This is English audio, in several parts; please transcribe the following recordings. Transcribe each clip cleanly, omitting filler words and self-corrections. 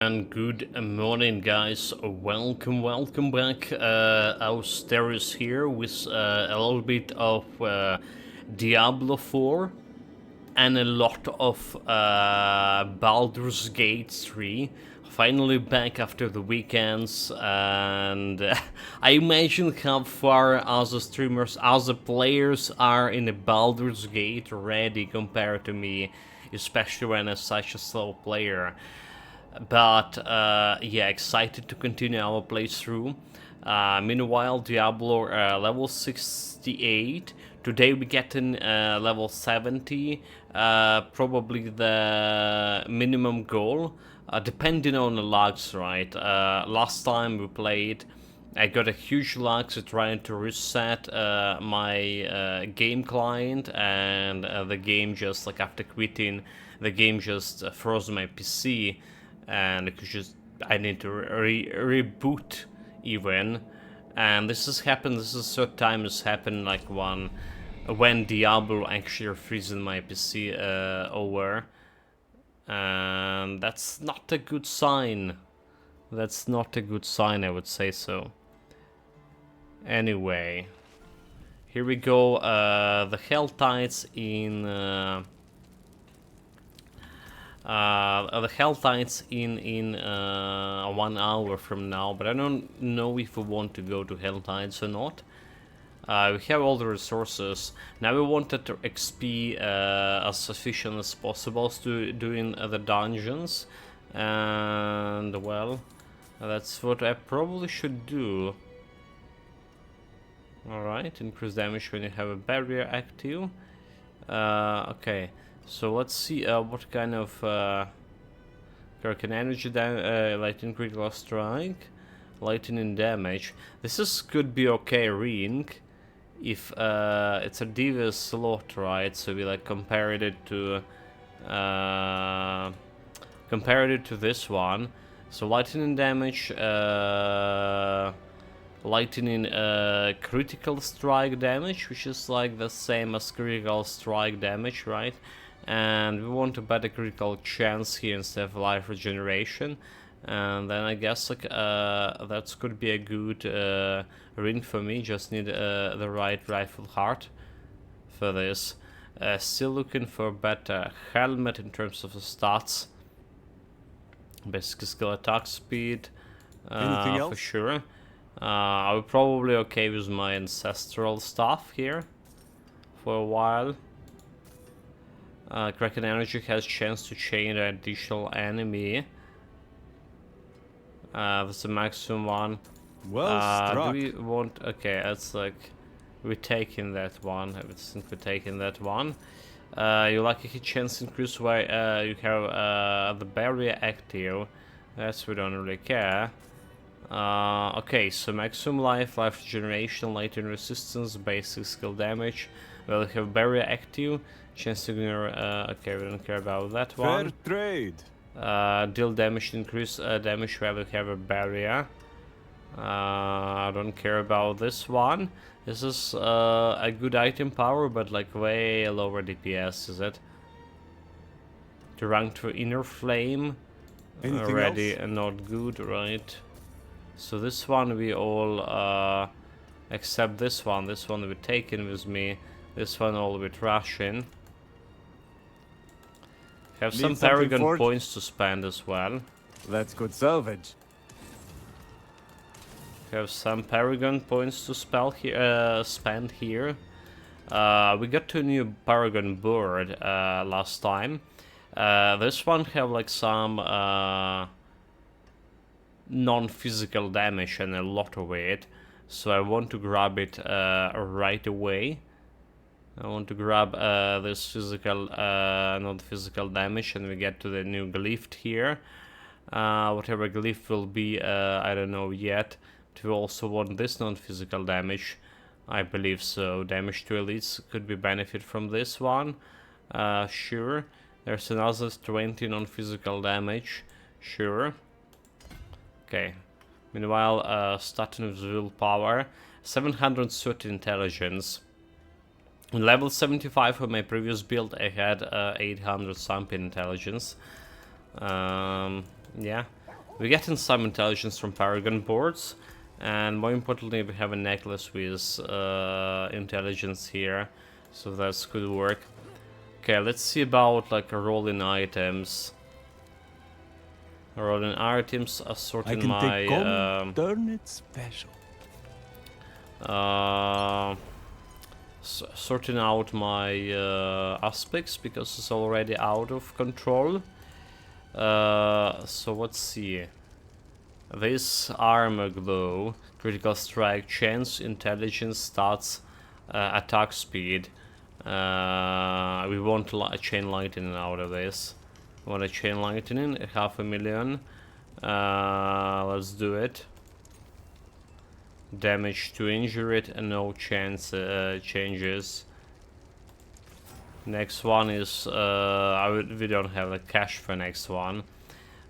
And good morning, guys. Welcome back. Austeris here with a little bit of Diablo 4 and a lot of Baldur's Gate 3. Finally back after the weekends, and I imagine how far other streamers, other players are in the Baldur's Gate already compared to me, especially when I'm such a slow player. But yeah, excited to continue our playthrough. Meanwhile, Diablo level 68. Today we get in level 70. Probably the minimum goal, depending on the lags, right? Last time we played, I got a huge lag trying to reset my game client, and the game just, like, after quitting, the game just froze my PC. And I need to reboot even, and this has happened. This is third time it's happened, like when Diablo actually freezing my PC over, and that's not a good sign. That's not a good sign, I would say so. Anyway, here we go. The Hell Tides in. The Hell Tides in 1 hour from now, but I don't know if we want to go to Hell Tides or not. We have all the resources. Now we wanted to XP as sufficient as possible to doing the dungeons, and well, that's what I probably should do. Alright, increase damage when you have a barrier active. Okay. So let's see what kind of Kraken energy, lightning critical strike, lightning damage. This could be okay ring if it's a devious slot, right? So we like compared it to this one. So lightning damage, lightning critical strike damage, which is like the same as critical strike damage, right? And we want a better critical chance here instead of life regeneration, and then I guess like that could be a good ring for me. Just need the right rifle heart for this. Still looking for a better helmet in terms of the stats. Basic skill, attack speed, Anything else? for sure. I'll probably okay with my ancestral stuff here for a while. Kraken energy has chance to chain an additional enemy. That's the maximum one. Well struck. Do we want? Okay, that's like we're taking that one. I think we're taking that one. You like a hit chance increase where you have the barrier active. That's we don't really care. Okay, so maximum life, life regeneration, lightning resistance, basic skill damage. Well, we have barrier active. Chance to ignore. Okay, we don't care about that one. Fair trade. Deal damage, increase damage where we have a barrier. I don't care about this one. This is a good item power, but like way lower DPS, is it? To rank to inner flame. Anything Already else? not good, right? So this one we all except this one. This one we're taking with me. This one all with Russian. Have some Paragon points to spend as well. That's good salvage. Have some Paragon points to spend here. We got to a new Paragon board last time. This one have like some non-physical damage and a lot of it. So I want to grab it right away. I want to grab this physical, non-physical damage, and we get to the new glyph here. Whatever glyph will be, I don't know yet. Do we also want this non-physical damage? I believe so. Damage to elites could be benefit from this one. Sure. There's another 20 non-physical damage. Sure. Okay. Meanwhile, starting with willpower. 730 intelligence. In level 75 for my previous build, I had 800 something intelligence. Yeah. We're getting some intelligence from Paragon boards, and more importantly, we have a necklace with intelligence here, so that's good work. Okay, let's see about like rolling items. Rolling items, sorting my turn it special. Sorting out my aspects because it's already out of control. So let's see. This armor glow, critical strike, chance, intelligence, stats, attack speed. We want chain lightning out of this. We want a chain lightning, 500,000. Let's do it. Damage to injure it and no chance changes. Next one is we don't have the cash for next one.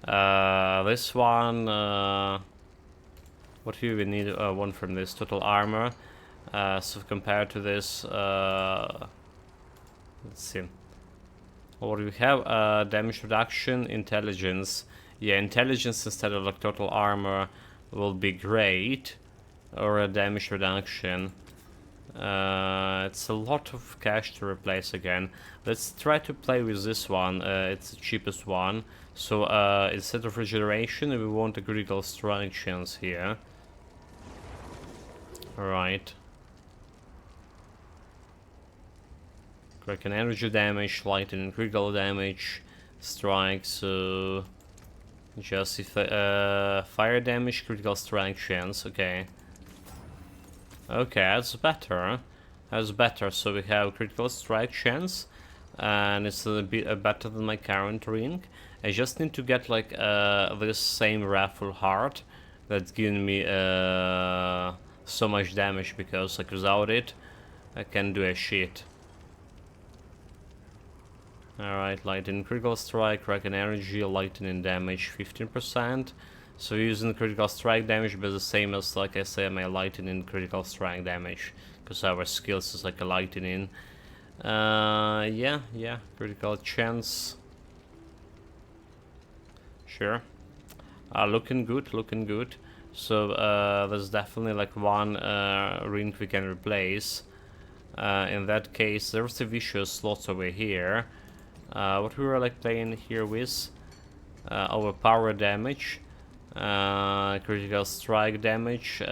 This one, what do we need? One from this total armor. So compared to this, let's see. What do we have? Damage reduction, intelligence. Yeah, intelligence instead of like total armor will be great. Or a damage reduction. It's a lot of cash to replace again. Let's try to play with this one. It's the cheapest one. So instead of regeneration, we want a critical strike chance here. Alright. Kraken energy damage, lightning critical damage, strike, so just if fire damage, critical strike chance, okay. Okay, that's better. That's better. So we have critical strike chance, and it's a bit better than my current ring. I just need to get like this same raffle heart that's giving me so much damage, because like without it, I can't do a shit. Alright, lightning critical strike, kraken energy, lightning damage 15%. So using critical strike damage, but the same as like I said, my lightning critical strike damage, because our skills is like a lightning. Yeah, critical chance. Sure. Looking good, looking good. So there's definitely like one ring we can replace. In that case, there's the vicious slots over here. What we were like playing here with overpower damage. Critical strike damage,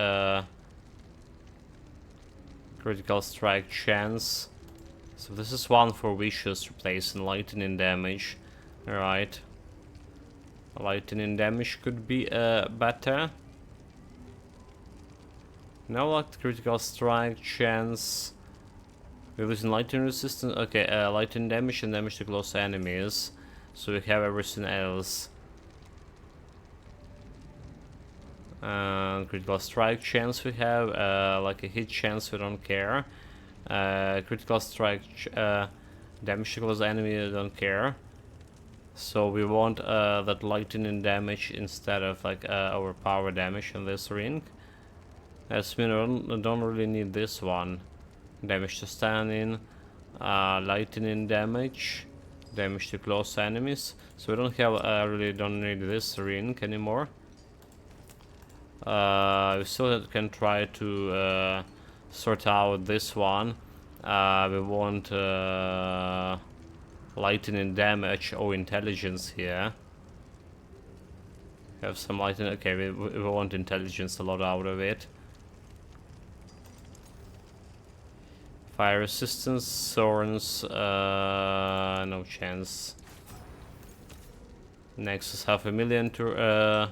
critical strike chance. So this is one for vicious, replacing lightning damage. Alright. Lightning damage could be better. Now like critical strike chance. We're losing lightning resistance. Okay, lightning damage and damage to close enemies. So we have everything else. Critical strike chance we have, like a hit chance we don't care. Critical strike damage to close enemy we don't care. So we want that lightning damage instead of like overpower damage in this ring. As we don't really need this one. Damage to standing, lightning damage, damage to close enemies. So we don't have really don't need this ring anymore. We still can try to sort out this one. We want lightning damage or intelligence here. Have some lightning. Okay, we want intelligence a lot out of it. Fire resistance, thorns, no chance. Next is 500,000 to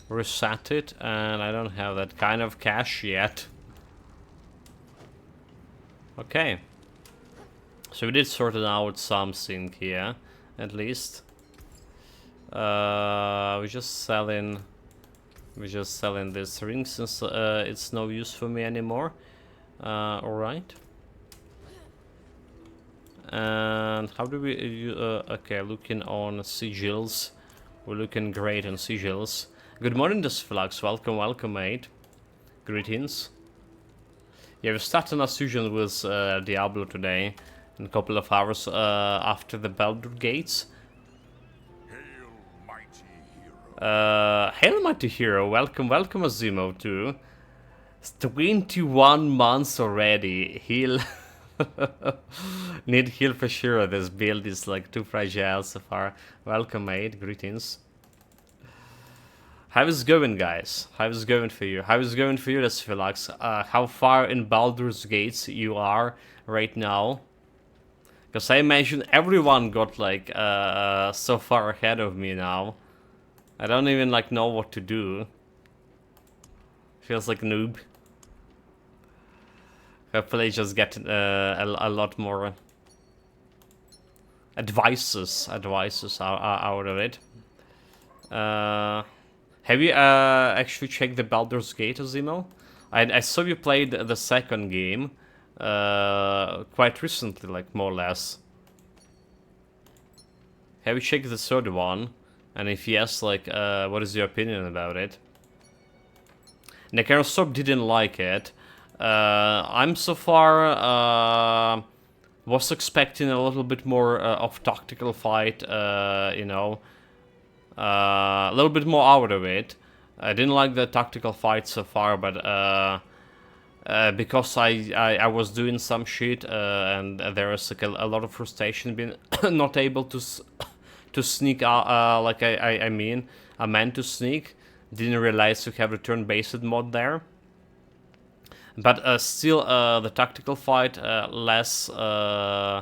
reset it, and I don't have that kind of cash yet. Okay. So we did sort it out something here, at least. We're just selling this ring since it's no use for me anymore. Alright. And how do we okay, looking on sigils. We're looking great on sigils. Good morning, Desflux. Welcome, mate. Greetings. Yeah, we're starting our fusion with Diablo today, in a couple of hours after the Baldur Gates. Hail, mighty Hail Mighty Hero, welcome Azimo too. It's 21 months already. Heal. Need heal for sure. This build is like too fragile so far. Welcome, mate. Greetings. How is it going, guys? How is it going for you? How is it going for you, Philax? How far in Baldur's Gates you are right now? Because I imagine everyone got like so far ahead of me now. I don't even like know what to do. Feels like a noob. Hopefully just get a lot more advices out of it. Have you actually checked the Baldur's Gate, Azimo? I saw you played the second game quite recently, like more or less. Have you checked the third one? And if yes, like, what is your opinion about it? Nekarosop didn't like it. I'm so far was expecting a little bit more of tactical fight, you know, a little bit more out of it. I didn't like the tactical fight so far, but because I was doing some shit and there was like a lot of frustration being not able to sneak out, like I mean, I meant to sneak. Didn't realize you have a turn-based mod there. But still, the tactical fight less, way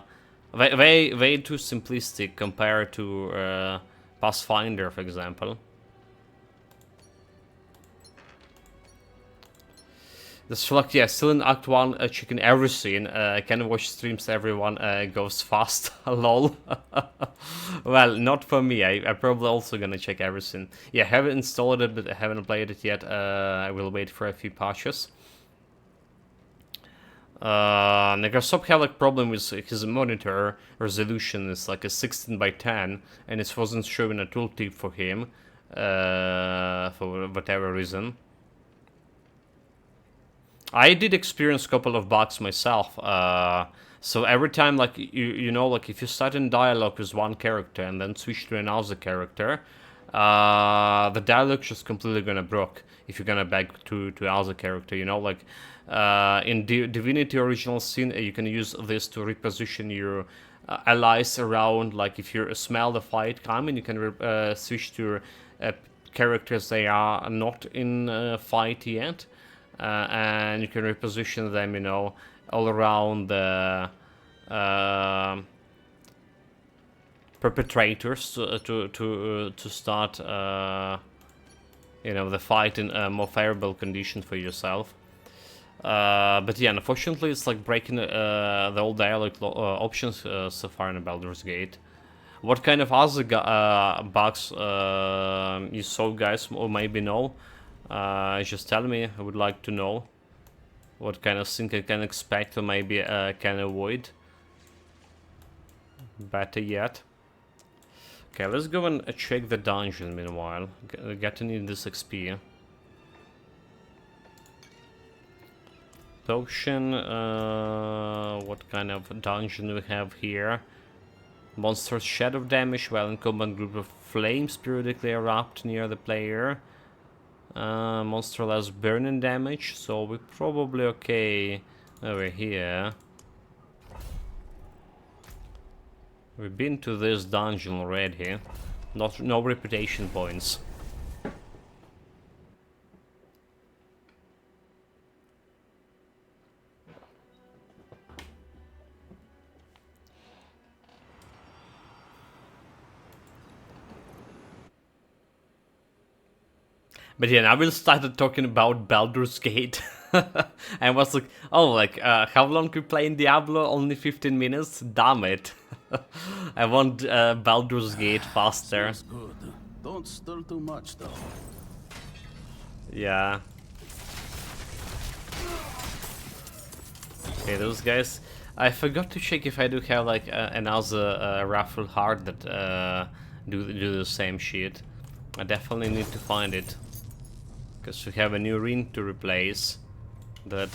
too simplistic compared to Pathfinder, for example. This like, yeah, still in Act 1, checking everything. I can watch streams, everyone goes fast, lol. Well, not for me, I probably also gonna check everything. Yeah, haven't installed it, but I haven't played it yet. I will wait for a few patches. Negasop had like problem with his monitor resolution. It's like a 16 by 10, and it wasn't showing a tooltip for him, for whatever reason. I did experience a couple of bugs myself. So every time, like you know, like if you start in dialogue with one character and then switch to another character, the dialogue just completely gonna broke if you're gonna back to other character. You know, like in Divinity Original Sin, you can use this to reposition your allies around. Like if you smell the fight coming, you can switch to characters they are not in fight yet. And you can reposition them, you know, all around the perpetrators to start, you know, the fight in a more favorable condition for yourself. But yeah, unfortunately, it's like breaking the old dialogue options so far in Baldur's Gate. What kind of other bugs you saw, guys, or maybe know? Just tell me. I would like to know what kind of thing I can expect or maybe can avoid. Better yet. Okay, let's go and check the dungeon meanwhile. Getting this XP. Potion. What kind of dungeon we have here? Monster's shadow damage while in combat, group of flames periodically erupt near the player. Monster less burning damage, so we're probably okay over here. We've been to this dungeon already. No reputation points. But yeah, now we started talking about Baldur's Gate. And was like, oh, like, how long we play in Diablo? Only 15 minutes? Damn it. I want Baldur's Gate faster. Sounds good. Don't stir too much, though. Yeah. Okay, those guys. I forgot to check if I do have like another raffle heart that do the same shit. I definitely need to find it. Because we have a new ring to replace that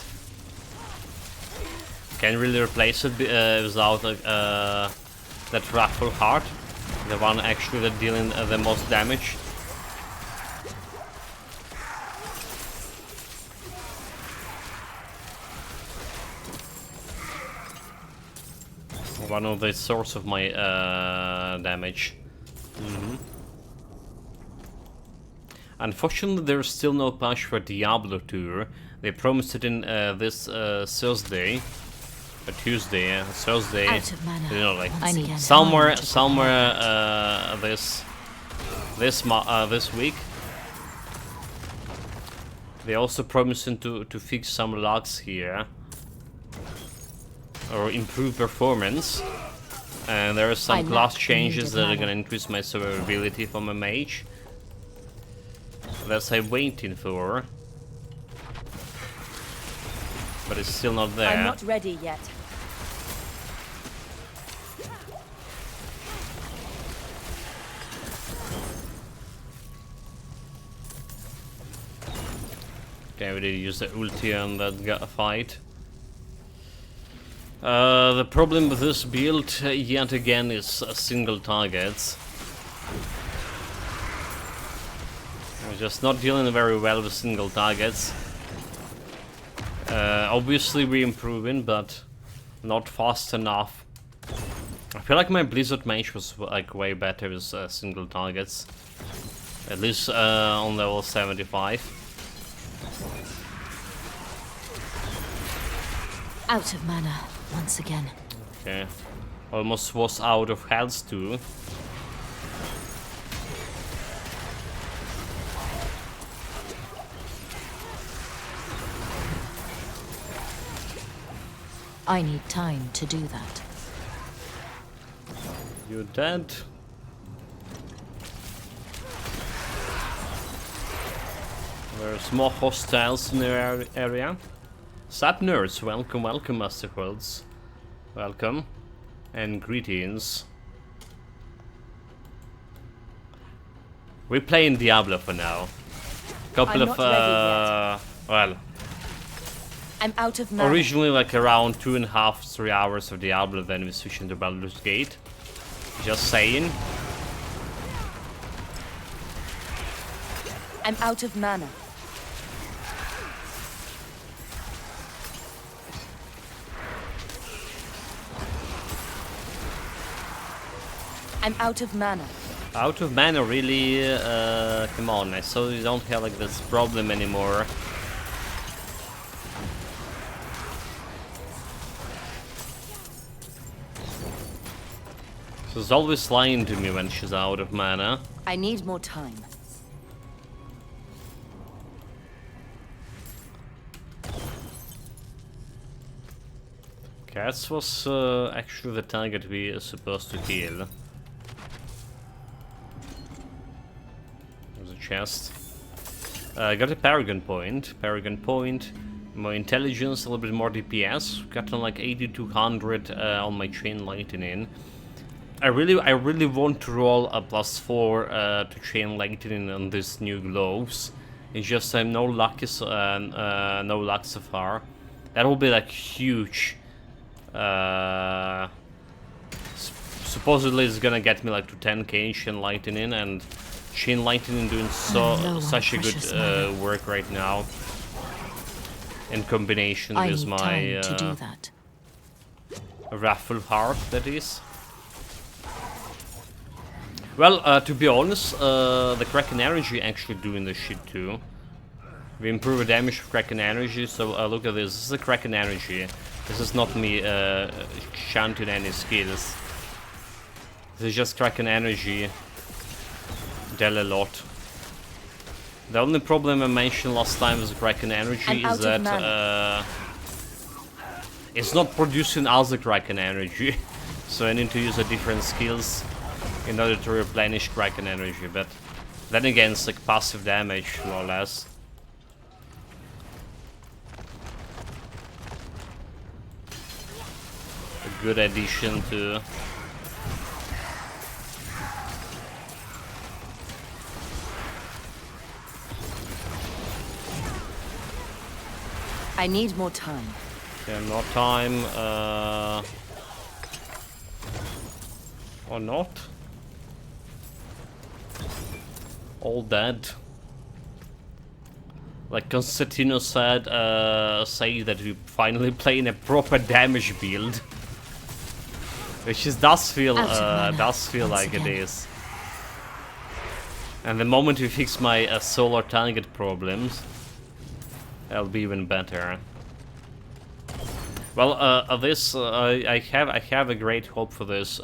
can't really replace it without that raffle heart, the one actually that dealing the most damage. One of the source of my damage. Unfortunately, there's still no patch for Diablo 2. They promised it in this Thursday, or Tuesday, Thursday. Out of mana. You know, like I need somewhere, time to somewhere this week. They also promising to fix some lags here, or improve performance. And there are some I class lack changes the that are needed gonna increase my survivability for my mage. That's I'm waiting for, but it's still not there. I'm not ready yet. Okay, we did use the ulti on that fight. The problem with this build, yet again, is single targets. We're just not dealing very well with single targets. Obviously we're improving, but not fast enough. I feel like my Blizzard mage was like way better with single targets. At least on level 75. Out of mana once again. Okay. Almost was out of health too. I need time to do that. You're dead. There's more hostiles in the area. Sup nerds, welcome, welcome Master Worlds. Welcome. And greetings. We're playing Diablo for now. Couple I'm of, not ready well, I'm out of mana. originally like around 2.5–3 hours of Diablo, then we switched into Baldur's Gate. Just saying. I'm out of mana. I'm out of mana. Out of mana, really? Come on, I saw you don't have like this problem anymore. She's always lying to me when she's out of mana. I need more time. Cats was actually the target we are supposed to kill. There's a chest. I got a Paragon point. Paragon point. More intelligence, a little bit more DPS. Gotten like 8200 on my chain lightning. I really want to roll a +4 to chain lightning on these new gloves. It's just no luck so far. That will be like huge. Supposedly it's gonna get me like to 10k chain lightning, and chain lightning doing such a good work right now. In combination I with need my time to do that. raffle heart, that is. Well, to be honest, the Kraken energy actually doing the shit too. We improve the damage of Kraken energy, so look at this. This is the Kraken energy. This is not me chanting any skills. This is just Kraken energy. Del a lot. The only problem I mentioned last time with Kraken energy is that it's not producing as a Kraken energy. So I need to use a different skills in order to replenish Kraken energy, but then again it's like passive damage, more or less. A good addition to... I need more time. Yeah, more time, or not. All dead. Like Constantino said, say that we finally playing a proper damage build. Which is does feel Out of mana like once it again. is. And the moment we fix my solar target problems, that'll be even better. Well, I have a great hope for this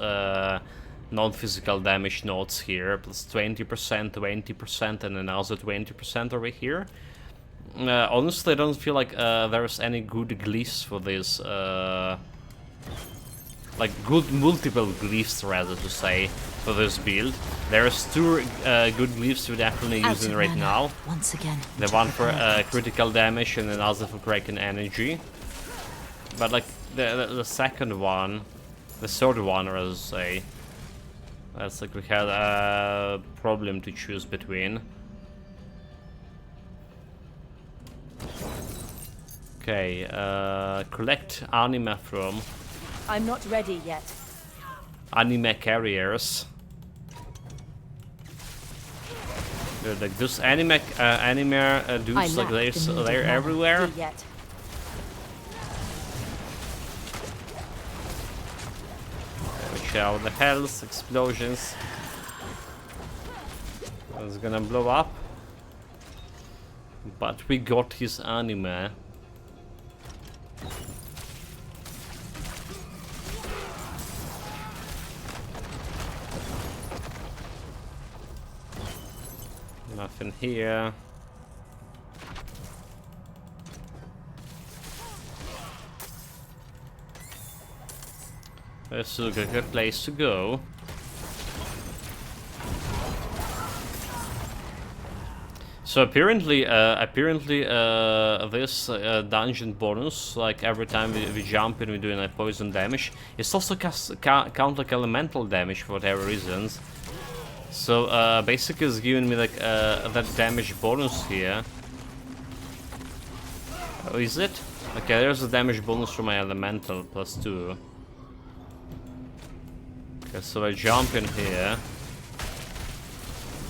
non-physical damage nodes here, plus 20%, 20%, and another 20% over here. Honestly, I don't feel like there's any good glyphs for this. Like good multiple glyphs, rather to say, for this build. There's two good glyphs we're definitely Out using of right mana now. once again. The to one for prepare that. critical damage and another for Kraken energy. But like the second one, the third one, rather to say, that's like we had a problem to choose between. Okay, collect anima from I'm not ready yet. anime carriers. Like those anime dudes, like they're everywhere. Yet. Watch out, the hells, explosions. It's gonna blow up. But we got his anime. Nothing here. This is a good place to go. So apparently, this dungeon bonus, like every time we jump in, we're doing like poison damage. It's also count like elemental damage for whatever reasons. So basically, it's giving me like that damage bonus here. Oh, is it? Okay, there's a damage bonus for my elemental +2. Okay, so I jump in here,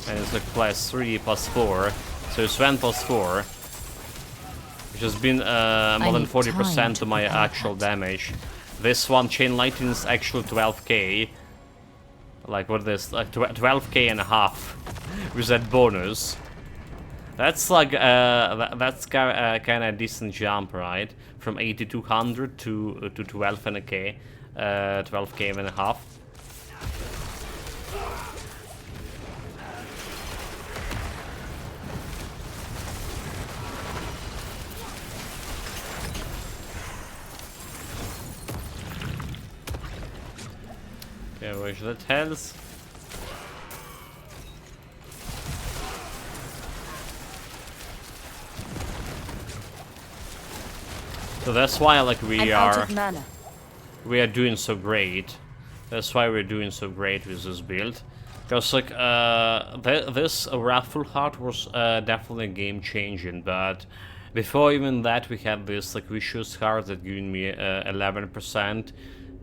and it's like +3 +4. So it's 1 +4, which has been more than 40% to my actual damage. This one, Chain Lightning, is actually 12k. Like what is like 12k and a half with that bonus. That's like that's kind of a decent jump, right? From 8200 to 12 and a k, 12k and a half. Okay, where's that health? So that's why like we are doing so great. That's why we're doing so great with this build. Because like this Wrathful Heart was definitely game changing, but before even that we had this like Vicious Heart that giving me 11%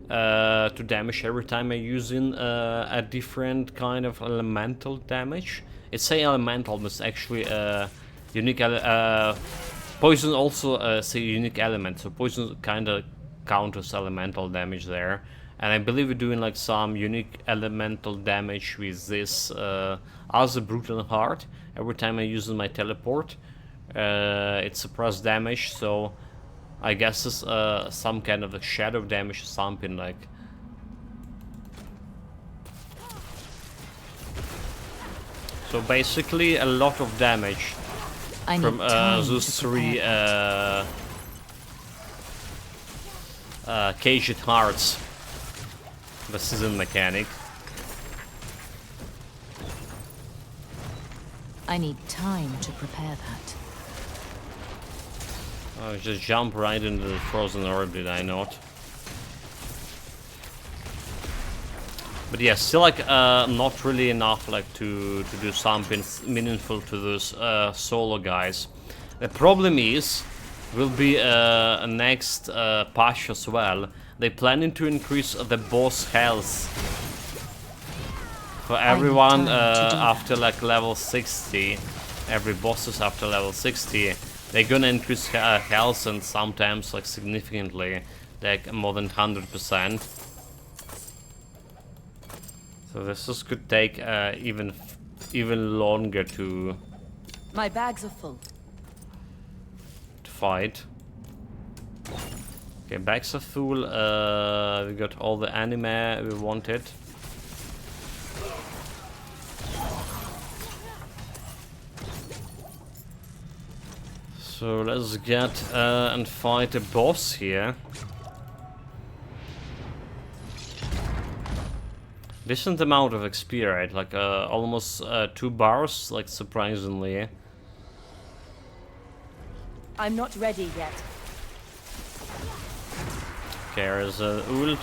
to damage every time I using a different kind of elemental damage. It's say elemental, but it's actually unique. Poison also say unique element, so poison kind of counters elemental damage there. And I believe we're doing like some unique elemental damage with this other Brutal Heart. Every time I use my teleport, it suppresses damage, so I guess it's some kind of a shadow damage or something like. So basically a lot of damage from those three caged hearts. The season mechanic. I need time to prepare that. Oh, just jump right into the frozen orb, did I not? But yeah, still like not really enough like to do something meaningful to those solo guys. The problem is, will be a next patch as well. They planning to increase the boss health for everyone after like level 60. Every boss is after level 60. They're gonna increase health, and sometimes like significantly, like more than 100%. So this could take even longer to My bags are full. fight. Okay, bags are full. We got all the anime we wanted. So let's get and fight a boss here. Decent amount of XP, right? Like almost 2 bars, like surprisingly. I'm not ready yet. Okay, there's a ult.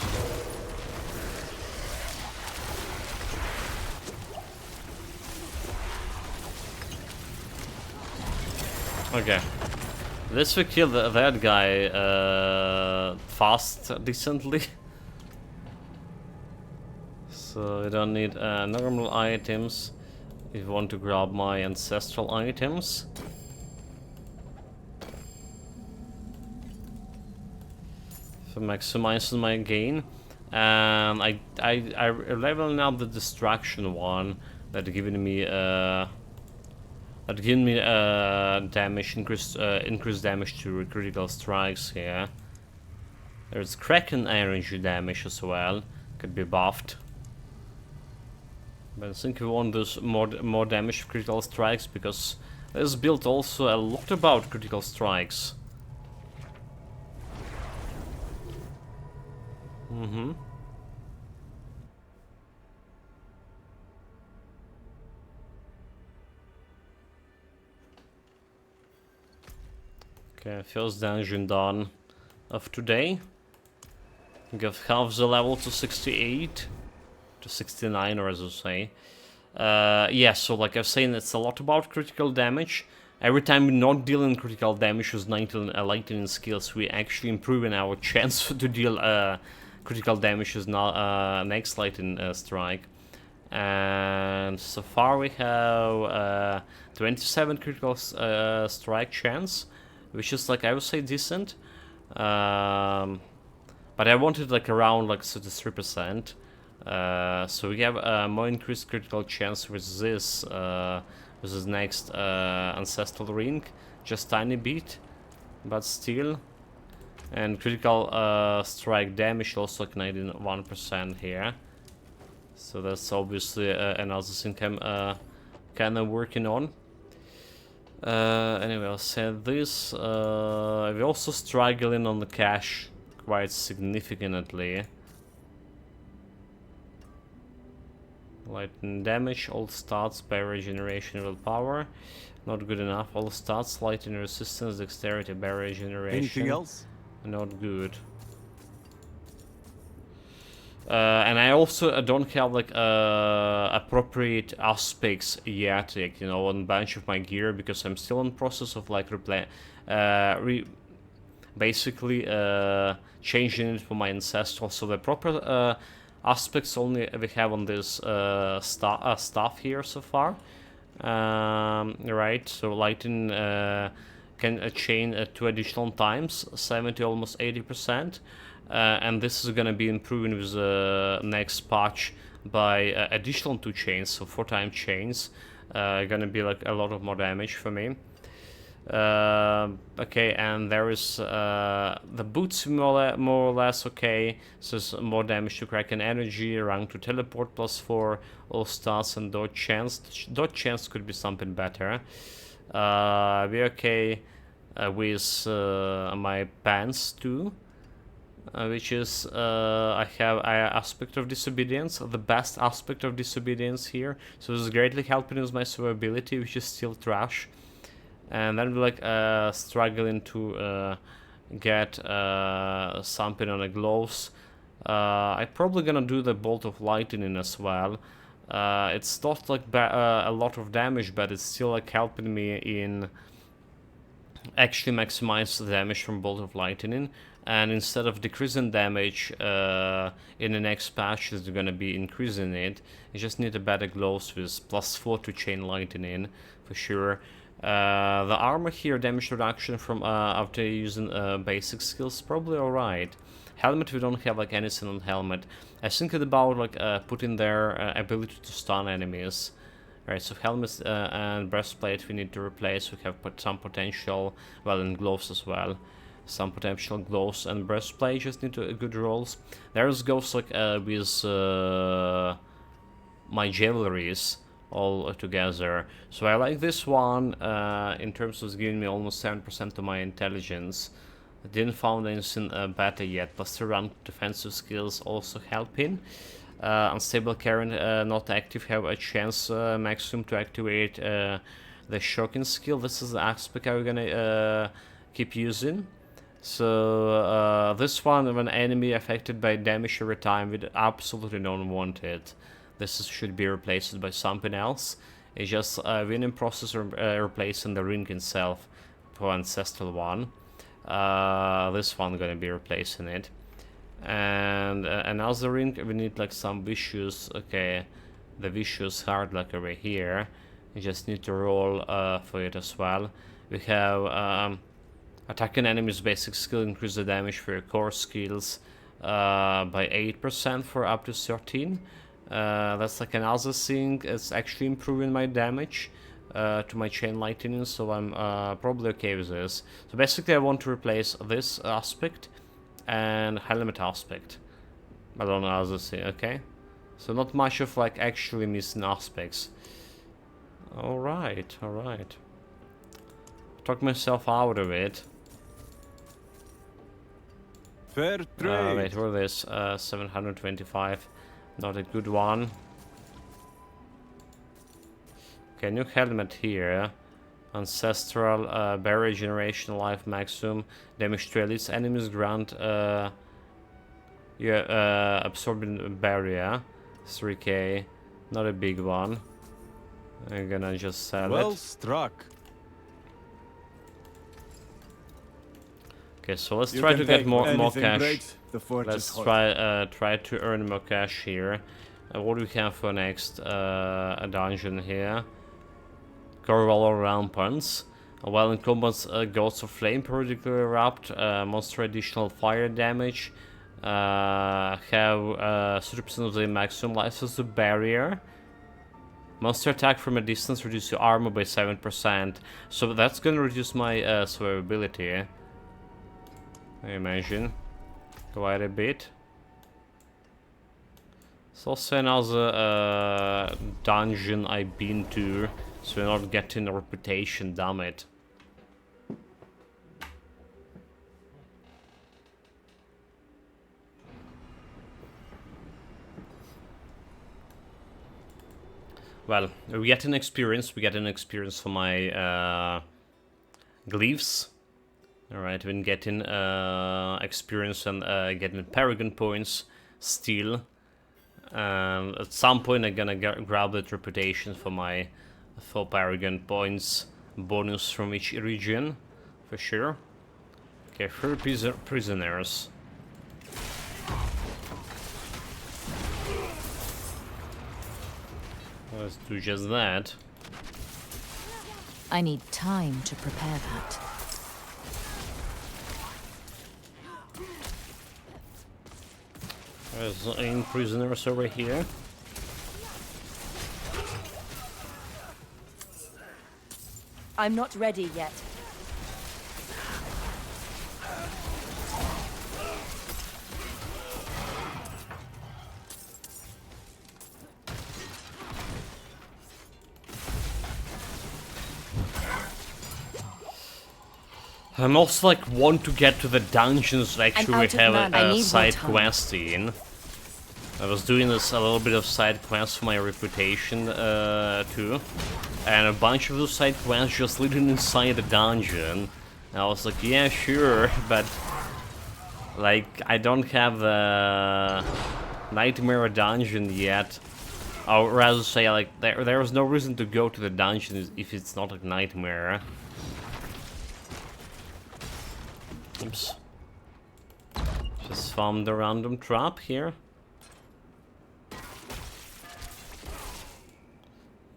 Okay. Let's kill that guy fast, decently. So we don't need normal items. If you want to grab my ancestral items. For maximizing my gain. And I leveling up the distraction one that giving me damage increased damage to critical strikes here. There's Kraken energy damage as well, could be buffed. But I think we want those more damage to critical strikes because this build also a lot about critical strikes. Okay, first dungeon done of today. We got half the level to 68. To 69, or as I say. Yeah, so like I was saying, it's a lot about critical damage. Every time we're not dealing critical damage with lightning skills, we actually improving our chance to deal critical damage with next lightning strike. And so far we have 27 critical strike chance, which is like I would say decent. But I wanted like around like 33%. So we have more increased critical chance with this next ancestral ring, just tiny bit, but still. And critical strike damage also like 91% here. So that's obviously another thing I'm kind of working on. Anyway, I'll say this. We're also struggling on the cash quite significantly. Lightning damage, all stats by regeneration willpower. Not good enough. All stats, lightning resistance, dexterity by regeneration. Anything else? Not good. And I also don't have like appropriate aspects yet, like, you know, on a bunch of my gear because I'm still in process of like basically changing it for my ancestral. So the proper aspects only we have on this stuff here so far. Right, so lightning can chain 2 additional times, 70 almost 80%. And this is gonna be improving with the next patch by additional 2 chains, so 4-time chains. Gonna be like a lot of more damage for me. Okay, and there is the boots more or less okay. So it's more damage to Kraken energy, rank to teleport +4, all stats and dodge chance. Dodge chance could be something better. We're okay with my pants too. Which is I have aspect of disobedience, the best aspect of disobedience here. So this is greatly helping with my survivability, which is still trash. And then we're like struggling to get something on the gloves. I'm probably gonna do the bolt of lightning as well. It's not like a lot of damage, but it's still like helping me in actually maximize the damage from bolt of lightning. And instead of decreasing damage in the next patch, it's gonna be increasing it. You just need a better gloves with +4 to chain lightning for sure. The armor here, damage reduction from after using basic skills, probably alright. Helmet, we don't have like anything on helmet. I was thinking about like putting their ability to stun enemies. Right, so helmets and breastplate we need to replace. We have put some potential, well, and gloves as well. Some potential gloves and breastplate just need to good rolls. There's goes like with my jewelries all together. So I like this one in terms of giving me almost 7% of my intelligence. I didn't found anything better yet, but surround defensive skills also helping. Unstable current not active have a chance maximum to activate the shocking skill. This is the aspect I'm gonna keep using. So this one, when enemy affected by damage every time, we absolutely don't want it. Should be replaced by something else. It's just a winning process replacing the ring itself for ancestral one. This one gonna be replacing it. And another ring, we need like some vicious, okay, the vicious hard like over here. You just need to roll for it as well. We have attacking enemies basic skill, increase the damage for your core skills by 8% for up to 13. That's like another thing, it's actually improving my damage to my chain lightning, so I'm probably okay with this. So basically I want to replace this aspect and helmet aspect. I don't know other thing, okay? So not much of like actually missing aspects. Alright, alright. Talk myself out of it. Fair trade. Wait, what is this? 725. Not a good one. Okay, new helmet here. Ancestral barrier generation life maximum damage to elites enemies grant absorbing barrier 3k, not a big one. I'm gonna just sell Well it. struck. Okay, so let's You try can to get take more anything cash. great. The forge Let's is hot. try to earn more cash here. What do we have for next? A dungeon here. Corvalor Rampants. While in combat, Ghosts of Flame periodically erupt. Monster additional fire damage. Have 30% of the maximum life as a barrier. Monster attack from a distance reduce your armor by 7%. So that's gonna reduce my survivability. I imagine. Quite a bit. It's also another dungeon I've been to, so we're not getting a reputation, damn it. Well, we get an experience for my glyphs. Alright, we're getting experience and getting Paragon points still. At some point I'm gonna grab that reputation for my Paragon points bonus from each region, for sure. Okay, 3 prisoners. Let's do just that. I need time to prepare that. There's 8 prisoners over here. I'm not ready yet. I'm also like want to get to the dungeons that actually out of have mana. I a need more side time. quest in. I was doing this a little bit of side quests for my reputation too, and a bunch of those side quests just leading inside the dungeon. And I was like, yeah, sure, but like I don't have the Nightmare dungeon yet. Or rather say, like there was no reason to go to the dungeon if it's not a Nightmare. Oops. Just found a random trap here.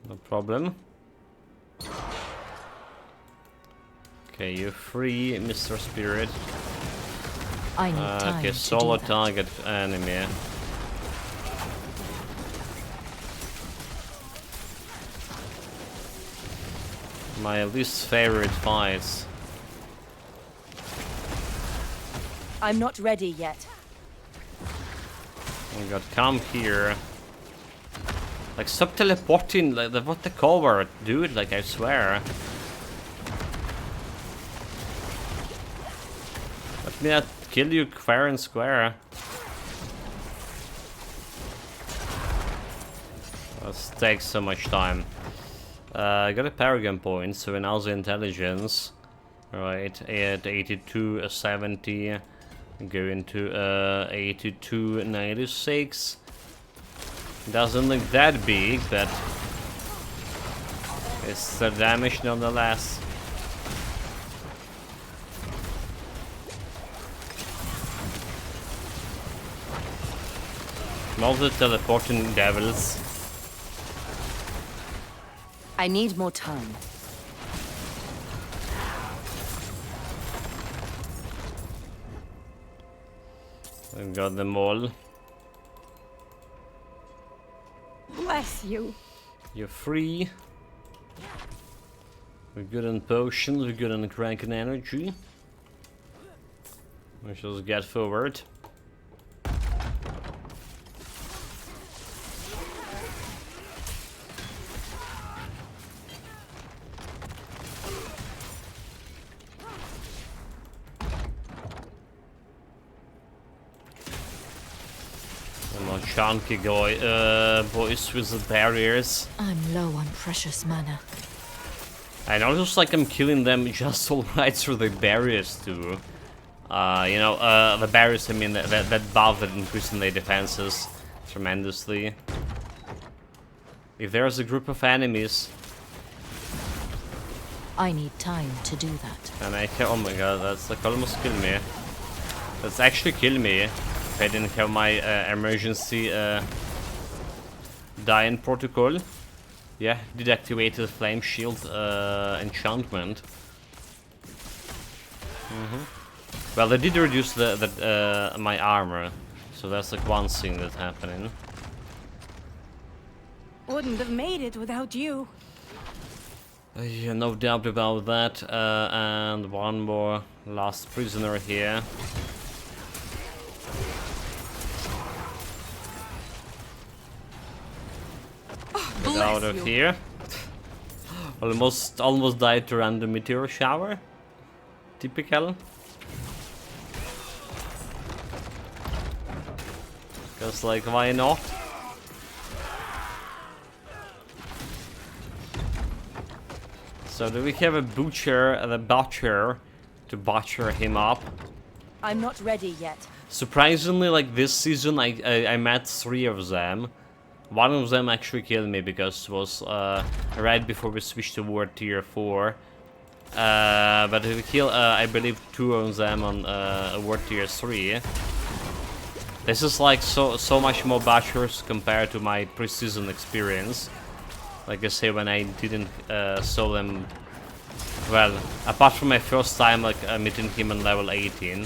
No problem. Okay, you're free, Mr. Spirit. I need time Okay, to solo do that. target enemy. My least favorite fights. I'm not ready yet. Oh god, come here. Like, stop teleporting, like, what the cover, dude, like, I swear. Let me not kill you fair and square. This takes so much time. I got a Paragon point, so and also intelligence. Right, at 82, 70. Go into 82, 96. Doesn't look that big, but it's the damage nonetheless. Multi teleporting devils. I need more time. I've got them all. Bless you. You're free. We're good on potions, we're good on Kraken energy. We shall get forward. Chunky boys with the barriers. I'm low on precious mana. I know, just like I'm killing them just alright through the barriers too. You know, the barriers, I mean, that buff that increasing their defenses tremendously. If there's a group of enemies, I need time to do that. and I can, oh my god, that's like almost kill me. That's actually kill me. If I didn't have my emergency dying protocol. Yeah, did activate the flame shield enchantment. Well, they did reduce my armor, so that's like one thing that's happening. Wouldn't have made it without you. Yeah, no doubt about that. And one more last prisoner here. Get out of here. Almost died to random meteor shower. Typical. Cause like, why not? So do we have a butcher, the butcher, to butcher him up? I'm not ready yet. Surprisingly, like this season, I met 3 of them. One of them actually killed me because it was right before we switched to War Tier 4. But we kill, I believe, 2 of them on War Tier 3. This is like so much more butchers compared to my pre-season experience. Like I say, when I didn't saw them, well, apart from my first time like meeting him on level 18,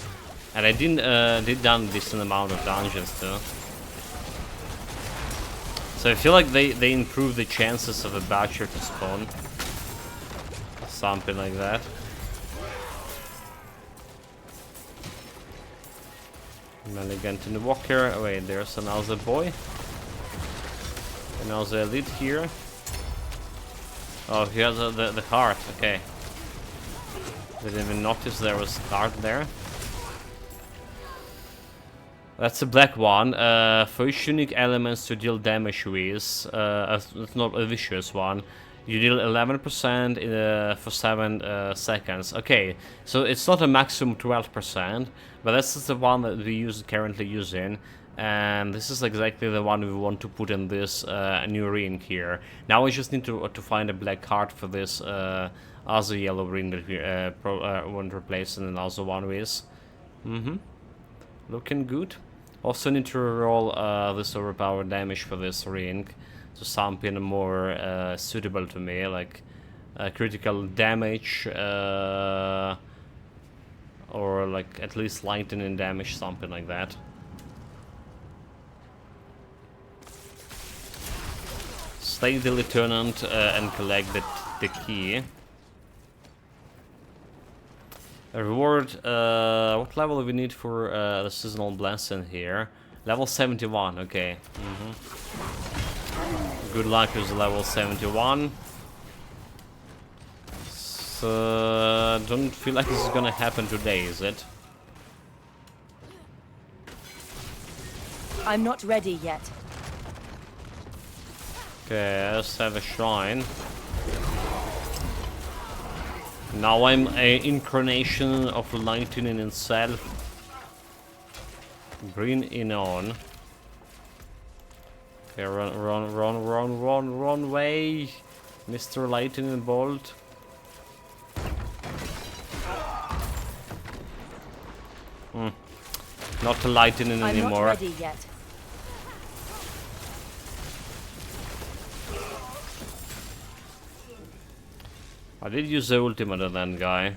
and I did done decent amount of dungeons too. So I feel like they improved the chances of a butcher to spawn, something like that. Elegant in the walker. Oh wait, there's another boy. Another elite here. Oh, he has the heart. Okay. Didn't even notice there was a heart there. That's a black one. For each unique elements to deal damage with, it's not a vicious one. You deal 11% for 7 seconds. Okay, so it's not a maximum 12%, but this is the one that we currently using, and this is exactly the one we want to put in this new ring here. Now we just need to find a black heart for this other yellow ring that we want to replace and another one with. Looking good. Also need to roll this overpowered damage for this ring, so something more suitable to me, like critical damage Or like at least lightning damage, something like that. Stay the lieutenant and collect the key. A reward, what level do we need for the seasonal blessing here? Level 71, okay. Good luck with level 71. So, don't feel like this is gonna happen today, is it? I'm not ready yet. Okay, let's have a shrine. Now I'm an incarnation of lightning itself. Bring it on. Okay, run away, Mr. Lightning Bolt. Not the lightning I'm anymore. not ready yet. I did use the ultimate on that guy.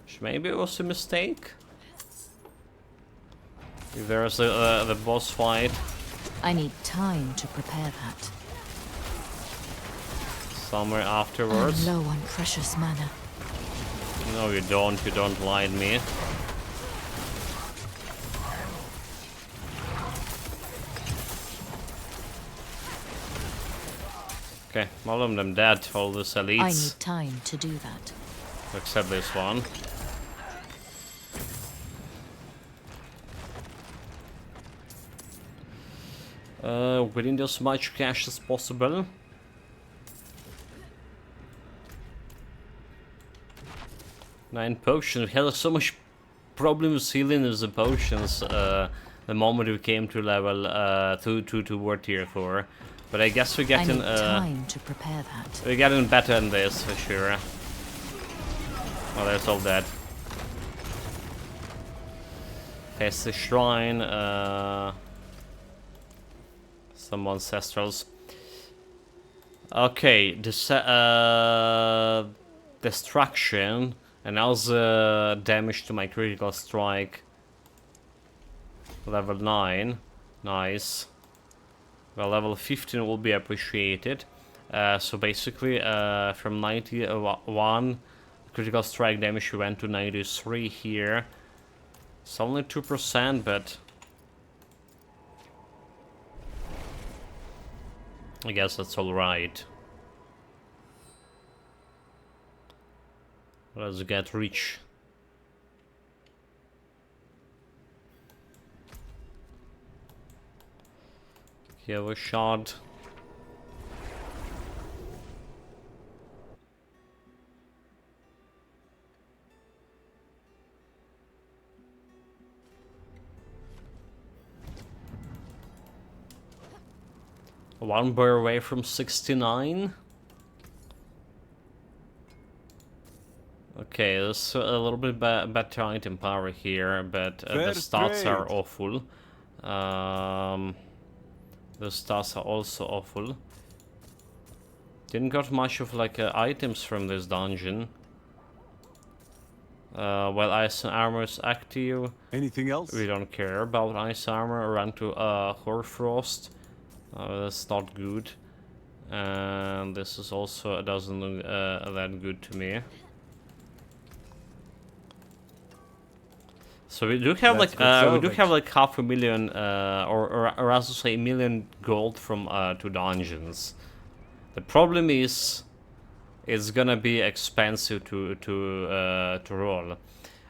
Which maybe it was a mistake. If there's the boss fight. I need time to prepare that. Somewhere afterwards. I'm low on precious mana. No, you don't lie to me. Okay, all of them dead, all these elites. I need time to do that. Except this one. Winning as much cash as possible. Nine potions. We had so much problems healing with the potions the moment we came to level to War Tier 4. But I guess we're getting time to prepare that. we're getting better than this for sure. Oh, that's all dead. Face the shrine, some ancestrals. Okay, destruction and also damage to my critical strike. Level 9, nice. Well, level 15 will be appreciated. So basically, from 91 critical strike damage, we went to 93 here. It's only 2%, but I guess that's alright. Let's get rich. Here we shard. One bar away from 69. Okay, there's a little bit better item power here, but the stats are awful. The stats are also awful. Didn't got much of like items from this dungeon. Well, ice and armor is active. Anything else? We don't care about ice armor. Run to Hoarfrost. That's not good. And this is also doesn't look that good to me. So we do have like half a million, or rather say 1 million gold from 2 dungeons. The problem is, it's gonna be expensive to roll.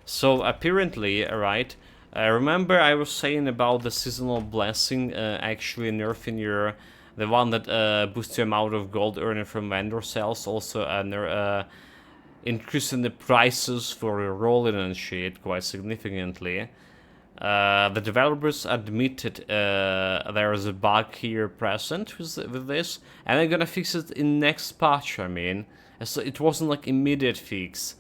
So apparently, right? Remember I was saying about the seasonal blessing actually nerfing the one that boosts your amount of gold earned from vendor sales, also increasing the prices for rolling and shit quite significantly. The developers admitted there is a bug here present with this, and they're gonna fix it in next patch. I mean, so it wasn't like immediate fix.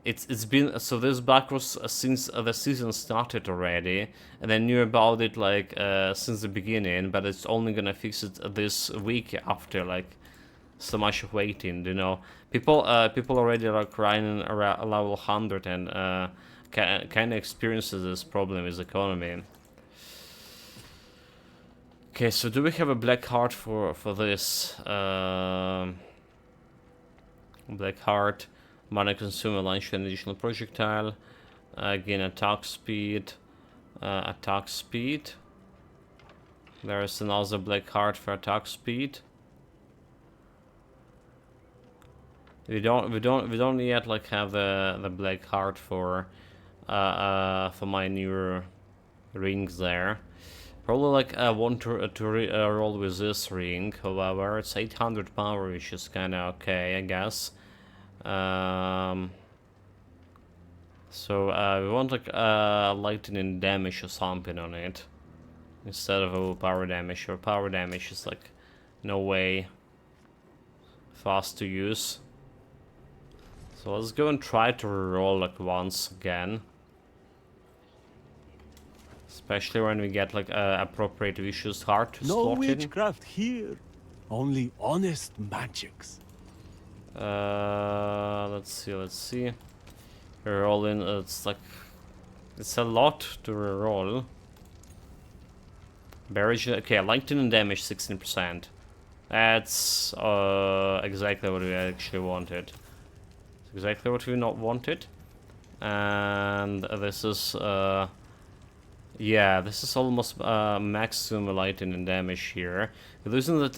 It's been so this bug was since the season started already, and they knew about it like since the beginning, but it's only gonna fix it this week after like so much waiting, you know. People already are crying around level 100 and kind of experiences this problem is economy. Okay, so do we have a black heart for this? Black heart, mana consumer, launch an additional projectile, gain attack speed, attack speed. There is another black heart for attack speed. We don't yet like have the black heart for my new rings there. Probably like I want to roll with this ring. However, it's 800 power, which is kind of okay, I guess. So we want like lightning damage or something on it instead of power damage. Or power damage is like no way fast to use. So let's go and try to roll like once again. Especially when we get like appropriate vicious heart to No slot in. witchcraft here. Only honest magics. Let's see. Roll in, it's a lot to roll. Barrage, okay, lightning damage 16%. That's exactly what we actually wanted. It's exactly what we not wanted. And this is yeah, this is almost maximum lightning damage here. We're losing that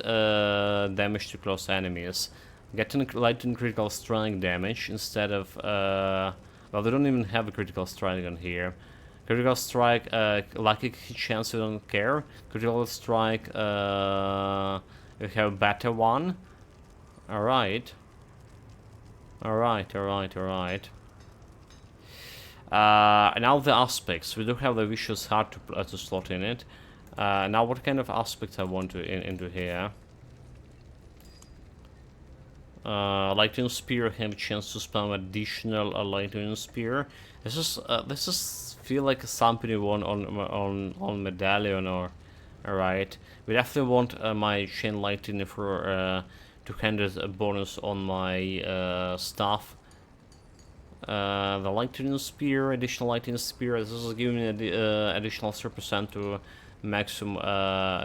damage to close enemies. Getting lightning critical strike damage instead of well, they don't even have a critical strike on here. Critical strike, lucky chance, we don't care. Critical strike, we have better one. Alright. Alright. Now the aspects. We do have the vicious heart to slot in it. Now what kind of aspects I want to into here? Lightning spear, have a chance to spam additional lightning spear. This is feel like something you want on medallion or alright. We definitely want my chain lightning for 200 bonus on my staff. The lightning spear, additional lightning spear. This is giving me additional 3% to maximum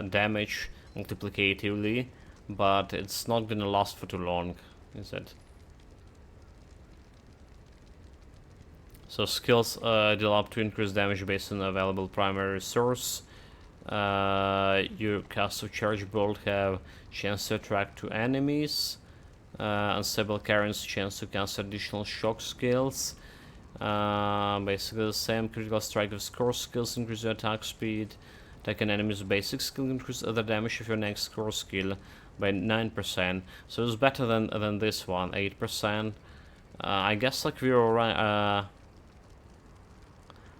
damage multiplicatively, but it's not gonna last for too long, is it? So skills deal up to increase damage based on available primary resource. Your cast of charge bolt have chance to attract 2 enemies. Unstable carries chance to cast additional shock skills. Basically the same. Critical strike of score skills increase your attack speed. Attack an enemy's basic skill increase other damage of your next score skill by 9%. So it's better than this one, 8%. I guess like we're alright.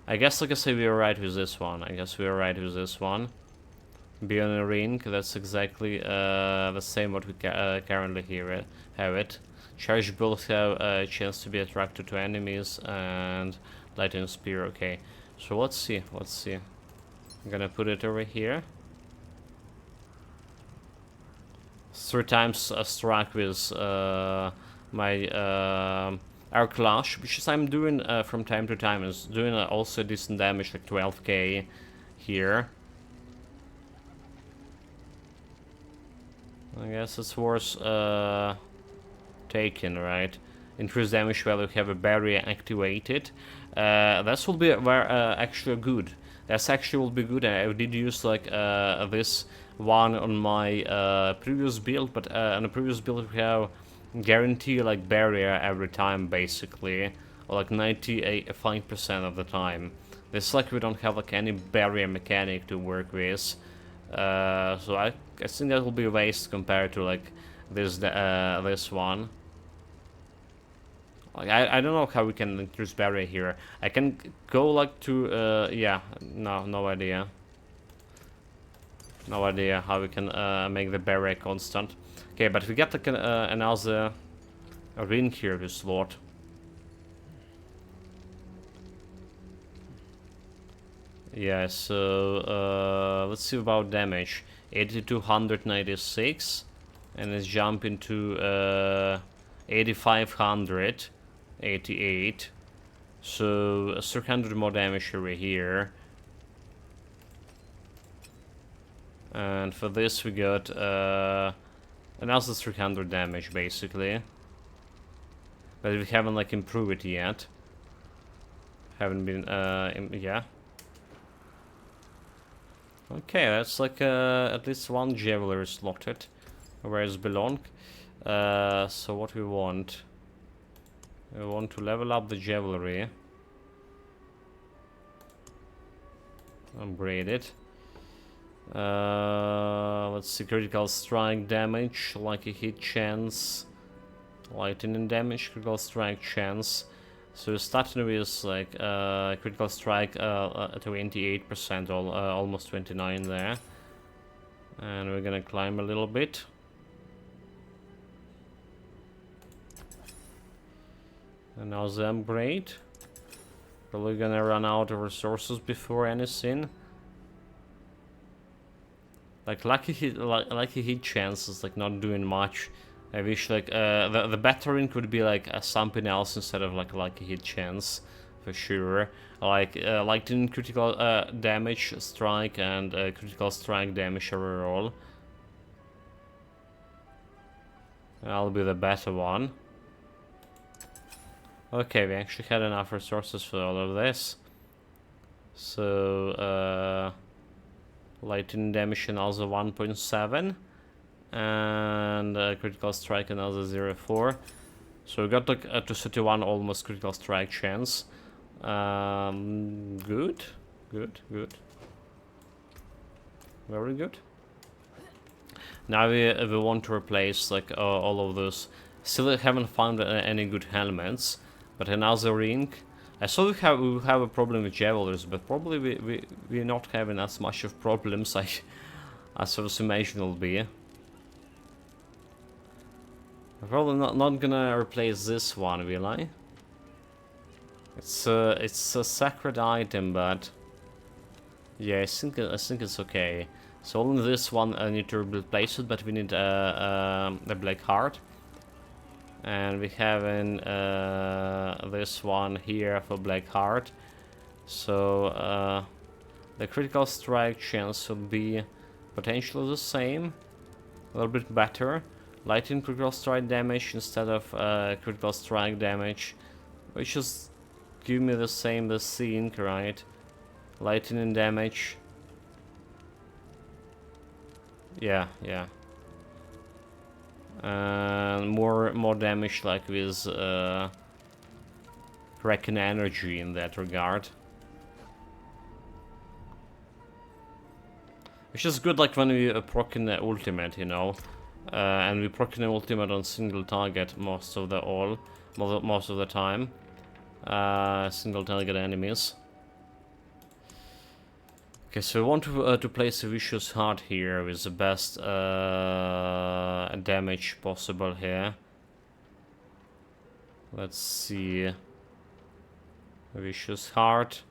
I guess like I say we're right with this one. Beyond a ring, that's exactly the same what we currently have it. Charge bolts have a chance to be attracted to enemies, and lightning spear. Okay, so let's see. I'm gonna put it over here. 3 times a strike with my arc lash, which is I'm doing from time to time. Is doing also decent damage, like 12k here. I guess it's worth taking, right? Increased damage while you have a barrier activated. That will be actually good. That's actually will be good. I did use like this one on my previous build, but on the previous build we have guarantee like barrier every time basically, or like 95% of the time. This like we don't have like any barrier mechanic to work with. So I think that will be a waste compared to like this one. Like I don't know how we can increase barrier here. I can go like to yeah, no idea. No idea how we can make the barrier constant. Okay, but we got like another ring here to slot. Yeah, so let's see about damage. 8296, and let's jump into 8588. So 300 more damage over here. And for this we got another 300 damage basically. But we haven't like improved it yet. Haven't been yeah. Okay, that's like at least one javelin slotted where it belongs. So what we want to level up the javelry. Upgrade it. Let's see, critical strike damage, lucky hit chance, lightning damage, critical strike chance. So we're starting with like critical strike 28%, almost 29 there. And we're gonna climb a little bit. And now the upgrade. Probably gonna run out of resources before anything. Like lucky hit chance is like not doing much. I wish like the battering could be like something else instead of like lucky hit chance, for sure. Like lightning critical damage strike and critical strike damage overall. That'll be the better one. Okay, we actually had enough resources for all of this. So lightning damage another 1.7. And critical strike another 0.4. So we got like to 31 almost critical strike chance. Good. Very good. Now we want to replace like all of those. Still haven't found any good helmets. But another ring. I saw we have a problem with javelins, but probably we're not having as much of problems as I was imagining will be. I'm probably not gonna replace this one, will I? It's a sacred item, but yeah, I think it's okay. So only this one I need to replace it, but we need the black heart. And we have this one here for black heart. So the critical strike chance will be potentially the same, a little bit better. Lightning critical strike damage instead of critical strike damage, which is give me the same the sync, right? Lightning damage. Yeah. And more damage like with Kraken energy in that regard. Which is good like when we proc in the ultimate, you know. And we proc in the ultimate on single target most of the time. Single target enemies. Okay, so we want to place a vicious heart here with the best damage possible here. Let's see. Vicious heart.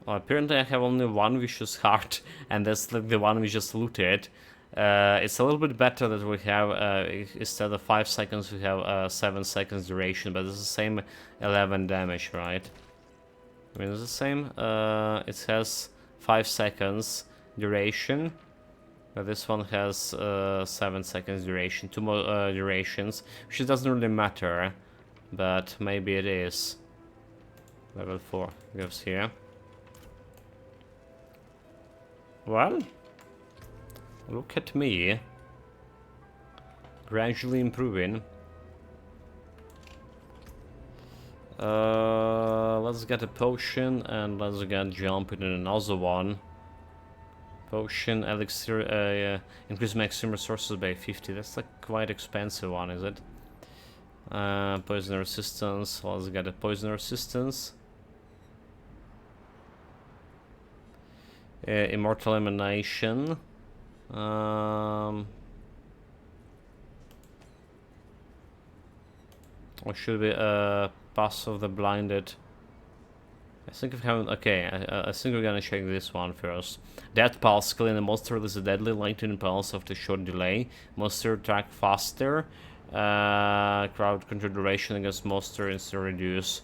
Well, apparently I have only one vicious heart, and that's like the one we just looted. It's a little bit better that we have, instead of 5 seconds, we have 7 seconds duration, but it's the same 11 damage, right? I mean, it's the same, it has 5 seconds duration, but this one has 7 seconds duration, 2 more durations, which doesn't really matter, but maybe it is. Level 4 goes here. Well, look at me, gradually improving. Let's get a potion and let's get jumping in another one. Potion, elixir, increase maximum resources by 50. That's like quite expensive one, is it? Poison resistance. Let's get a poison resistance. Immortal emanation. Or should we pass of the blinded? I think we haven't. Okay, I think we're gonna check this one first. Death pulse, killing a monster releases a deadly lightning pulse after short delay. Monster attack faster. Crowd control duration against monster is reduced.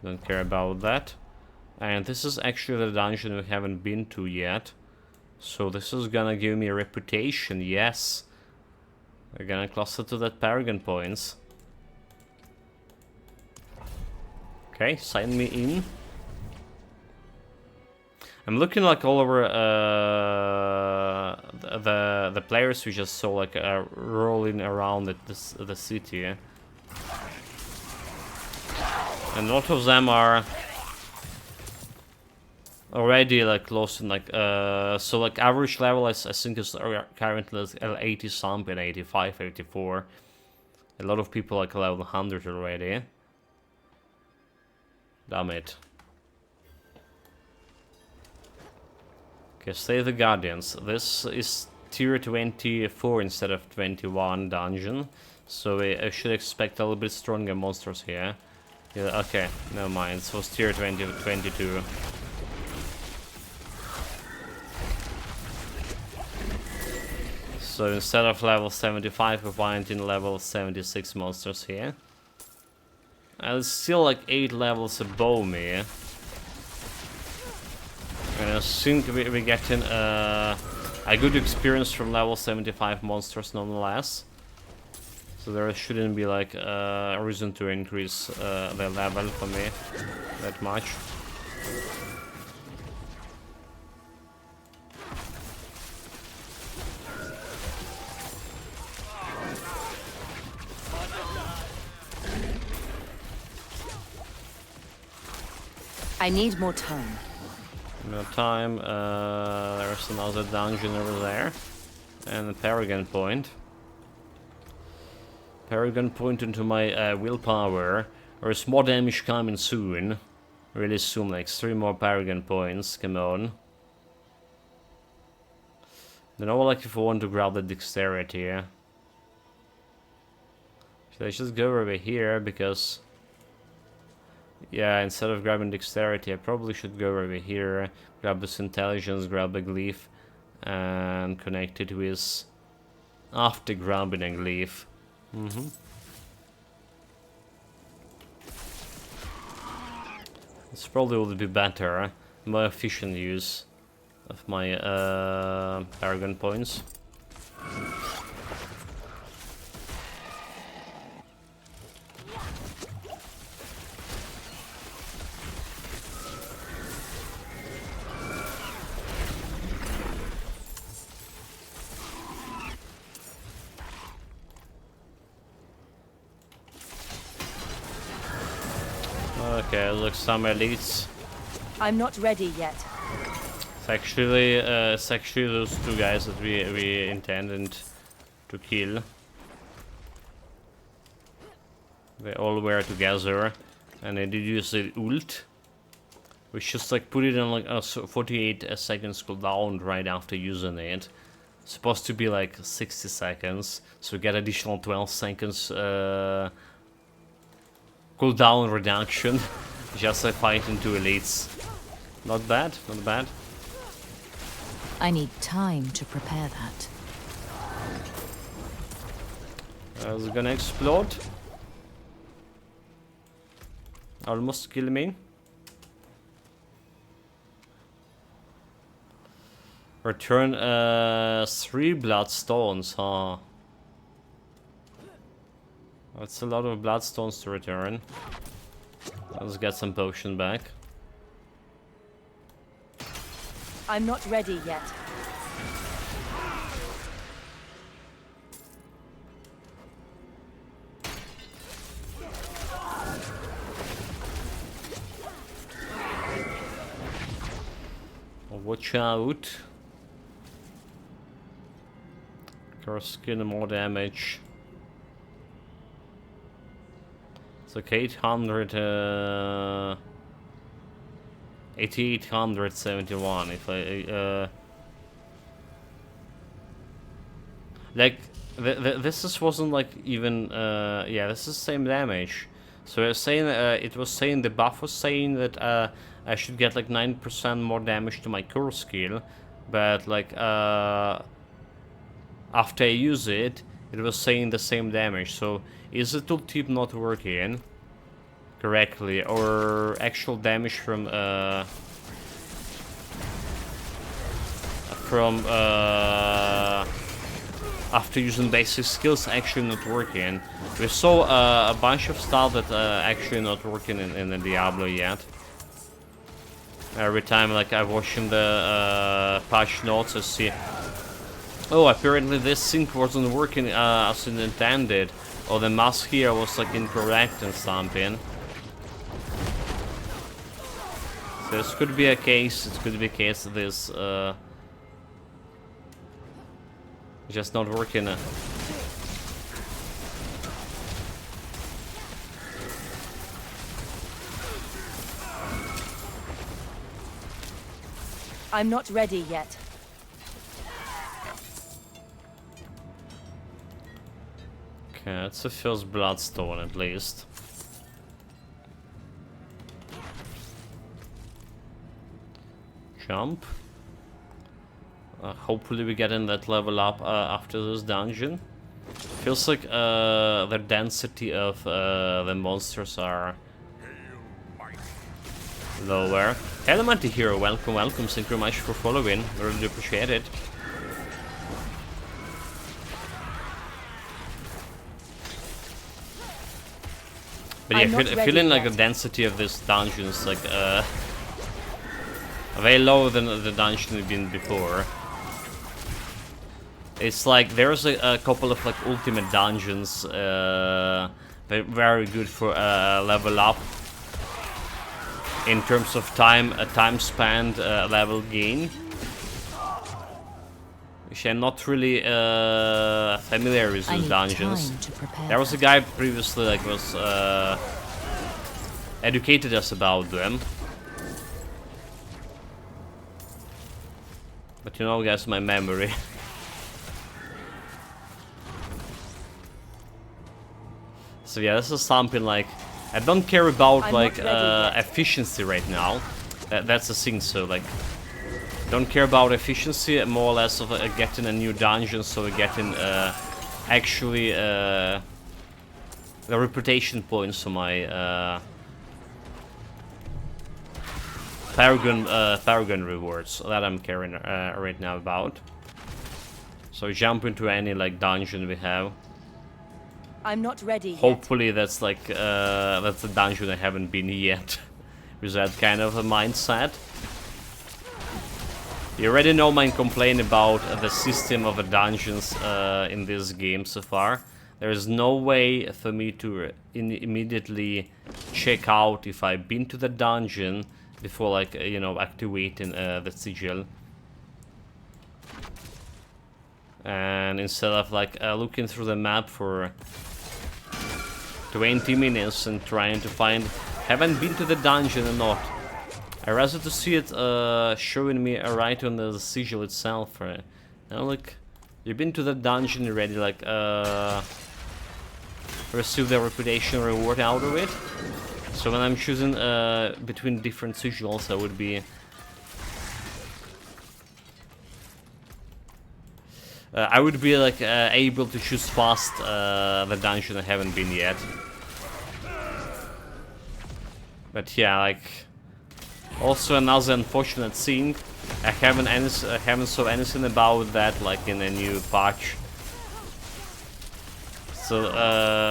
Don't care about that. And this is actually the dungeon we haven't been to yet. So this is gonna give me a reputation, yes. We're gonna cluster to that Paragon points. Okay, sign me in. I'm looking like all over the players we just saw like rolling around at the city, and a lot of them are already like close to like so like average level I think is currently 80 something, 85, 84. A lot of people like level 100 already. Damn it. Okay, save the Guardians. This is tier 24 instead of 21 dungeon, so I should expect a little bit stronger monsters here. Yeah, okay, never mind. It was tier 22. So instead of level 75, we're finding level 76 monsters here. And it's still like 8 levels above me. And I think we're getting a good experience from level 75 monsters nonetheless. So there shouldn't be like a reason to increase the level for me that much. I need more time. No time. There's another dungeon over there. And a Paragon point. Paragon point into my willpower. There's more damage coming soon. Really soon, like 3 more Paragon points. Come on. Then I would like if I want to grab the dexterity. Should I just go over here because... Yeah, instead of grabbing dexterity, I probably should go over here, grab this intelligence, grab a glyph, and connect it with after grabbing a glyph. This probably would be better, more efficient use of my Paragon points. Okay, look, some elites. I'm not ready yet. It's actually those 2 guys that we intended to kill. They all were together, and they did use the ult, which just like put it on like a 48 seconds cooldown right after using it. It's supposed to be like 60 seconds, so we get additional 12 seconds cooldown reduction just by fighting 2 elites. Not bad, not bad. I need time to prepare that. Is it gonna explode? Almost kill me. Return 3 bloodstones, huh? That's a lot of bloodstones to return. Let's get some potion back. I'm not ready yet. Watch out. Curse skin, more damage. It's like 8871 if I like this wasn't like even yeah, this is the same damage. So it's saying it was saying the buff was saying that I should get like 9% more damage to my curse skill, but like after I use it, it was saying the same damage. So is the tooltip not working correctly, or actual damage from after using basic skills actually not working? We saw a bunch of stuff that actually not working in the Diablo yet. Every time like I watch in the patch notes, I see, oh, apparently this sync wasn't working as it intended, or the mask here was like incorrect and something. So this could be a case. It could be a case of this just not working. I'm not ready yet. Okay, it's the first bloodstone at least. Jump. Hopefully we get in that level up after this dungeon. Feels like the density of the monsters are lower. Hello, anti-hero, welcome, welcome. Thank you very much for following. Really appreciate it. But yeah, feeling like the density of this dungeon is like way lower than the dungeon we've been before. It's like there's a couple of like ultimate dungeons, very good for level up in terms of time spanned level gain, which I'm not really familiar with these dungeons. There was a guy previously like was educated us about them, but you know, guys, my memory. So yeah, this is something like I don't care about like efficiency right now. That's the thing. So like, don't care about efficiency. More or less of getting a new dungeon, so we're getting actually the reputation points for my Paragon rewards that I'm caring right now about. So jump into any like dungeon we have. I'm not ready Hopefully that's like that's the dungeon I haven't been yet with that kind of a mindset. You already know my complaint about the system of the dungeons in this game so far. There is no way for me to immediately check out if I've been to the dungeon before, like, you know, activating the sigil. And instead of like looking through the map for 20 minutes and trying to find haven't been to the dungeon or not, I rather to see it showing me right on the sigil itself. You know, like, you've been to the dungeon already, like receive the reputation reward out of it. So when I'm choosing between different sigils, I would be like able to choose fast the dungeon I haven't been yet. But yeah, like, also another unfortunate thing, I haven't saw anything about that like in a new patch. So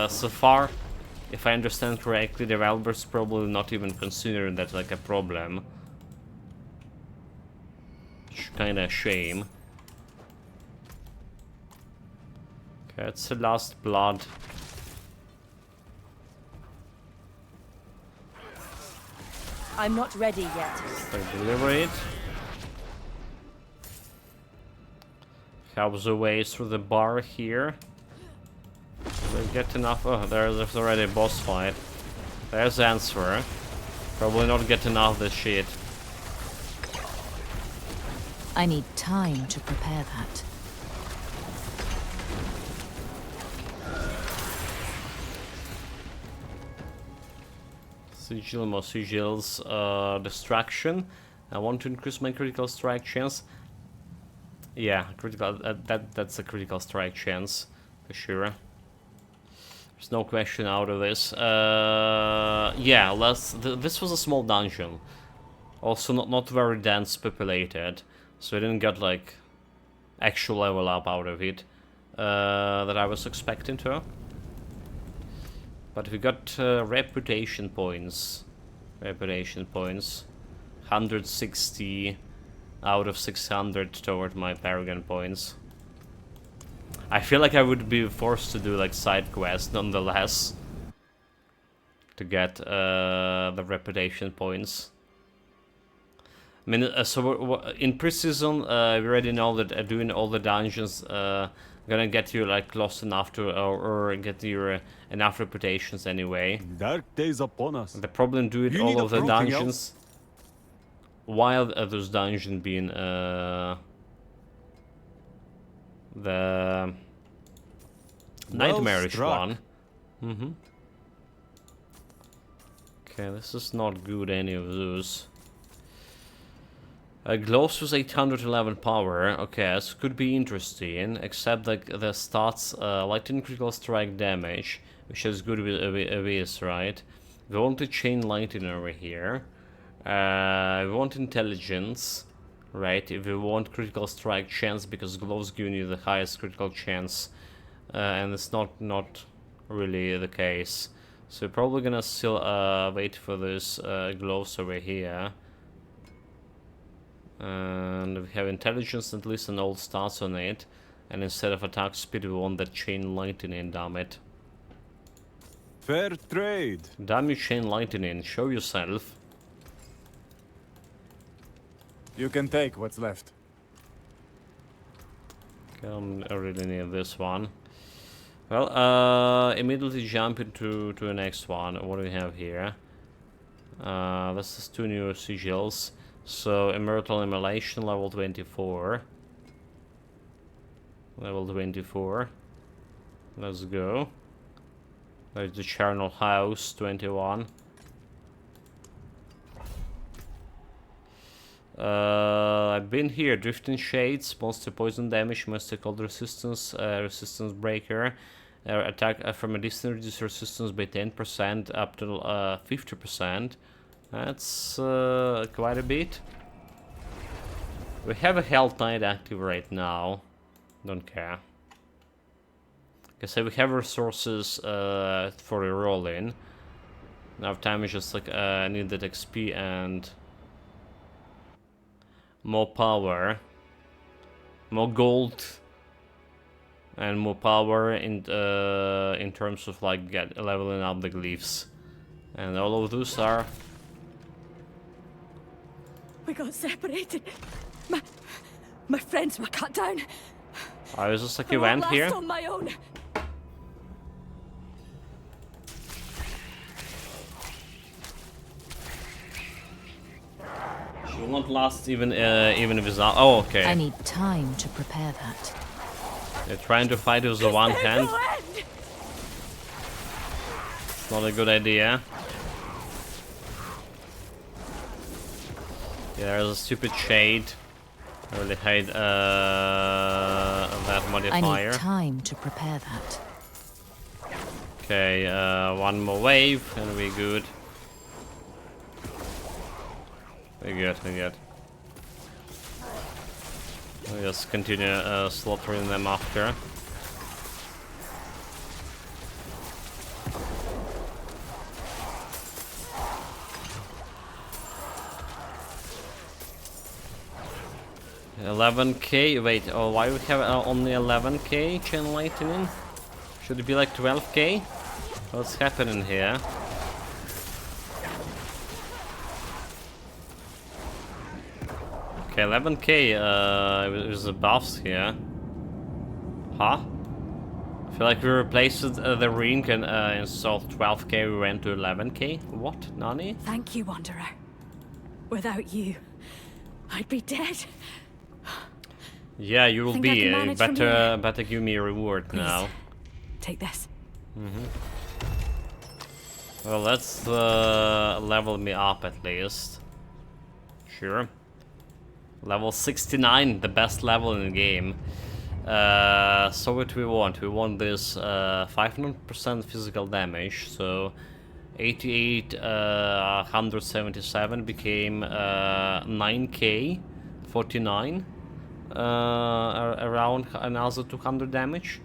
so far, if I understand correctly, developers probably not even considering that like a problem. Kinda a shame. Okay, it's the last blood. I'm not ready yet. Let's deliver it. Helps the way through the bar here. We'll get enough. Oh, there's already a boss fight. There's the answer. Probably not get enough of this shit. I need time to prepare that. Sigil, more sigils, distraction. I want to increase my critical strike chance. Yeah, critical. That's a critical strike chance. for sure. There's no question out of this. Yeah, this was a small dungeon. Also not very dense populated, so I didn't get like actual level up out of it that I was expecting to. But we got reputation points. 160 out of 600 toward my Paragon points. I feel like I would be forced to do like side quests nonetheless to get the reputation points. I mean, so in pre-season, we already know that doing all the dungeons gonna get you like close enough to, or get you enough reputations anyway. Dark days upon us. The problem doing You all need of the something dungeons while those dungeons being the nightmarish struck. one. Okay, this is not good, any of those. Gloves with 811 power. Okay, this could be interesting, except like the stats, lightning critical strike damage, which is good with this, right? We want to chain lightning over here. We want intelligence, right? If we want critical strike chance, because gloves give you the highest critical chance, and it's not really the case. So we're probably gonna still wait for this gloves over here. And we have intelligence, at least an old stats on it. And instead of attack speed, we want that chain lightning, damn it. Fair trade. Damn you, chain lightning, show yourself. You can take what's left. Okay, I really need this one. Well, immediately jump into the next one. What do we have here? This is 2 new sigils. So, immortal immolation, level 24. Level 24. Let's go. There's the Charnel House, 21. I've been here. Drifting Shades, monster poison damage, monster cold resistance, resistance breaker. Attack from a distance, reduce resistance by 10% up to 50%. That's quite a bit. We have a Health Knight active right now. Don't care. Okay, so we have resources for rerolling. Now time is just like I need that XP and more power, more gold, and more power in terms of like leveling up the glyphs, and all of those are. We got separated. My friends were cut down. Oh, is this like I you won't went here? last on my own. She will not last even without. Oh, okay. I need time to prepare that. They're trying to fight with the one hand. It's not a good idea. Yeah, there's a stupid shade. I really hate that modifier. I need time to prepare that. Okay, one more wave and we're good. We're good. We'll just continue slaughtering them after. $11k. Wait, oh, why we have only 11k chain lightning? Should it be like 12k? What's happening here? Okay, 11k with the buffs here. Huh? I feel like we replaced the ring and instead of 12k we went to 11k. What? Nani? Thank you, Wanderer. Without you, I'd be dead. Yeah, you will Think I be. can manage from here? Better give me a reward Please, now. take this. Well, let's level me up at least. Sure. Level 69, the best level in the game. So what we want? We want this 500% physical damage, so 177 became 9k 49, around another 200 damage.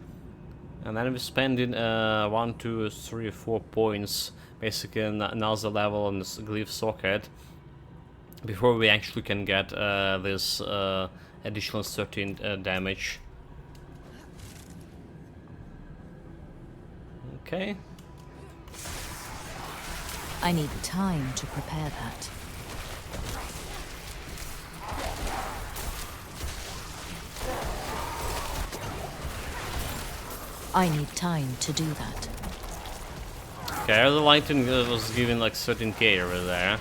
And then we spend in 1, 2, 3, 4 points, basically another level on this glyph socket, before we actually can get this additional 13 damage. Okay. I need time to prepare that. I need time to do that. Okay, the lighting was giving like 13k over there.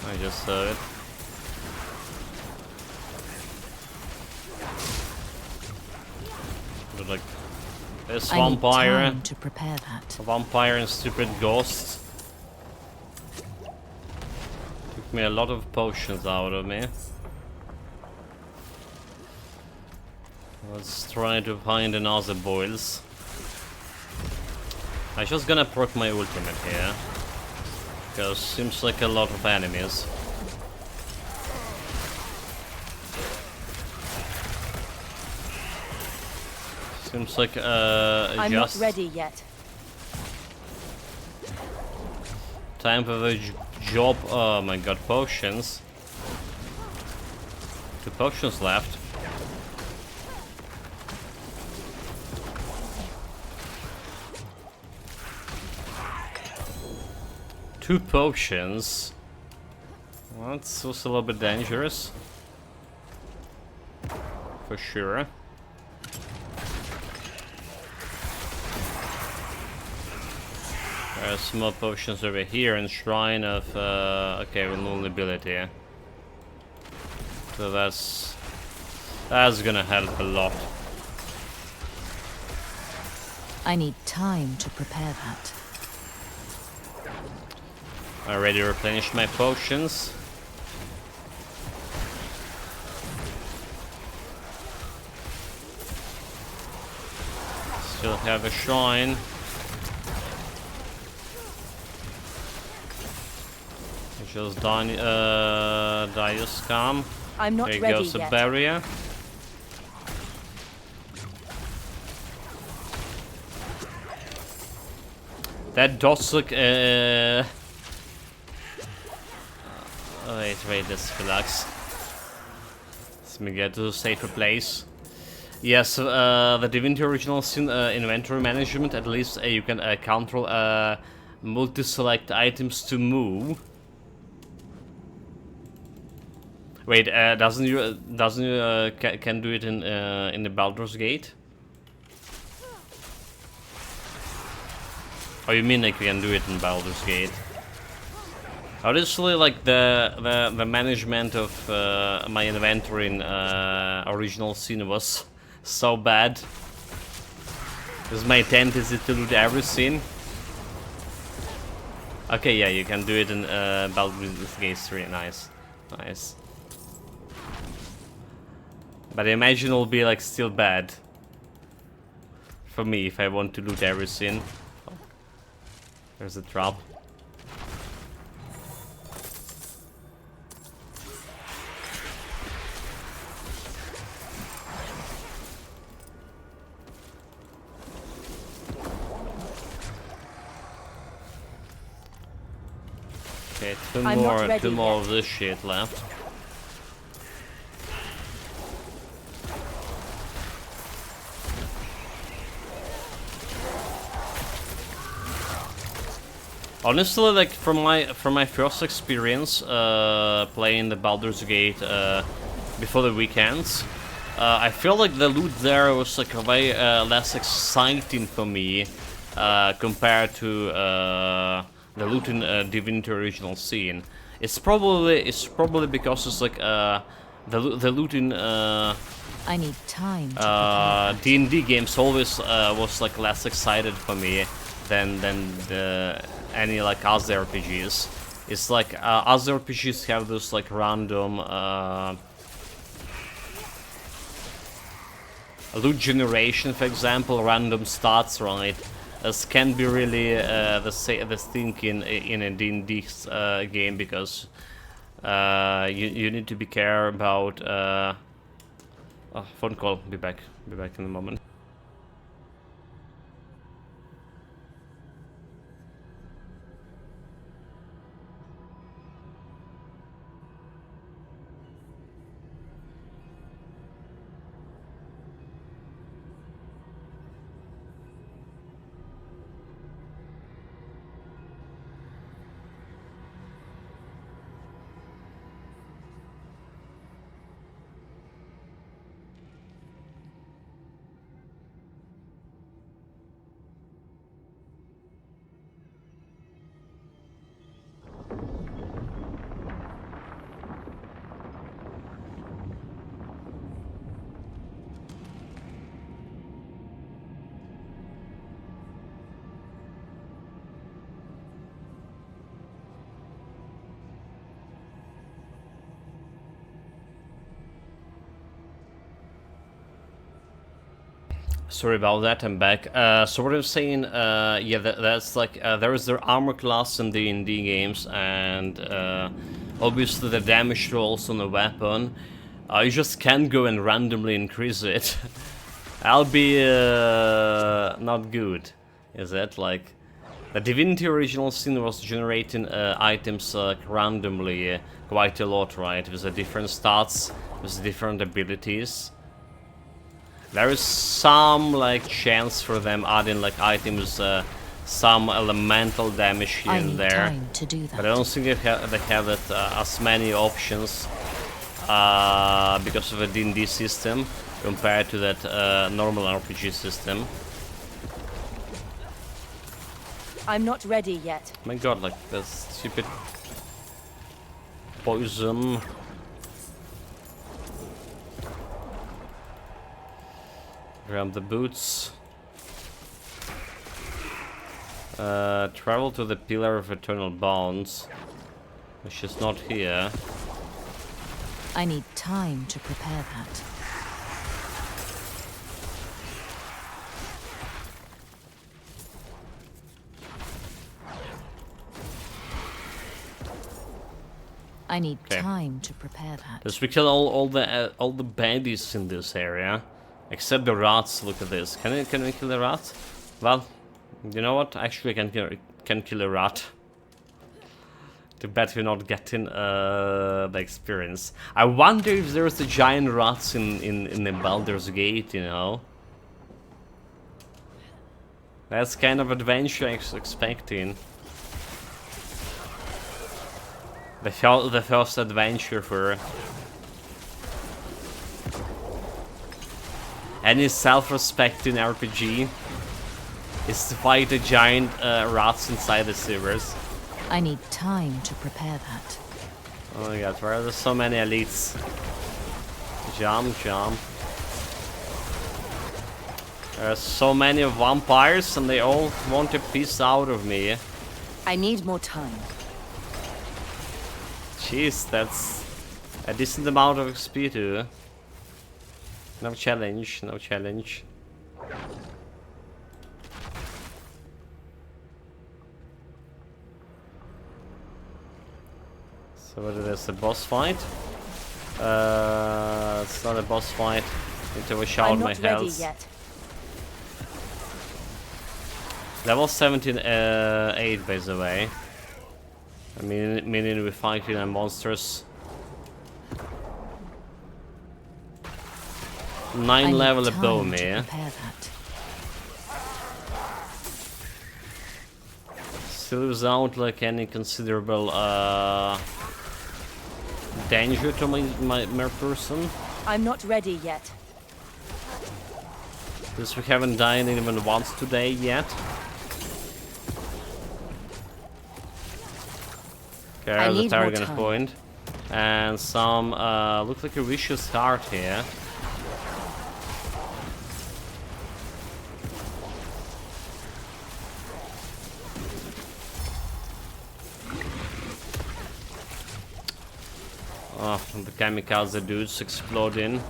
I just saw it. But like, this I vampire, need time to prepare that. a vampire and stupid ghosts. Took me a lot of potions out of me. Let's try to find another boils. I'm just gonna proc my ultimate here, because seems like a lot of enemies. Seems like I'm not just ready yet. time for the job. Oh my god, potions. 2 potions left. Two potions. Well, that's also a little bit dangerous. For sure. There are some more potions over here and Shrine of okay, vulnerability. So that's gonna help a lot. I need time to prepare that. I already replenished my potions. Still have a shrine. Just Dioscam. I'm not There ready goes a yet. barrier. That does look wait, let's relax. Let me get to a safer place. Yes, the Divinity Original Sin inventory management, at least you can control multi-select items to move. Wait, doesn't you can do it in the Baldur's Gate? Oh, you mean like you can do it in Baldur's Gate? Honestly, like the management of my inventory in Original Sin was so bad. Because my tendency to loot everything. Okay, yeah, you can do it in Baldur's Gate 3. Nice, nice. But I imagine it'll be like still bad for me if I want to loot everything. Oh, there's a trap. Okay, two I'm not more ready of this shit left. Honestly, like from my first experience playing the Baldur's Gate before the weekends, I feel like the loot there was like way less exciting for me compared to the loot in Divinity Original Sin. It's probably because it's like the loot in I need time to prepare that. D&D games always was like less excited for me than any like other RPGs. It's like other RPGs have those like random loot generation, for example, random stats, right? This can be really the thing in a D&D game, because you need to be care about. Oh, phone call. Be back in a moment. Sorry about that, I'm back. So what I'm saying, yeah, that's like, there is their armor class in the D&D games, and obviously the damage rolls on the weapon. You just can't go and randomly increase it. That'll be not good, is it? Like, the Divinity original sin was generating items randomly quite a lot, right? With the different stats, with different abilities. There is some like chance for them adding like items, some elemental damage here and there. Time to do that. But I don't think they have that, as many options because of a D&D system compared to that normal RPG system. I'm not ready yet. My god, like this stupid poison. Grab the boots. Travel to the Pillar of Eternal Bonds, which is not here. I need time to prepare that. I need time to prepare that. Let's kill all the baddies in this area, except the rats. Look at this. Can we kill the rat? Well, you know what? Actually, I can kill a rat. Too bad we're not getting the experience. I wonder if there's the giant rats in the Baldur's Gate. You know, that's kind of adventure I was expecting. The first adventure for any self-respecting RPG is to fight the giant rats inside the sewers. I need time to prepare that. Oh my god, where are there so many elites? Jump. There are so many vampires and they all want a piece out of me. I need more time. Jeez, that's a decent amount of XP too. No challenge. So what is this, a boss fight? It's not a boss fight. Need to wish out my I'm not ready health. yet. Level 17, 8 by the way. I mean, meaning we're fighting monsters. 9 level above me. Prepare that. Still without like any considerable danger to my person. I'm not ready yet. Because we haven't died even once today yet. Okay, I there's a need more target time. point. And some looks like a vicious heart here. Oh, the kamikaze dudes exploding.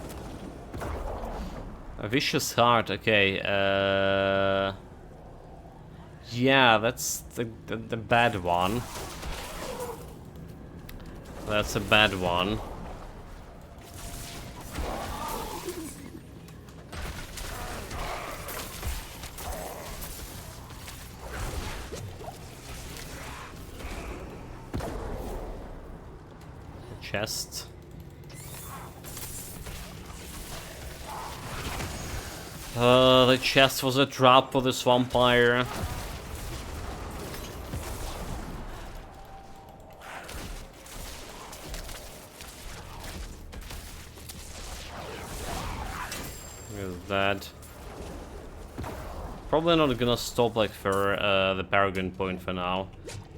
A vicious heart, okay. Yeah, that's the bad one. That's a bad one. Chest. The chest was a trap for this vampire. Is that probably not gonna stop like for the Paragon point for now.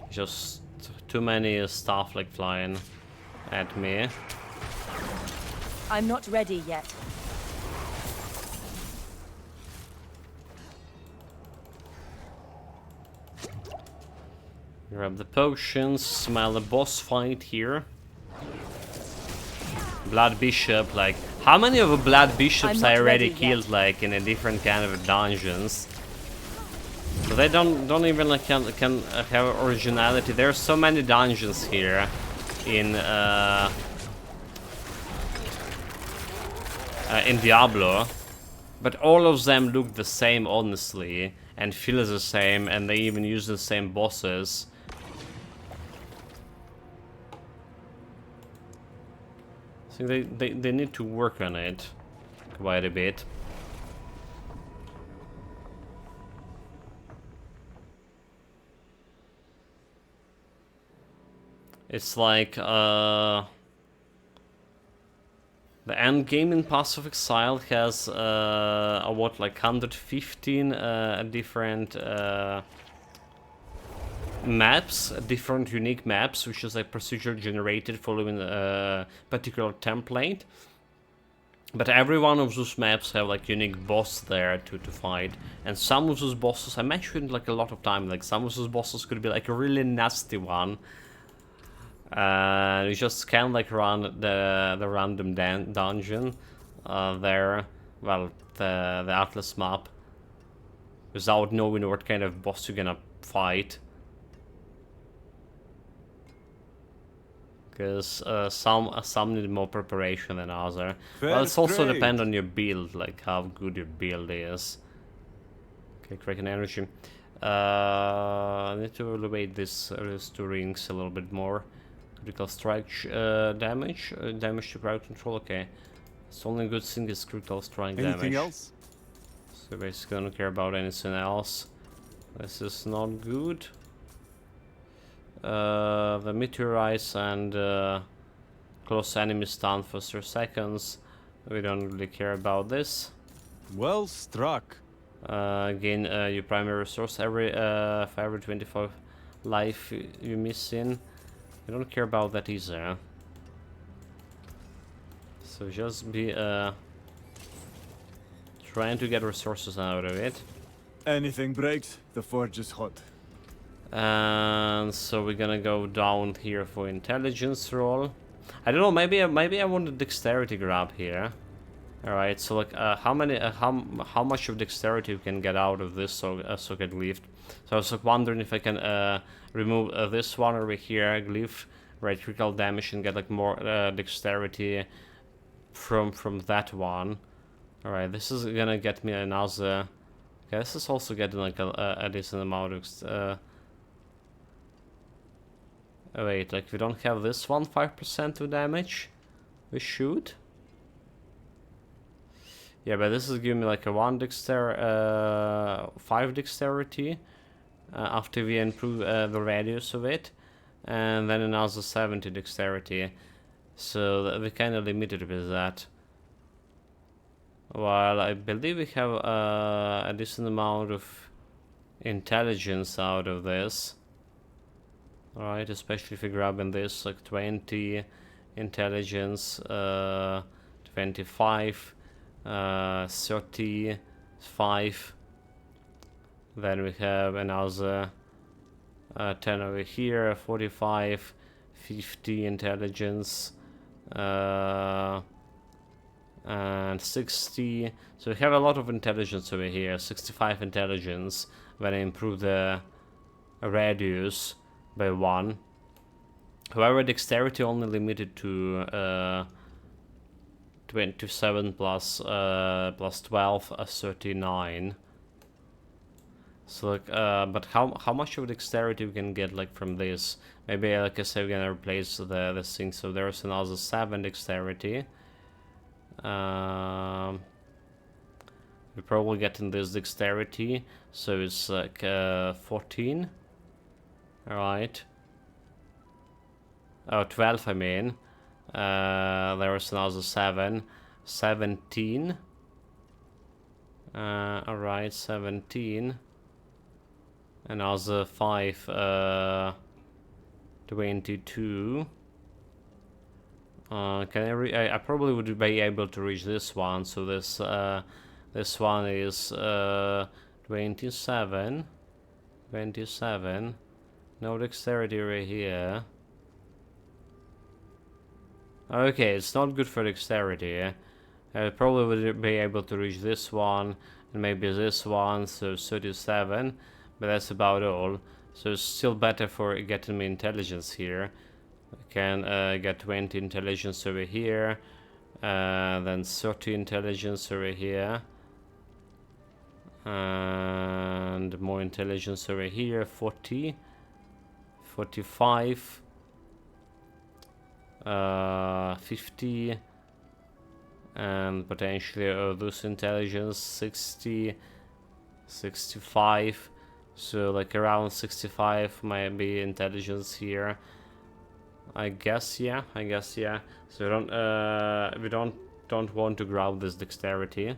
Just too many stuff like flying at me. I'm not ready yet. Grab the potions, smell the boss fight here. Blood Bishop, like, how many of the Blood Bishops I already killed, like, in a different kind of dungeons? So they don't even like can have originality. There's so many dungeons here in Diablo, but all of them look the same, honestly, and feel the same, and they even use the same bosses. So they need to work on it quite a bit. It's like the end game in Path of Exile has what, like 115 different maps, different unique maps, which is like procedure generated following a particular template. But every one of those maps have like unique boss there to fight, and some of those bosses I mentioned like a lot of time. Like some of those bosses could be like a really nasty one. You just can like run the random dungeon there, well, the Atlas map, without knowing what kind of boss you're gonna fight. Because some need more preparation than others. Well, it's also depend on your build, like how good your build is. Okay, Kraken energy. I need to elevate these two rings a little bit more. Critical strike damage, damage to crowd control. Okay, it's only good thing is critical strike damage. Anything else? So basically, I don't care about anything else. This is not good. The meteorites and close enemy stun for 3 seconds. We don't really care about this. Well struck. Again, your primary resource for every 25 life you miss in. I don't care about that either. So just be trying to get resources out of it. Anything breaks, the forge is hot. And so we're gonna go down here for intelligence roll. I don't know, maybe I want a dexterity grab here. All right, so like how much of dexterity we can get out of this socket glyph. So I was like wondering if I can remove this one over here, glyph, right, critical damage, and get like more dexterity from that one. All right, this is gonna get me another. Okay, this is also getting like a decent amount of. Oh wait, like we don't have this one 5% of damage. We should. Yeah, but this is giving me like a 5 dexterity after we improve the radius of it, and then another 70 dexterity. So we're kind of limited with that. While I believe we have a decent amount of intelligence out of this. Alright, especially if you're grabbing this, like 20 intelligence, 25, 35. Then we have another 10 over here, 45, 50 intelligence, And 60. So we have a lot of intelligence over here. 65 intelligence when I improve the radius by 1. However, dexterity only limited to 27 plus 12, 39. So like, but how much of dexterity we can get like from this? Maybe like I said, we're gonna replace this thing. So there's another 7 dexterity. We're probably getting this dexterity, so it's like 14. Alright. Oh, 12 I mean. There was another 7. 17. Alright, 17. Another 5, 22. Can I probably would be able to reach this one, so this one is 27. 27. No dexterity right here. Okay, it's not good for dexterity. I probably would be able to reach this one and maybe this one, so 37, but that's about all. So it's still better for getting me intelligence here. I can get 20 intelligence over here, then 30 intelligence over here, and more intelligence over here, 40, 45, 50, and potentially this intelligence, 60, 65, so like around 65 might be intelligence here. I guess yeah. So we don't want to grab this dexterity,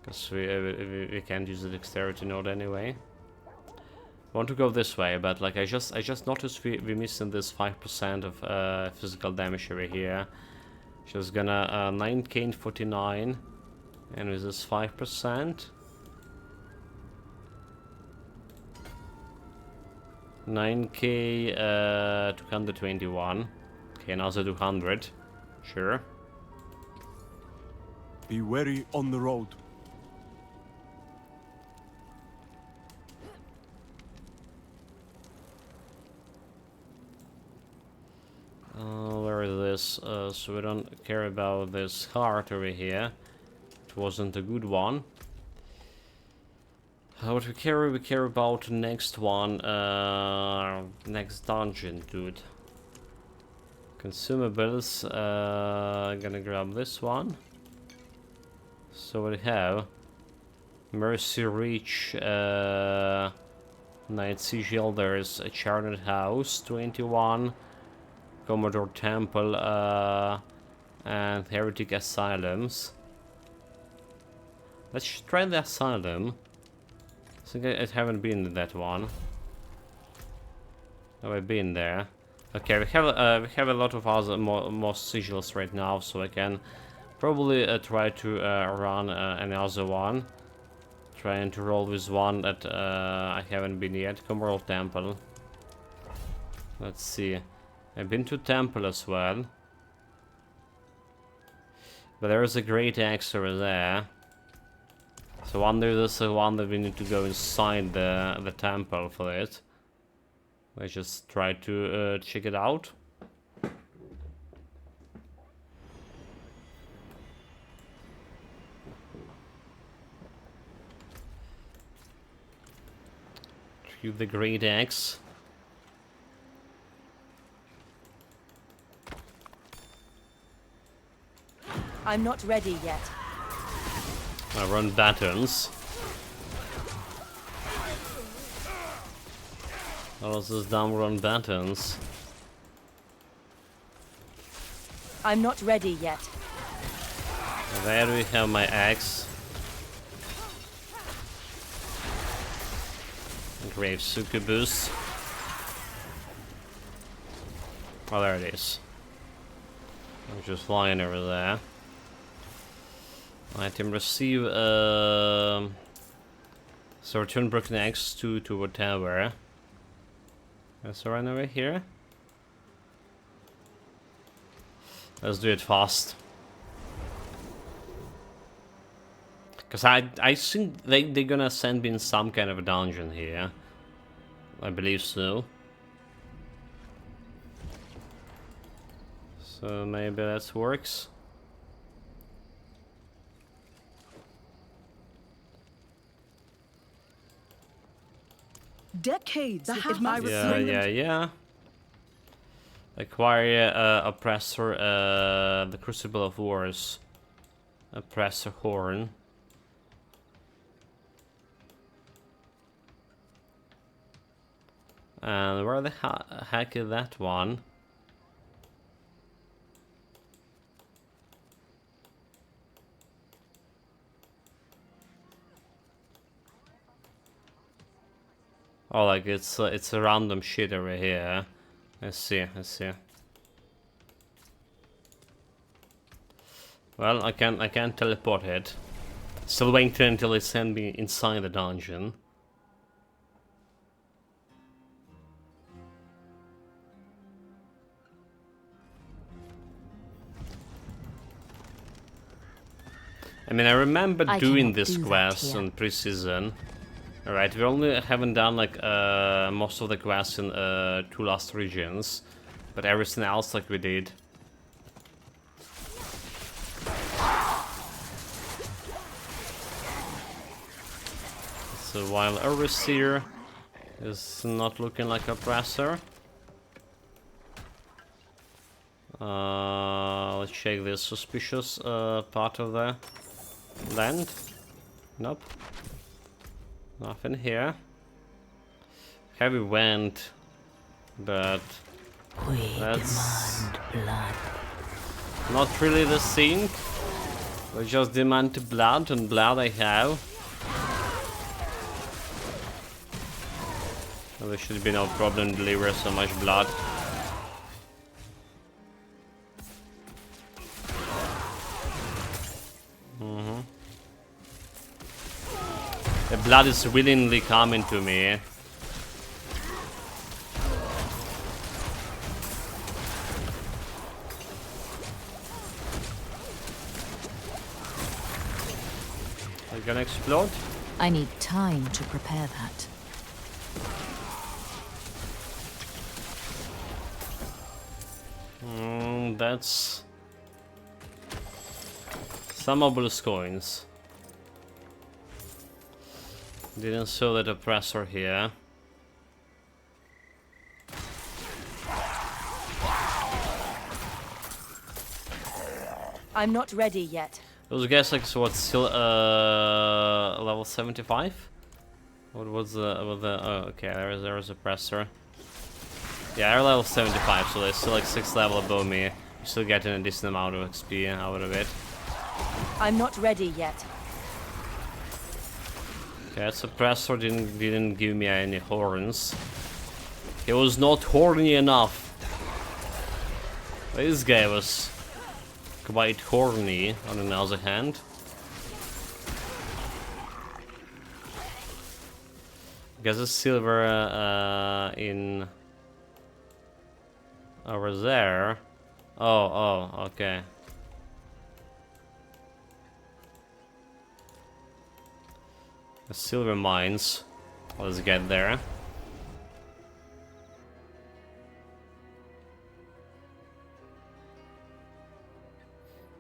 because we can't use the dexterity node anyway. Want to go this way, but like I just noticed we're missing this 5% of physical damage over here. She's gonna 9k and 49, and with this 5%. 9k, 221. Okay, another 200. Sure. Be wary on the road. Where is this? So we don't care about this heart over here. It wasn't a good one. What we care about next one, next dungeon, dude. Consumables, gonna grab this one. So what do we have? Mercy Reach, Night Sigil, there's a Charned House, 21. Commodore Temple, and Heretic Asylums. Let's try the Asylum. I think I haven't been in that one. Have I been there? Okay, we have a lot of other more sigils right now, so I can probably try to run another one. Trying to roll with one that I haven't been yet. Commodore Temple. Let's see. I've been to Temple as well. But there is a great axe over there. So I wonder if this is the one that we need to go inside the temple for it. Let's just try to check it out. Retrieve the great axe. I'm not ready yet. I run batons. What else is dumb run batons? I'm not ready yet. There we have my axe. Grave succubus. Oh, there it is. I'm just flying over there. Item receive. So return broken axe to whatever. Let's run over here. Let's do it fast. Because I think they're gonna send me in some kind of a dungeon here. I believe so. So maybe that works. Decades if my Yeah. Acquire Oppressor, the Crucible of Wars. Oppressor Horn. And where the heck is that one? Oh, like it's a random shit over here. Let's see. Well, I can't teleport it. Still waiting until they send me inside the dungeon. I mean, I remember doing this quest on pre-season. Alright, we only haven't done like most of the quests in 2 last regions, but everything else like we did. So while Overseer is not looking like Oppressor, let's check this suspicious part of the land. Nope. Nothing here. Heavy went, but that's blood. not really the thing. We just demand blood, and blood I have. So there should be no problem deliver so much blood. The blood is willingly coming to me. Are you gonna explode? I need time to prepare that. That's some obelisk coins. Didn't show that Oppressor here. I'm not ready yet. Those guys like so what still level 75? What was the oh okay, there's Oppressor. Yeah, they're level 75, so they're still like 6 level above me. You're still getting a decent amount of XP out of it. I'm not ready yet. Okay, Suppressor didn't give me any horns. He was not horny enough. This guy was quite horny on the other hand. Guess a silver in over there. Oh, okay. The silver mines. Let's get there.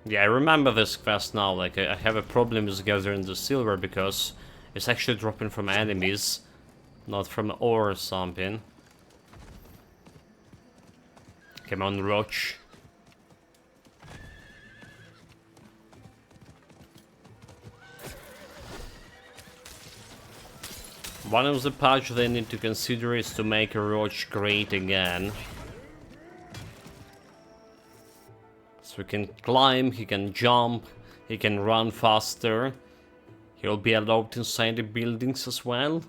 Yeah, I remember this quest now. Like, I have a problem with gathering the silver because it's actually dropping from enemies, not from ore or something. Come on, Roach. One of the patches they need to consider is to make a Roach great again. So he can climb, he can jump, he can run faster. He'll be allowed inside the buildings as well.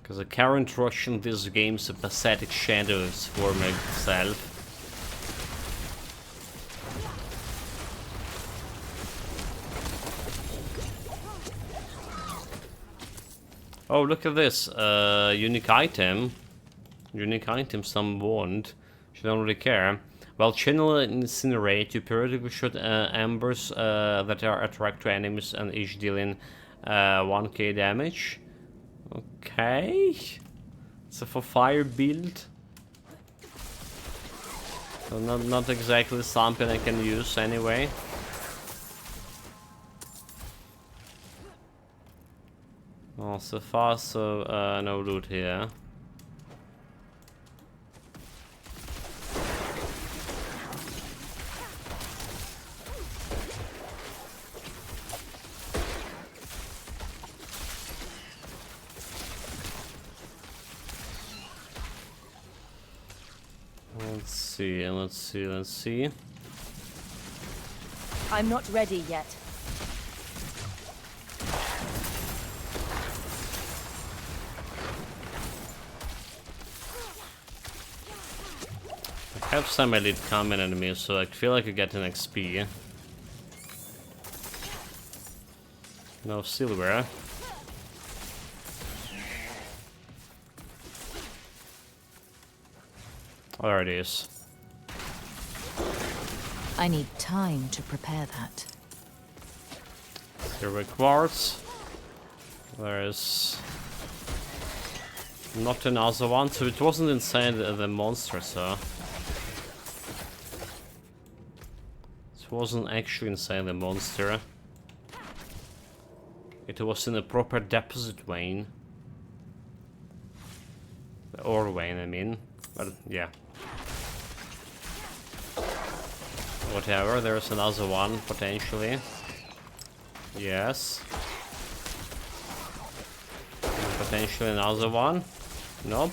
Because the current Roach in this game is a pathetic shadow of its former self. Oh, look at this, unique item. Unique item, some wand. She don't really care. While channel incinerate, you periodically shoot embers that are attract to enemies and each dealing 1k damage. Okay. So for fire build. So not exactly something I can use anyway. Well, so far so no loot here. Let's see. I'm not ready yet. I have some elite combat enemies, so I feel like I get an XP. No silver. Oh, there it is. I need time to prepare that. Silver quartz. There is not another one, so it wasn't inside the monster, so it wasn't actually inside the monster. It was in a proper deposit vein. The ore vein, I mean. But yeah. Whatever, there's another one, potentially. Yes. And potentially another one. Nope.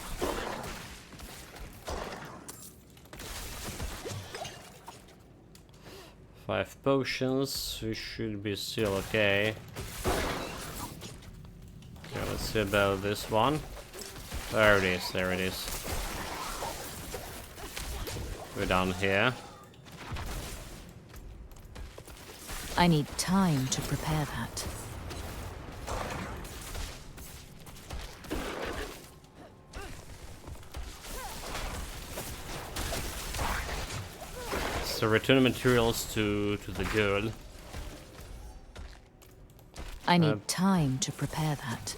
Five potions, we should be still okay. Okay, let's see about this one. There it is, there it is. We're down here. I need time to prepare that. So return materials to the girl. I need time to prepare that.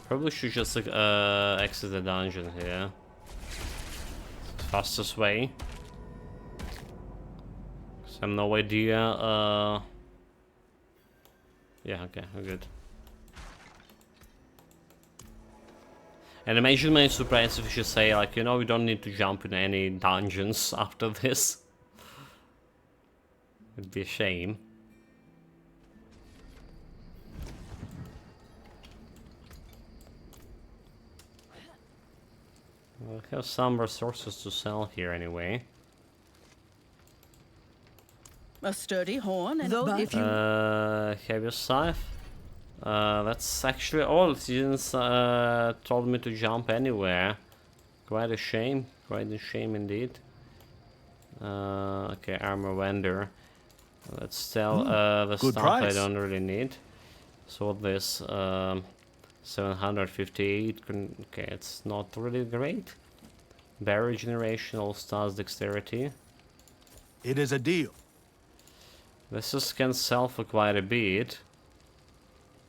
Probably should just exit the dungeon here. Fastest way. 'Cause I have no idea. Yeah, okay, we're good. And imagine my surprise if you should say, like, you know, we don't need to jump in any dungeons after this. It'd be a shame. We have some resources to sell here anyway. A sturdy horn and Though a if you Heavy scythe. That's actually all. It didn't told me to jump anywhere. Quite a shame. Quite a shame indeed. Okay, armor vendor. Let's sell the good stuff I price. don't really need. So this 758. Okay, it's not really great. Barrier generation, all stars dexterity. It is a deal. This is can sell for quite a bit.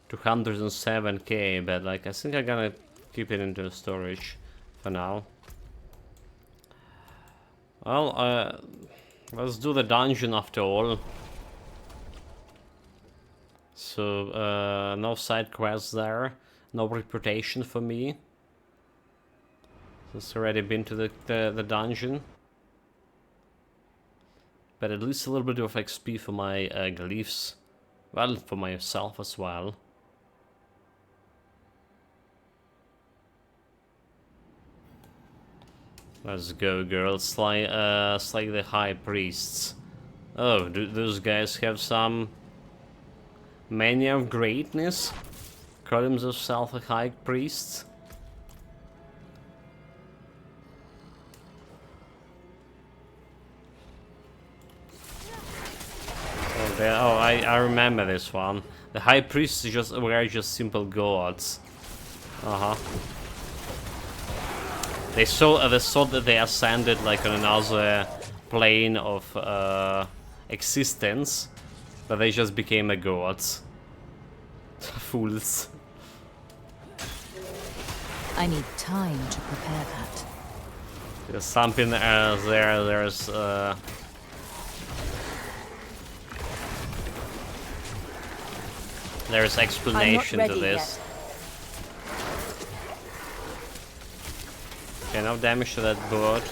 207k, but like I think I'm gonna keep it into storage for now. Well, let's do the dungeon after all. So, no side quests there, no reputation for me. It's already been to the dungeon. But at least a little bit of XP for my glyphs. Well, for myself as well. Let's go, girls. Slay the high priests. Oh, do those guys have some mania of greatness? Call themselves a high priests? Oh, I remember this one. The high priests were just simple gods. They saw that they ascended like on another plane of existence, but they just became a gods. Fools. I need time to prepare that. There's something there. There's explanation to this. Okay, no damage to that boat.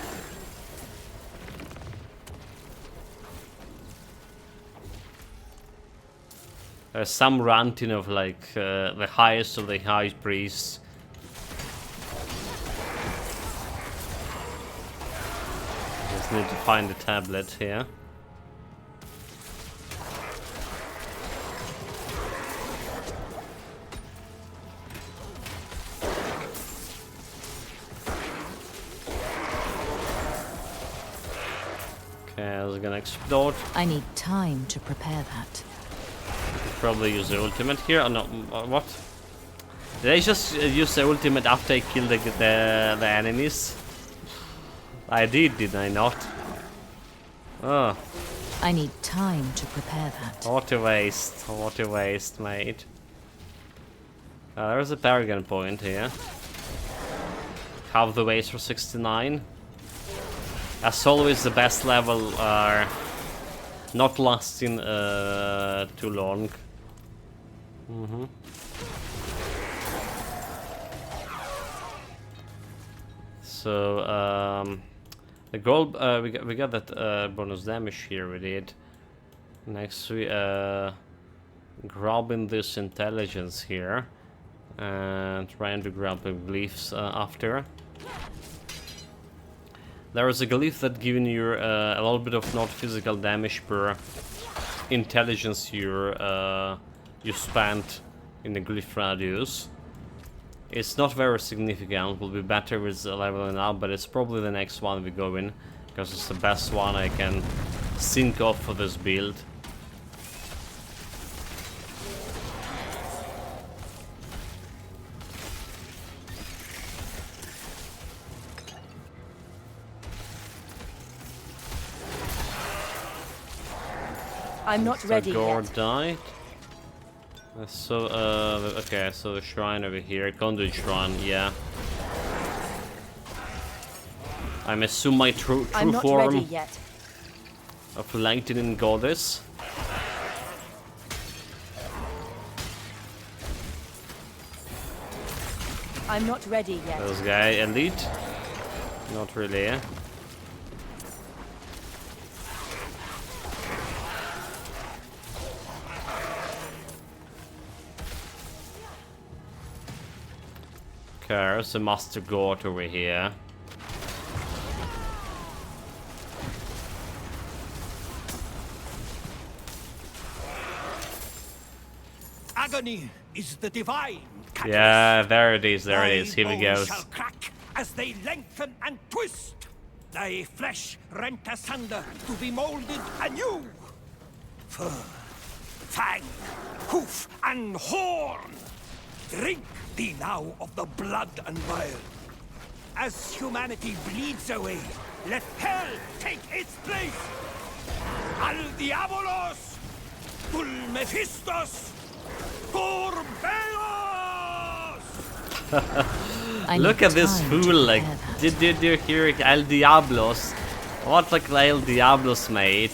There's some ranting of like the highest of the high priests. Just need to find the tablet here. Okay, I was gonna explode. I need time to prepare that. Probably use the ultimate here. Oh no, what? Did I just use the ultimate after I killed the enemies? I did I not? Oh. I need time to prepare that. What a waste, mate. There's a Paragon point here. Half the ways for 69. As always, the best level are not lasting too long. So the gold we got that bonus damage here. We did. Next we grabbing this intelligence here and trying to grab the glyphs after. There is a glyph that giving you a little bit of not physical damage per intelligence you spent in the glyph radius. It's not very significant, will be better with leveling up, but it's probably the next one we go in, because it's the best one I can think of for this build. I'm not ready Gore yet. died. So, okay, so the shrine over here, conduit shrine, yeah. I'm assuming my true I'm not form ready yet. of lightning goddess. I'm not ready yet. This guy elite? Not really, eh? Okay, there's a Master God over here. Agony is the divine catalyst. Yeah, there it is, there it Thy is. Here we bones go. shall crack as they lengthen and twist. Thy flesh rent asunder to be molded anew. Fur, fang, hoof, and horn. Drink thee now of the blood and bile. As humanity bleeds away, let hell take its place. Al Diabolos, Dul Mephistos, Corbeos! I Look need at this time to fool, like, prepare that. did you hear it? El Diablos? What like El Diablos, mate?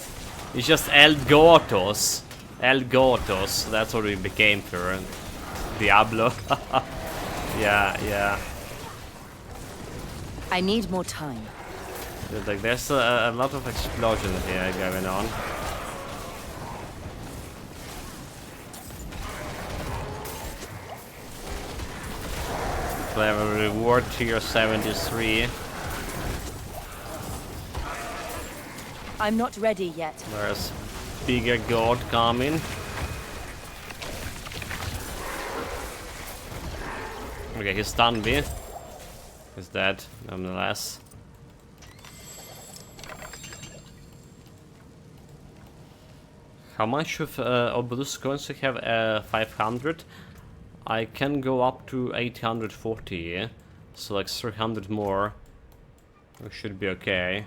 It's just El Gotos. El Gotos, that's what we became for Diablo. Yeah. I need more time. Like, there's a lot of explosions here going on. Clever reward tier 73. I'm not ready yet. There's bigger god coming. Okay, he's stunned me. He's dead, nonetheless. How much of Obelisk coins do you have? 500. I can go up to 840, yeah? So like 300 more We should be okay.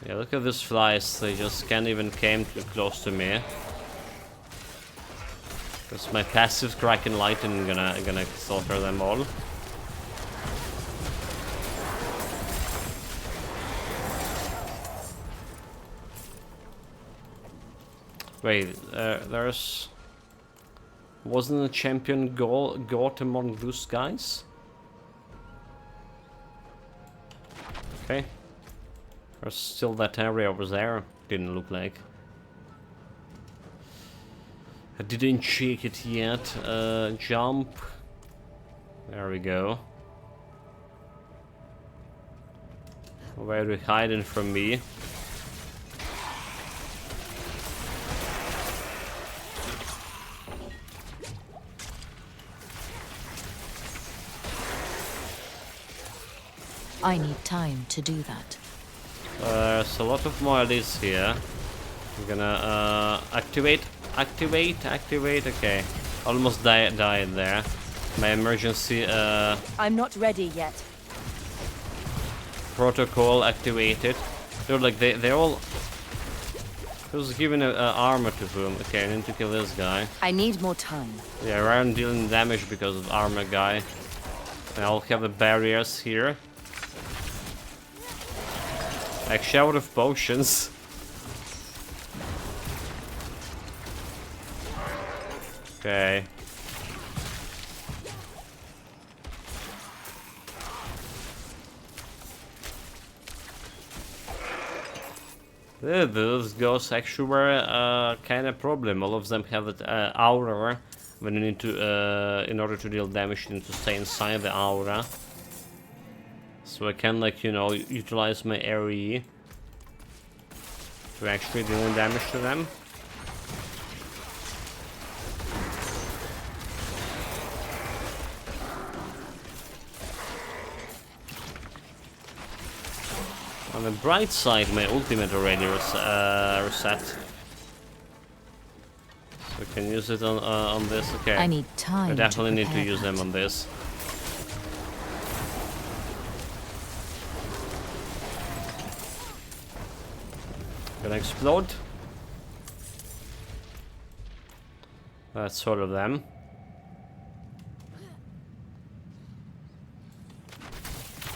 Yeah, look at these flies. They just can't even came too close to me. Because my passive Kraken Lightning gonna slaughter them all. Wait, there's... Wasn't a champion got among those guys? Okay. There's still that area over there. Didn't look like. I didn't check it yet. Jump. There we go. Where are you hiding from me? I need time to do that. There's a lot of more of these here. I'm gonna activate. Okay, almost died there. My emergency I'm not ready yet. protocol activated. They're like they all. Who's giving armor to whom? Okay, I need to kill this guy. I need more time. Yeah, I'm dealing damage because of armor guy. And I'll have the barriers here. Actually, out of potions. Okay. Those ghosts actually were kind of problem. All of them have that aura. When you need to, in order to deal damage, you need to stay inside the aura. So I can, like, you know, utilize my area to actually deal damage to them. On the bright side, my ultimate already reset. So I can use it on this. Okay. I need time. I definitely need to prepare use them that. on this. Gonna explode. That's sort of them.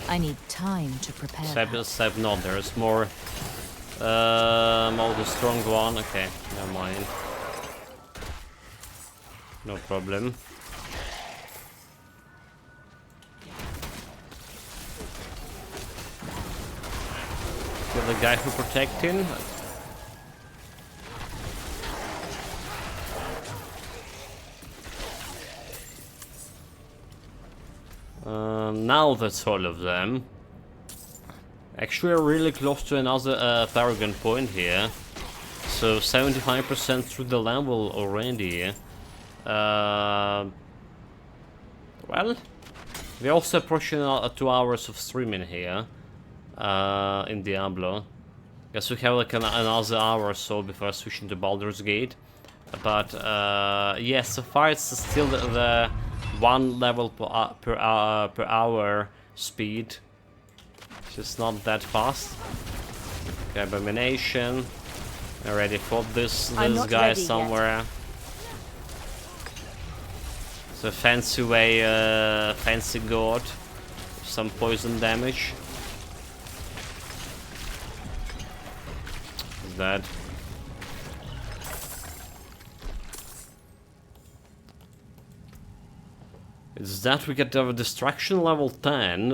I need time to prepare. that. Except not. There's more. Oh, the strong one. Okay, never mind. No problem. Kill the guy who protecting. Now that's all of them. Actually, we're really close to another Paragon point here. So 75% through the level already. Well, we're also approaching 2 hours of streaming here in Diablo. Guess we have like another hour or so before switching to Baldur's Gate. But yeah, so far it's still the 1 level per hour speed. It's just not that fast. Okay, Abomination. I already fought this guy somewhere. It's a fancy way, fancy god. Some poison damage. Is that? It's that we get our distraction level 10,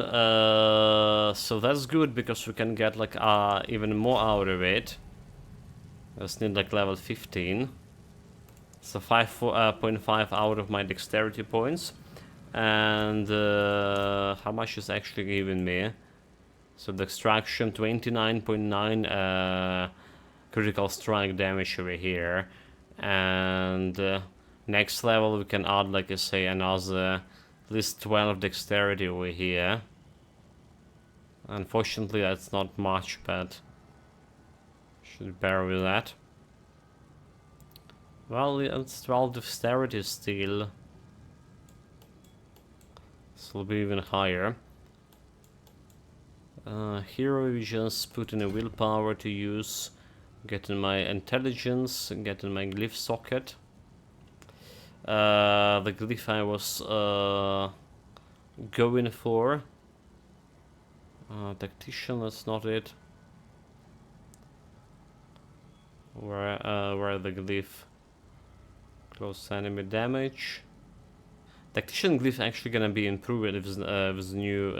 so that's good because we can get like even more out of it. I just need like level 15. So 5.5 out of my dexterity points. And how much is actually giving me? So the extraction 29.9 critical strike damage over here. And next level we can add, like I say, another at least 12 dexterity over here. Unfortunately that's not much, but should bear with that. Well, it's 12 dexterity still. So it'll be even higher. Here we just put in a willpower to use, getting my intelligence, and getting my glyph socket. The glyph I was going for. Tactician, that's not it. Where the glyph? Close enemy damage. Tactician glyph actually gonna be improved with the new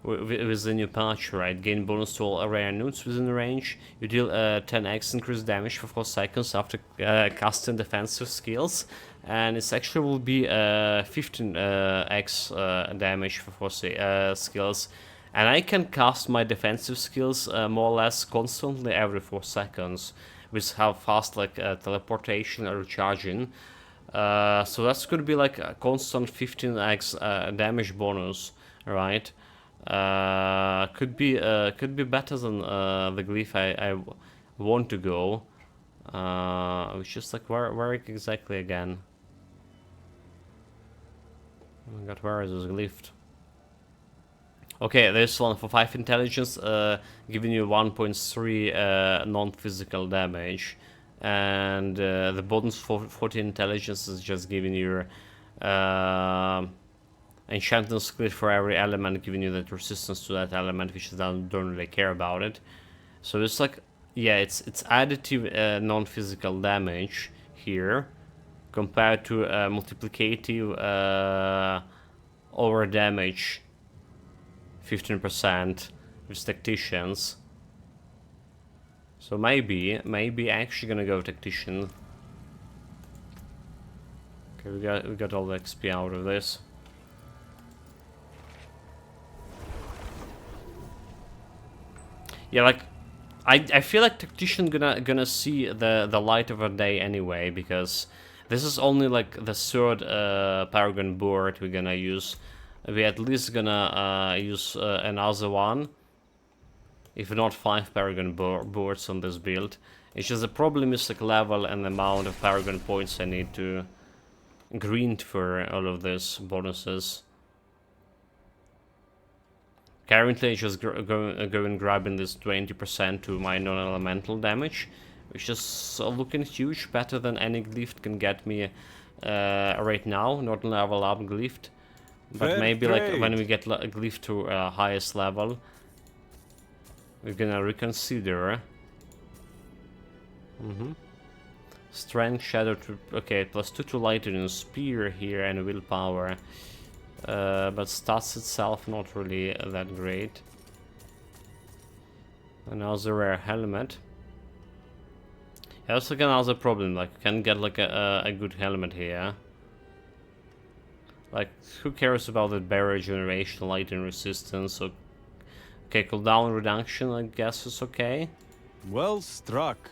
with the new patch, right? Gain bonus to all area nodes within range. You deal 10x increased damage for 4 seconds after casting defensive skills, and it actually will be 15x damage for 4 skills. And I can cast my defensive skills more or less constantly every 4 seconds, with how fast like teleportation or recharging. So that's gonna be like a constant 15x damage bonus, right? Could be better than the glyph I want to go. It's just like where exactly again? Oh my god, where is this glyph? Okay, this one for 5 intelligence, giving you 1.3 non-physical damage, and the bonus for 14 intelligence is just giving you enchantment glyph for every element, giving you that resistance to that element, which I don't really care about it. So it's like, yeah, it's additive non-physical damage here, compared to multiplicative over damage 15% with tacticians. So maybe actually gonna go tactician. Okay, we got all the XP out of this. Yeah, like I feel like tactician gonna see the light of a day anyway, because this is only like the third Paragon board we're gonna use. We at least gonna use another one, if not 5 Paragon boards on this build. It's just the problem is like level and the amount of Paragon points I need to grind for all of these bonuses. Currently, I just going grabbing this 20% to my non-elemental damage, which is looking huge, better than any glyph can get me right now. Not level up glyph, but Fair maybe trade. like when we get a glyph to highest level, we're gonna reconsider. Strength, shadow, okay, +2 to lightning, spear here, and willpower. But stats itself not really that great. Another rare helmet. That's like another problem, like you can get like a good helmet here. Like, who cares about the barrier generation, lightning resistance? So, okay, cooldown reduction I guess is okay. Well struck.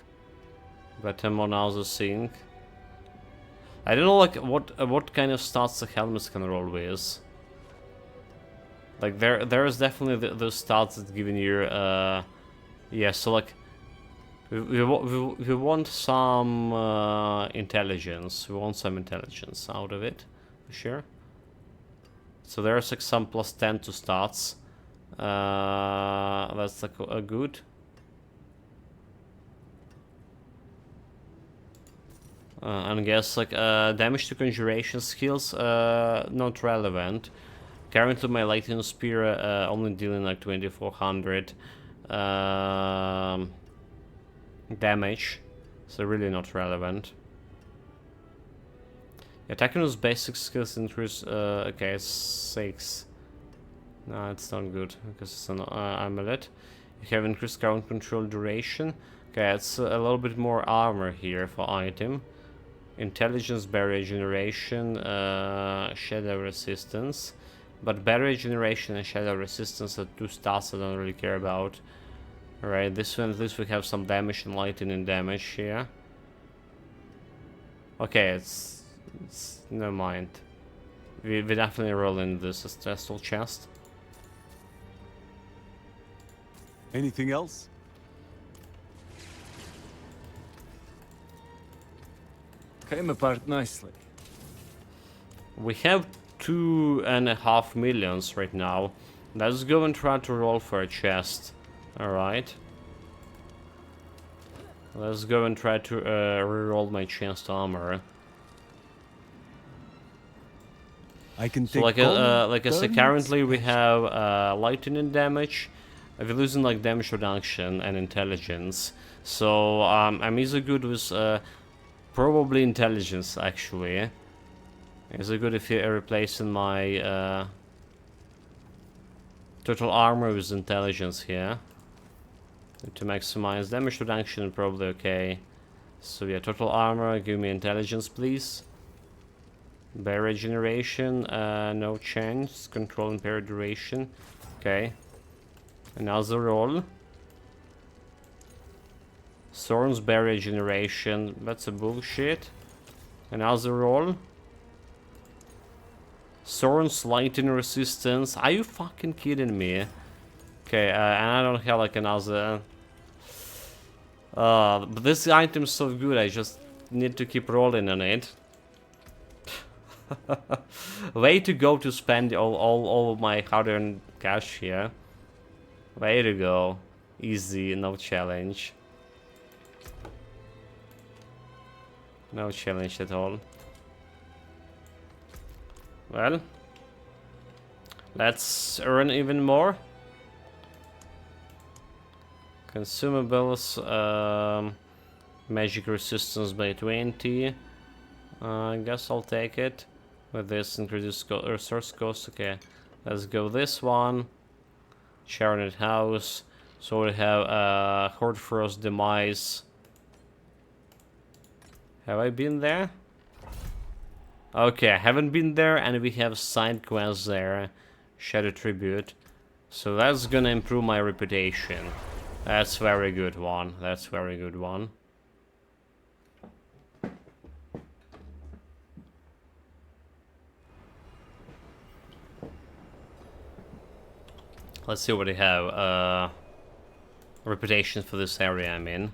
But I'm on other thing. I don't know like what kind of stats the helmets can roll with. Like there is definitely those stats that giving you yeah, so like we want some intelligence. We want some intelligence out of it, for sure. So there's like some +10 to stats. That's like a good. And I guess like damage to conjuration skills not relevant. Currently my lightning spear only dealing like 2400 damage, so really not relevant. Attacking with basic skills increase, okay, it's 6. No, it's not good, because it's an amulet. You have increased ground control duration. Okay, it's a little bit more armor here for item. Intelligence, barrier generation, shadow resistance. But barrier generation and shadow resistance are 2 stats I don't really care about. Alright, this one at least we have some damage and lightning damage here. Okay, it's never mind. We definitely roll in this astral chest. Anything else? Came apart nicely. We have 2.5 millions right now. Let's go and try to roll for a chest. Alright. Let's go and try to reroll my chest armor. I can So take like I said, currently we have lightning damage. We're losing like damage reduction and intelligence. So I'm easy good with probably intelligence actually. Is it good if you're replacing my total armor with intelligence here? To maximize damage reduction, probably okay. So yeah, total armor, give me intelligence please. Bear regeneration, no chance. Control and bear duration. Okay. Another roll. Thorns bear regeneration, that's a bullshit. Another roll. Thorns lightning resistance. Are you fucking kidding me? Okay, and I don't have like another. But this item's so good, I just need to keep rolling on it. Way to go to spend all of my hard-earned cash here. Way to go. Easy, no challenge. No challenge at all. Well, let's earn even more. Consumables, magic resistance by 20. I guess I'll take it. With this increases resource cost. Okay, let's go this one. Charned House. So we have Horde Frost Demise. Have I been there? Okay, I haven't been there, and we have side quests there. Shadow Tribute. So that's gonna improve my reputation. That's very good one. That's very good one. Let's see what they have. Reputation for this area I'm in.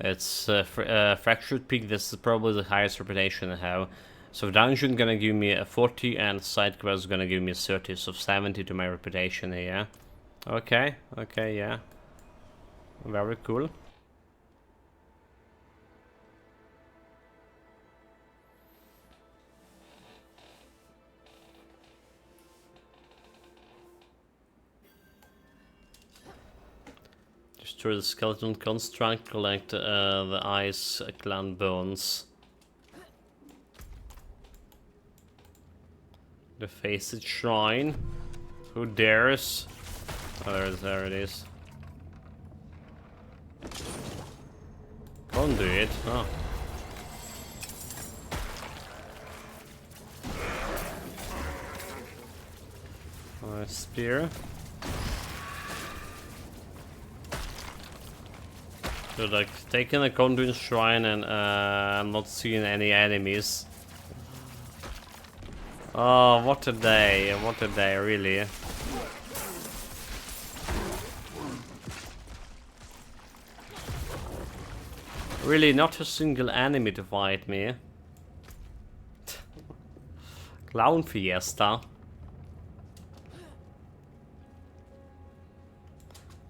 It's Fractured Peak. This is probably the highest reputation I have. So dungeon gonna give me a 40 and side quest gonna give me 30, so 70 to my reputation here. Okay, okay, yeah. Very cool. Destroy the skeleton construct, collect the ice clan bones. The Faced Shrine. Who dares? Oh, there it is. Conduit, oh. Spear. So like taking a conduit shrine and I'm not seeing any enemies. Oh, what a day, really. Really, not a single enemy to fight me. Clown Fiesta.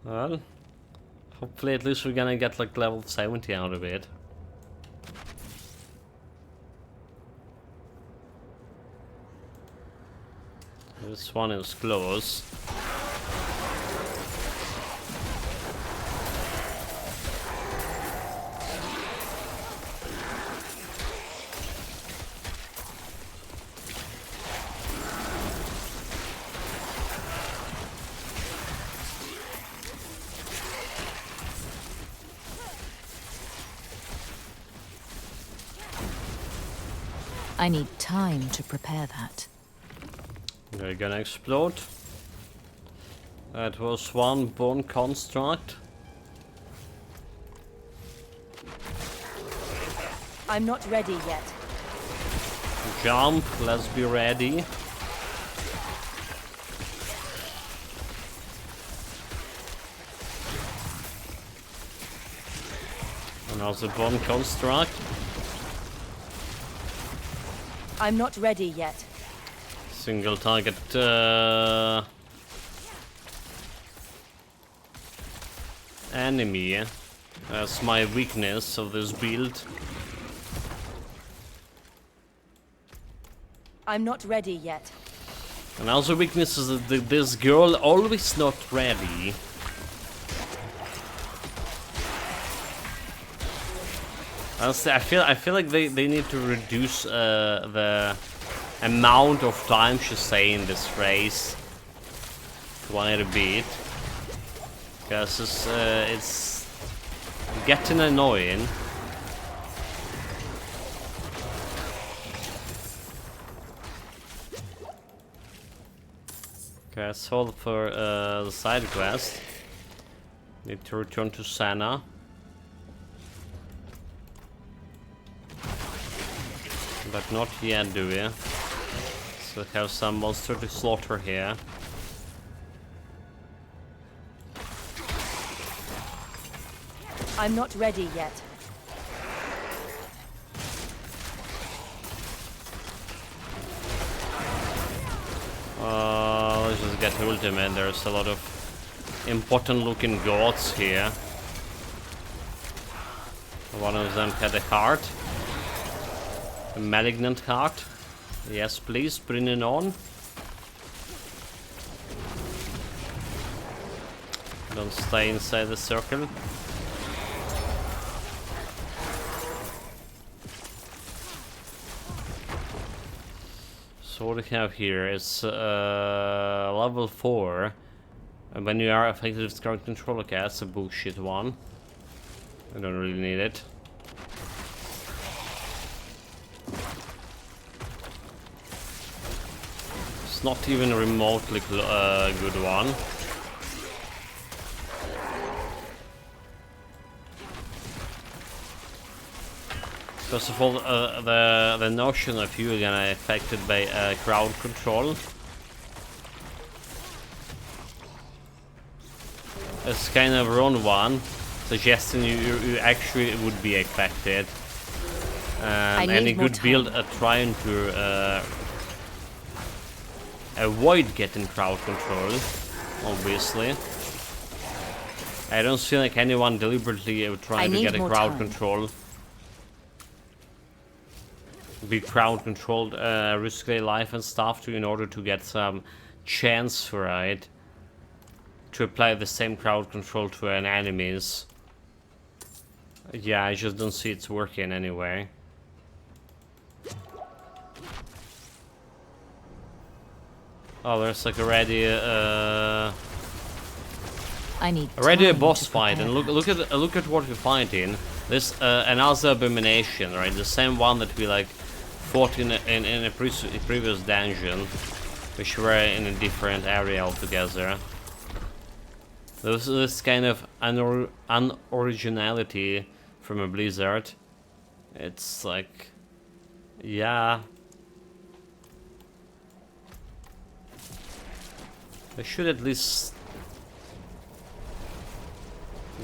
Well, hopefully at least we're gonna get like level 70 out of it. This one is close. I need time to prepare that. They're gonna explode. That was one bone construct. I'm not ready yet. Jump, let's be ready. Another bone construct. I'm not ready yet. Single target. Enemy. That's my weakness of this build. I'm not ready yet. And also weakness is that this girl always not ready. Honestly, I feel like they need to reduce the amount of time she say in this phrase quite a bit, because it's getting annoying. Okay, let's hold for the side quest. Need to return to Sana. But not yet, do we? So we have some monster to slaughter here. I'm not ready yet. Let's just get ultimate. There's a lot of important looking gods here. One of them had a heart. A malignant heart. Yes, please, bring it on. Don't stay inside the circle. So what we have here is level 4. And when you are effective with crowd control, okay, that's a bullshit one. I don't really need it. It's not even a remotely good one. First of all, the notion of you gonna affected by crowd control is kind of wrong one, suggesting you actually would be affected. Any good build trying to avoid getting crowd control, obviously. I don't feel like anyone deliberately trying to get a crowd control. Be crowd controlled, risk their life and stuff in order to get some chance for it. To apply the same crowd control to an enemies. Yeah, I just don't see it's working anyway. Oh, there's like already already a boss fight, and look at what we're fighting. This another abomination, right? The same one that we like fought in a previous dungeon, which were in a different area altogether. This kind of unoriginality from a Blizzard. It's like, yeah. They should at least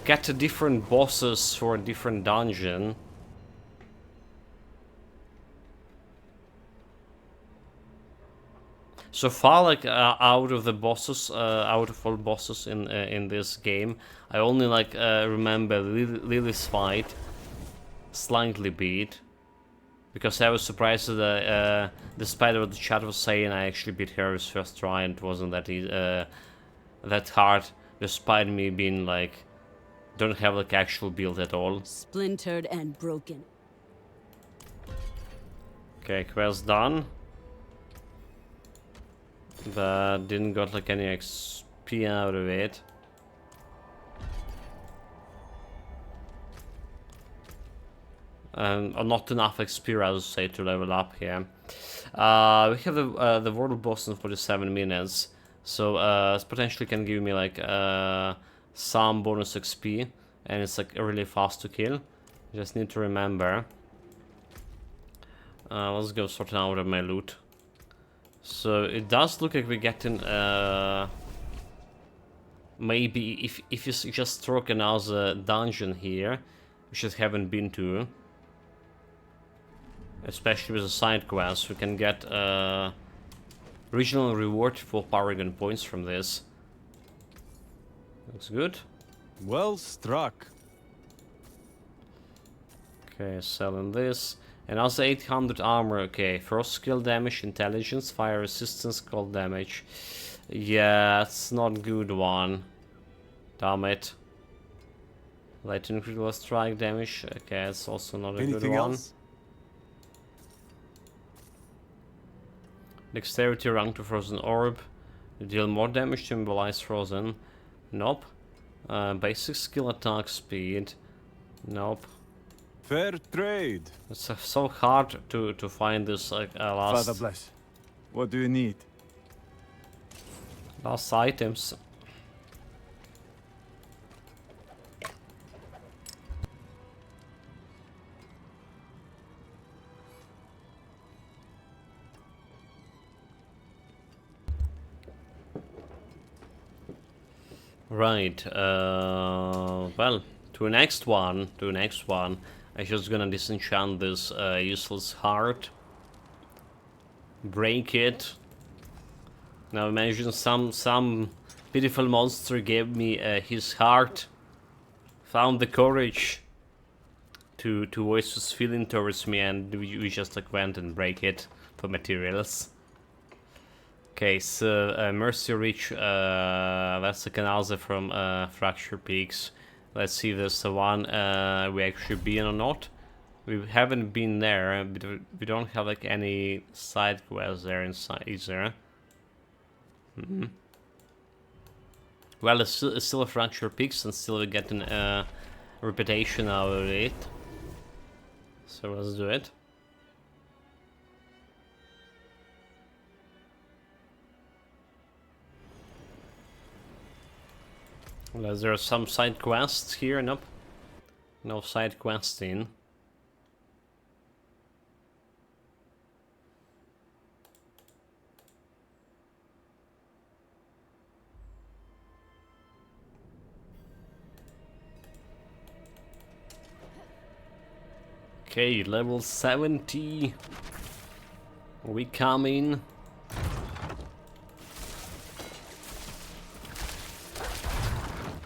get a different bosses for a different dungeon. So far, like out of the bosses, out of all bosses in this game, I only like remember Lily's fight slightly beat, because I was surprised that despite what the chat was saying, I actually beat her his first try, and it wasn't that that hard, despite me being like don't have like actual build at all. Splintered and broken. Okay, quest done. But didn't got like any XP out of it. Or not enough XP, I would say, to level up here. We have the world boss in 47 minutes, so it potentially can give me like some bonus XP, and it's like really fast to kill. Just need to remember. Let's go sort out of my loot. So it does look like we're getting maybe if you just struck another dungeon here, which I haven't been to, especially with the side quests, we can get Original reward for Paragon points from this. Looks good. Well struck. Okay, selling this. And also 800 armor. Okay, frost skill damage, intelligence, fire resistance, cold damage. Yeah, it's not good one. Damn it. Lightning critical strike damage. Okay, it's also not a good Anything one. else? Dexterity rank to frozen orb. You deal more damage to immobilize frozen. Nope. Basic skill attack speed. Nope. Fair trade. It's so hard to find this like Father bless. What do you need? last items. Right, well, to the next one, I'm just gonna disenchant this useless heart, break it. Now imagine some pitiful monster gave me his heart, found the courage to voice his feeling towards me, and we just like went and break it for materials. Okay, so Mercy Reach, that's the canals from Fracture Peaks. Let's see if there's the one we actually been or not. We haven't been there, but we don't have like any side quests there inside either. Well, it's still a Fracture Peaks, and still we're getting a reputation out of it. So let's do it. Well, there are some side quests here. Nope. No side questing. Okay, level 70. We coming.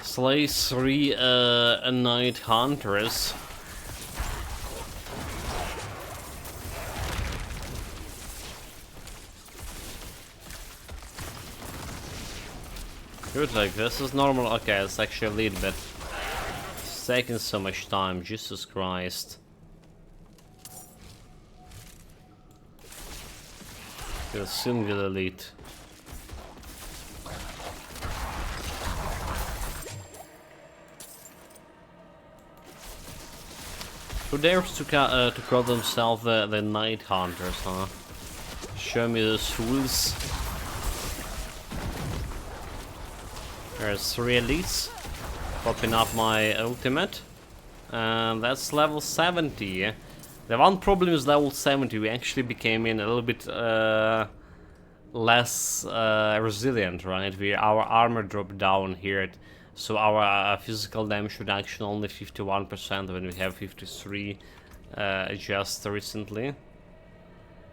Slay 3 Night Hunters. Good, like this is normal. Okay, it's actually a little bit. It's taking so much time, Jesus Christ. You'll soon get elite. Who dares to call themselves the Night Hunters, huh? Show me the fools. There's 3 elites. Popping up my ultimate. And that's level 70. The one problem is level 70. We actually became a little bit less resilient, right? Our armor dropped down here. So our physical damage reduction only 51% when we have 53 just recently.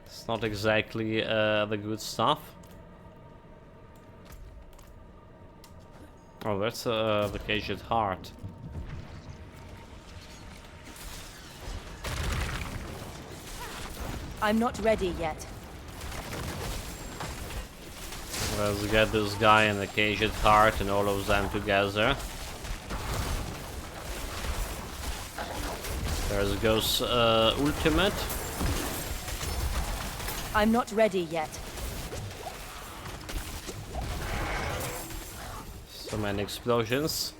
It's not exactly the good stuff. Oh, that's the Caged Heart. I'm not ready yet. Let's get this guy and the Caged Heart and all of them together. There goes ultimate. I'm not ready yet. So many explosions.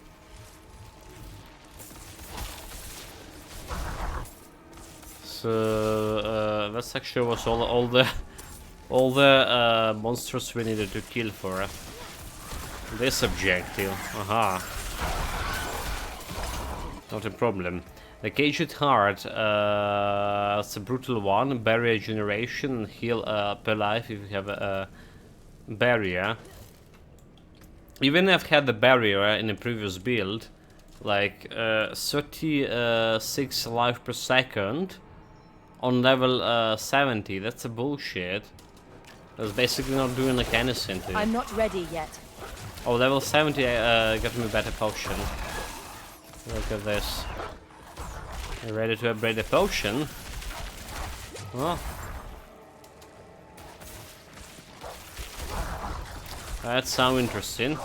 So that's actually was all the monsters we needed to kill for this objective. Aha. Not a problem. The Caged Heart, it's a brutal one. Barrier generation, heal per life if you have a barrier. Even if I've had the barrier in a previous build, like 36 life per second on level 70, that's a bullshit. That's basically not doing like anything to it. I'm not ready yet. Oh, level 70 got me a better potion. Look at this. You ready to upgrade the potion? Oh. That sounds interesting.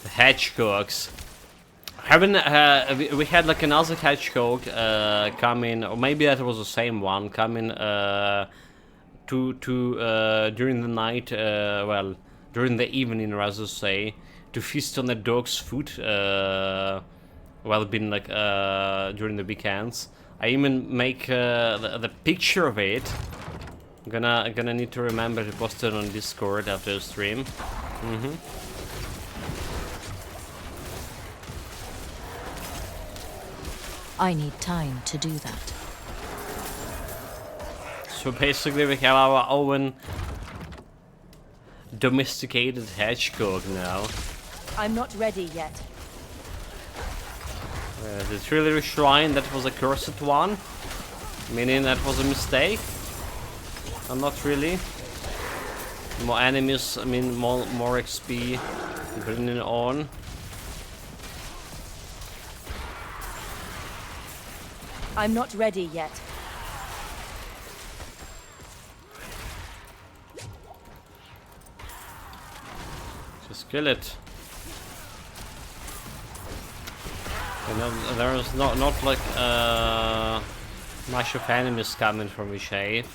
Hedgehogs. Haven't we had like another hedgehog coming, or maybe that was the same one coming during the night, well, during the evening, rather say, to feast on the dog's food. Well, been like during the weekends. I even make the picture of it. Gonna need to remember to post it on Discord after the stream. I need time to do that. So basically we have our own domesticated hedgehog now. I'm not ready yet. Is it really a shrine that was a cursed one? Meaning that was a mistake? Not really. More enemies, I mean more XP, bringing it on. I'm not ready yet. Just kill it. You know, there is not like much of enemies coming from which wave.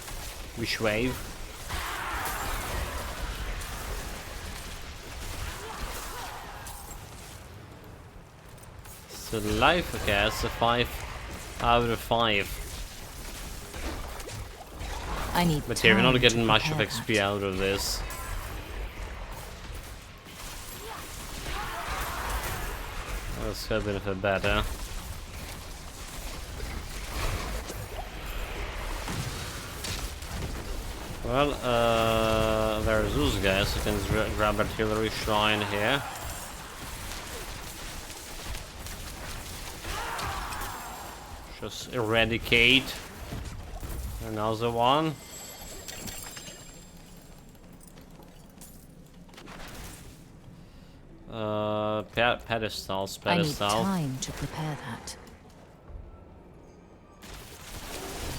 So life, okay, that's a 5 out of 5. I need But time yeah, we're not getting to much of prepare XP that. out of this. That's a bit of a better. Well, there's those guys. You can grab artillery shrine here. Just eradicate another one. Pedestals. I need time to prepare that.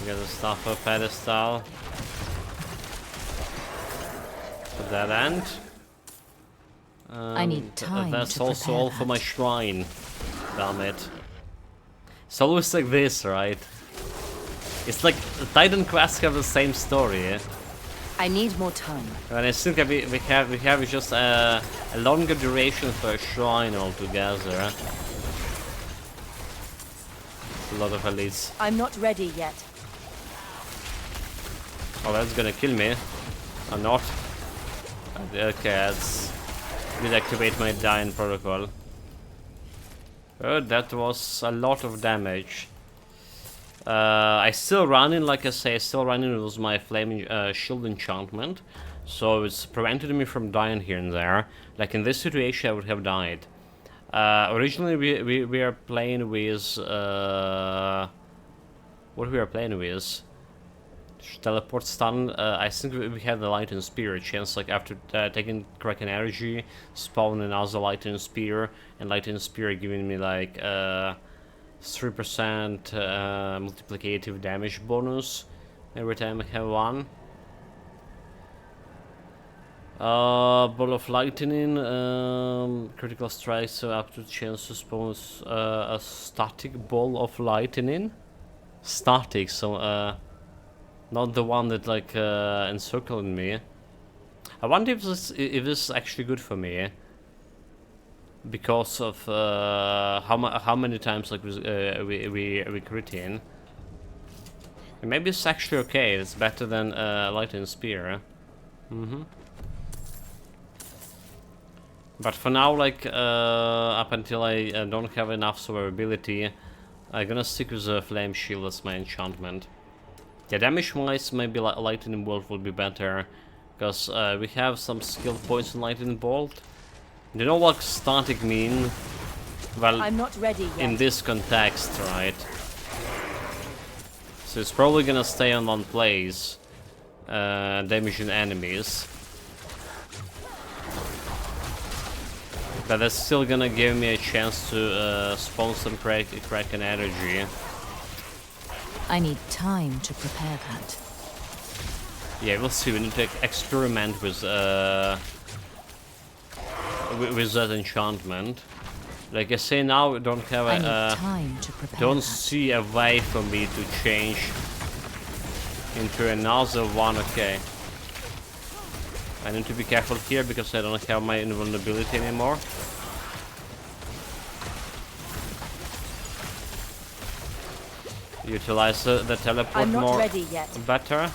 Get the stuff for pedestal. To that end. I need time That's to also prepare all for my that. shrine. Damn it. It's always like this, right? It's like Titan quests have the same story. Eh? I need more time. And I think we have just a longer duration for a shrine altogether. A lot of elites. I'm not ready yet. Oh, that's gonna kill me. Or not. Okay, let's deactivate my dying protocol. Oh, that was a lot of damage. I still running, like I say, still running with my flaming shield enchantment, so it's prevented me from dying here and there. Like in this situation, I would have died. Originally, we are playing with what we are playing with. Teleport stun. I think we had the lightning spear a chance, like after taking Kraken energy, spawn another lightning spear, and lightning spear giving me like 3% multiplicative damage bonus every time I have one. Ball of lightning, critical strike, so up to chance to spawn a static ball of lightning. Static, so not the one that like encircled me. I wonder if this is actually good for me, because of how many times like we crit in. And maybe it's actually okay. It's better than lightning spear. But for now, like up until I don't have enough survivability, I'm gonna stick with the flame shield as my enchantment. Yeah, damage-wise, maybe lightning bolt would be better, because we have some skill points in lightning bolt. You know what static mean? Well, I'm not ready yet. in this context, right? So it's probably gonna stay on one place, damaging enemies. But that's still gonna give me a chance to spawn some Kraken energy. I need time to prepare that. Yeah, we'll see. We need to experiment with that enchantment. Like I say, now we don't have I need time to prepare don't that. see a way for me to change into another one. Okay. I need to be careful here because I don't have my invulnerability anymore. Utilize the teleport I'm not more ready yet. better.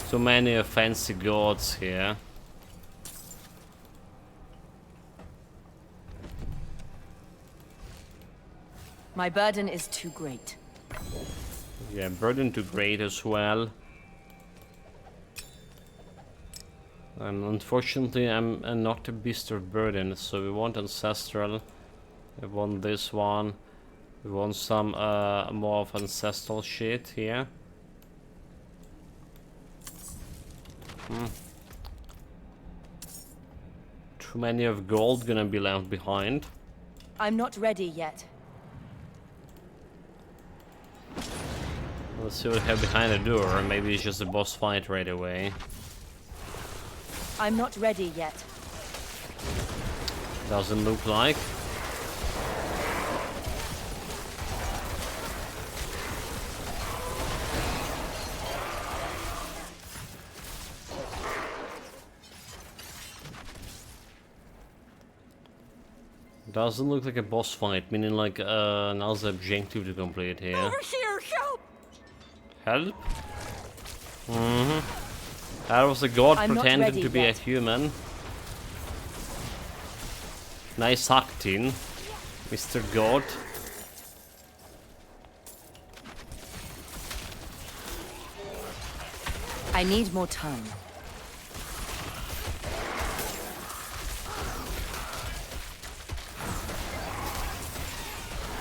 Too many fancy gods here. My burden is too great. Yeah, burden too great as well. And unfortunately, I'm not a beast of burden, so we want ancestral. We want this one. We want some more of ancestral shit here. Too many of gold gonna be left behind. I'm not ready yet. Let's see what we have behind the door. Maybe it's just a boss fight right away. I'm not ready yet. Doesn't look like. Doesn't look like a boss fight, meaning like another objective to complete here. Over here, help! Help? That was a god I'm not pretending ready to be yet. a human. Nice acting, Mr. God. I need more time.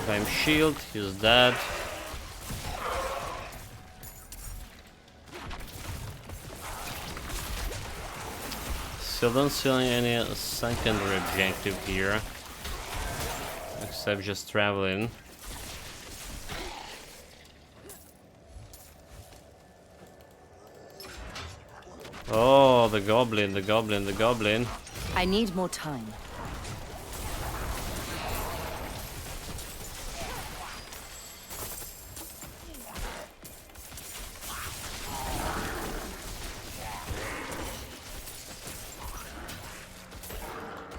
Flame shield, he's dead. Still don't see any secondary objective here, except just traveling. Oh, the goblin, the goblin, the goblin. I need more time.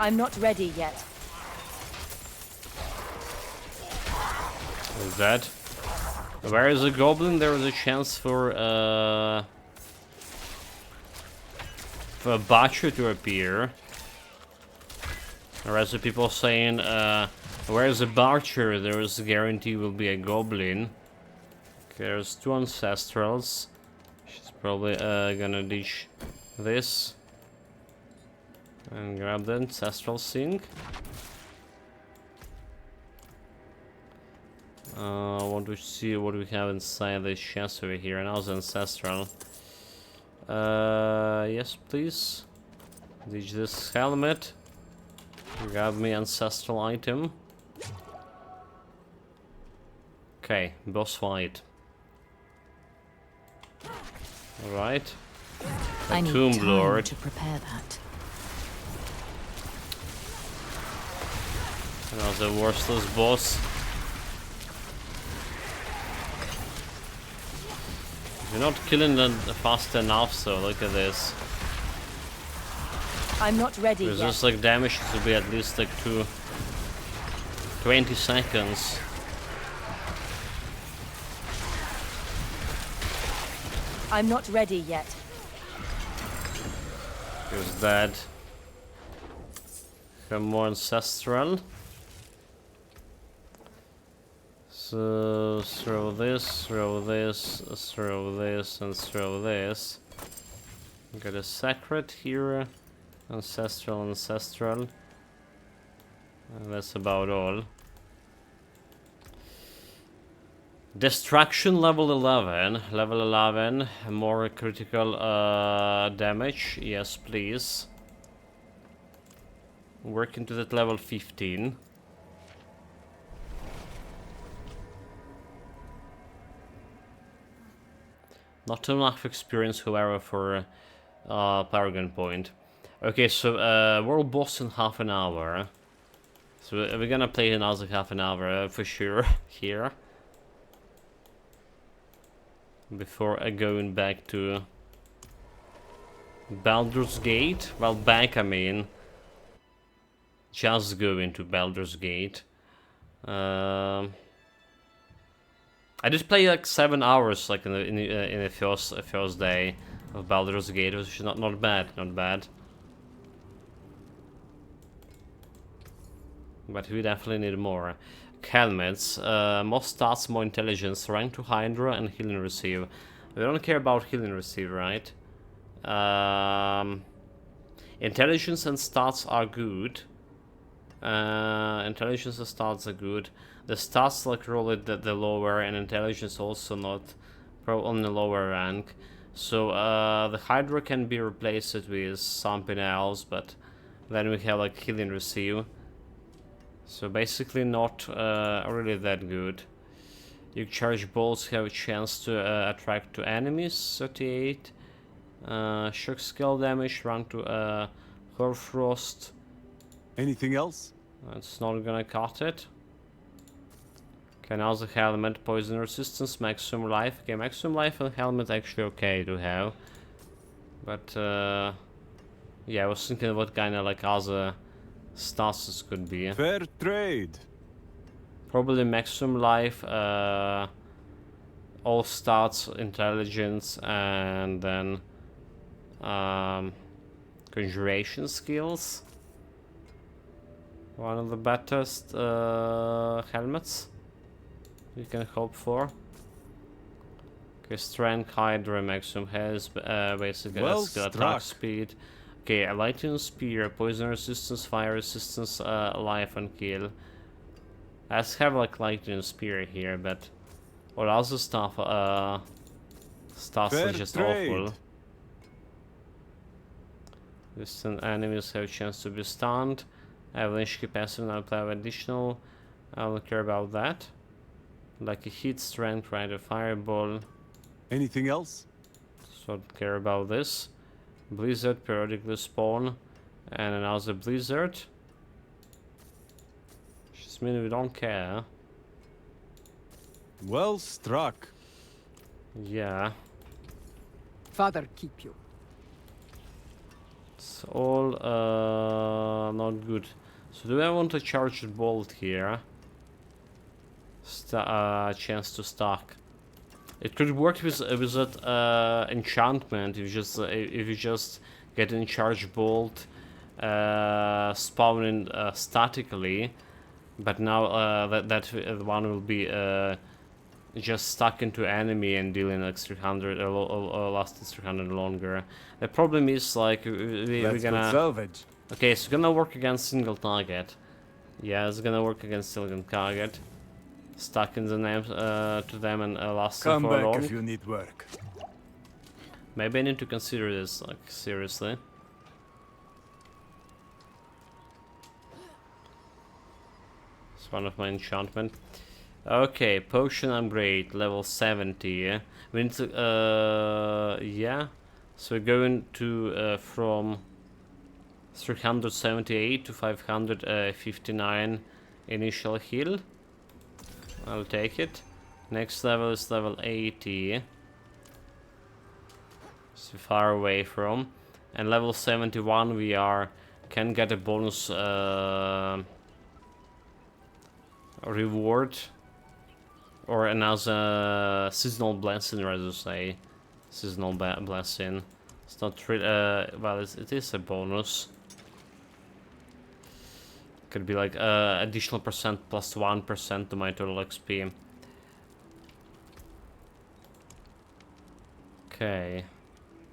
I'm not ready yet. Is that? Where is the goblin? There is a chance for a butcher to appear. Or as the people saying, where is the butcher? There is a guarantee will be a goblin. Okay, there's two ancestrals. She's probably gonna ditch this. And grab the ancestral sink. I want to see what we have inside this chest over here. Another ancestral. Yes, please. Ditch this helmet. Grab me ancestral item. Okay, boss fight. Alright. I need Tomb time Lord. to prepare that. Another worthless boss. You're not killing them fast enough, so look at this. I'm not ready Because yet. this like damage should be at least like 20 seconds. I'm not ready yet. He's dead. Some more ancestral. So throw this, throw this, throw this, and throw this. Got a sacred here. Ancestral, ancestral. And that's about all. Destruction level 11. Level 11. More critical damage. Yes, please. Work into that level 15. Not enough experience, however, for Paragon Point. Okay, so world boss in half an hour. So we're gonna play another half an hour for sure here. Before going back to Baldur's Gate. Well, back I mean. Just go into Baldur's Gate. I just played like 7 hours, like in the first day of Baldur's Gate, which is not bad, not bad. But we definitely need more. Helmets, more stats, more intelligence, rank to Hydra, and healing receive. We don't care about healing receive, right? Intelligence and stats are good. Intelligence and stats are good. The stats like roll it the lower, and intelligence also not on the lower rank. So the Hydra can be replaced with something else, but then we have like healing receive. So basically not really that good. You charge bolts have a chance to attract to enemies, 38. Shock skill damage, run to Horfrost. Anything else? It's not gonna cut it. Okay, now the helmet, poison resistance, maximum life. Okay, maximum life and helmet actually okay to have. But yeah, I was thinking what kind of like other stats this could be. Fair trade. Probably maximum life, all stats, intelligence, and then conjuration skills. One of the best helmets you can hope for. Okay, strength, Hydra, maximum has basically Well skill attack struck. speed. Okay, a lightning spear, poison resistance, fire resistance, life and kill. Let's have like lightning spear here, but all other stuff stats are just awful. Distant enemies have a chance to be stunned. Avalanche capacity now apply additional. I don't care about that. Like a hit, strength, right? A fireball. Anything else? So don't care about this. Blizzard periodically spawn, and another blizzard. Just mean we don't care. Well struck. Yeah, Father keep you. it's all not good. So do I want a charged bolt here? Chance to stack. It could work with that enchantment if you just get in charge bolt spawning statically, but now that one will be just stuck into enemy and dealing like 300 lasting 300 longer. The problem is like we're gonna salvage. okay, it's gonna work against single target. Yeah, it's gonna work against single target. Stuck in the name to them and lasting Come for back long. if you need work. Maybe I need to consider this, like, seriously. It's one of my enchantment. Okay, potion upgrade, level 70. We need to, yeah. So we're going to, from 378 to 559 initial heal. I'll take it. Next level is level 80. So far away from. And level 71 we can get a bonus reward. Or another seasonal blessing, rather say. Seasonal blessing. It's not really, well, it is a bonus. Could be like additional percent plus 1% to my total XP. Okay.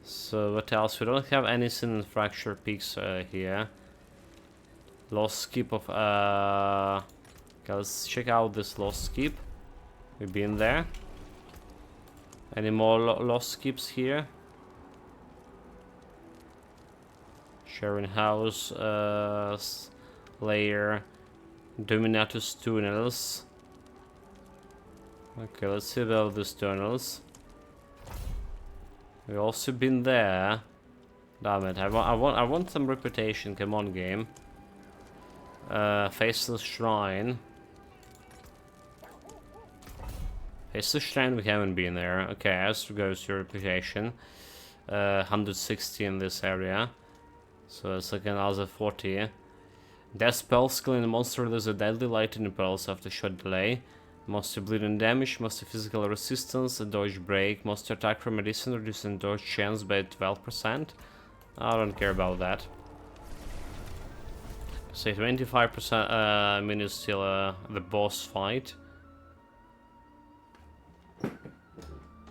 So what else? We don't have anything in Fracture Peaks here. Lost skip of okay, let's check out this lost skip. We've been there. Any more lost skips here? Sharon House, Slayer, Dominatus Tunnels. Okay, let's see about these tunnels. We've also been there. Damn it! I want some reputation. Come on, game. Faceless Shrine. Faceless Shrine. We haven't been there. Okay, as goes your reputation. 160 in this area. So it's like another 40. Death spell skill in the monster there's a deadly lightning pulse after shot delay. Monster bleeding damage, monster physical resistance, a dodge break, monster attack from medicine reducing dodge chance by 12%. I don't care about that. Say 25% minutes till the boss fight.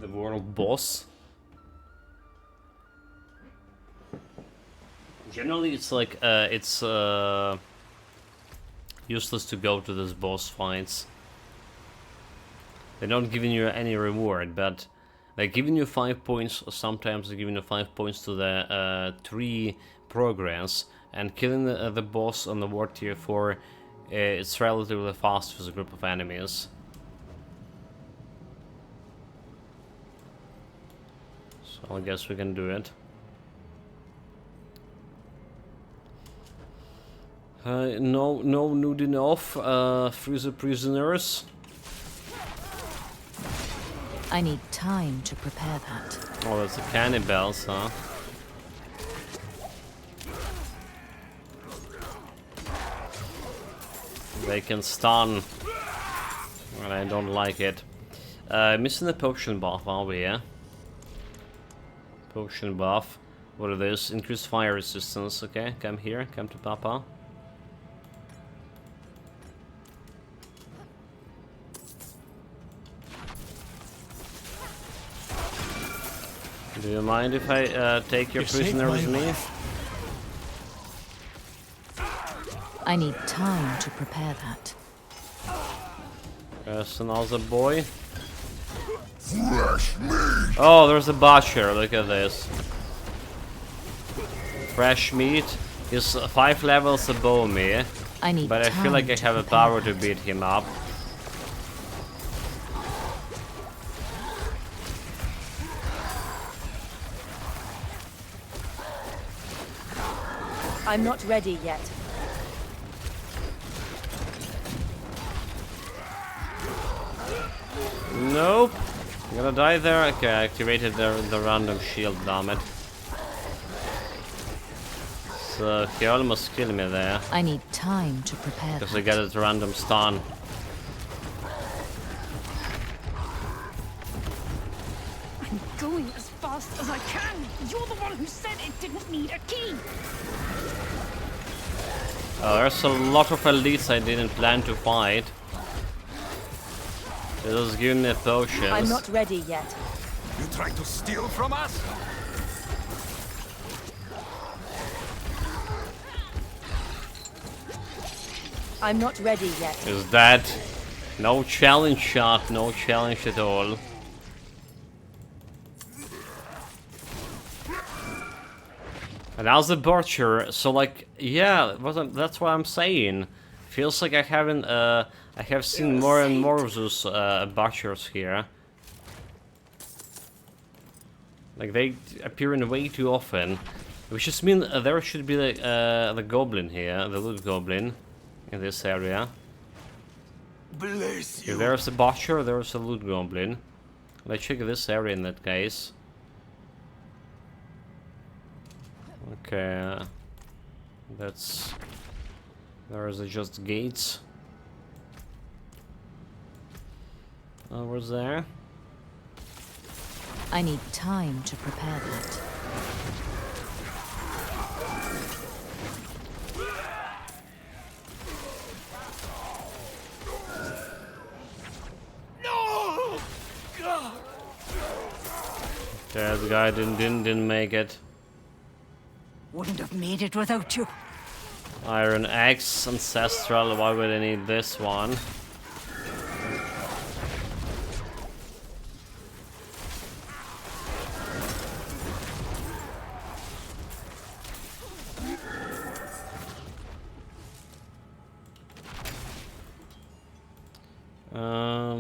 The world boss. Generally, it's like it's useless to go to those boss fights. They're not giving you any reward, but they're giving you 5 points. Sometimes they're giving you 5 points to the 3 progress, and killing the boss on the War Tier 4, it's relatively fast with a group of enemies. So I guess we can do it. No nude enough. Free the prisoners. I need time to prepare that. Oh, that's the cannibals, huh? They can stun, and I don't like it. Missing the potion buff, are we? Yeah. Potion buff. What are those? Increased fire resistance. Okay, come here. Come to Papa. Do you mind if I take your prisoner with me? I need time to prepare that. There's another boy. Oh, there's a butcher. Look at this. Fresh meat. He's 5 levels above me. I need but I feel like I have a power to beat him up. I'm not ready yet. Nope. I'm gonna die there. Okay, I activated the random shield, damn it. So he almost killed me there. I need time to prepare because I got a random stun. I'm going as fast as I can. You're the one who said it didn't need a key. Oh, there's a lot of elites I didn't plan to fight. They just give me potions. I'm not ready yet. You try to steal from us? I'm not ready yet. Is that no challenge shot, no challenge at all. And how's the butcher? So like, yeah, that's what I'm saying. Feels like I haven't, I have seen more and more of those butchers here. Like they appear in way too often, which just means there should be like the goblin here, the loot goblin, in this area. Bless you. If there's a butcher, there's a loot goblin. Let's check this area in that case. Okay, that's... There's just gates. Over there. I need time to prepare that. That guy didn't make it. Wouldn't have made it without you. Iron Axe, Ancestral, why would I need this one?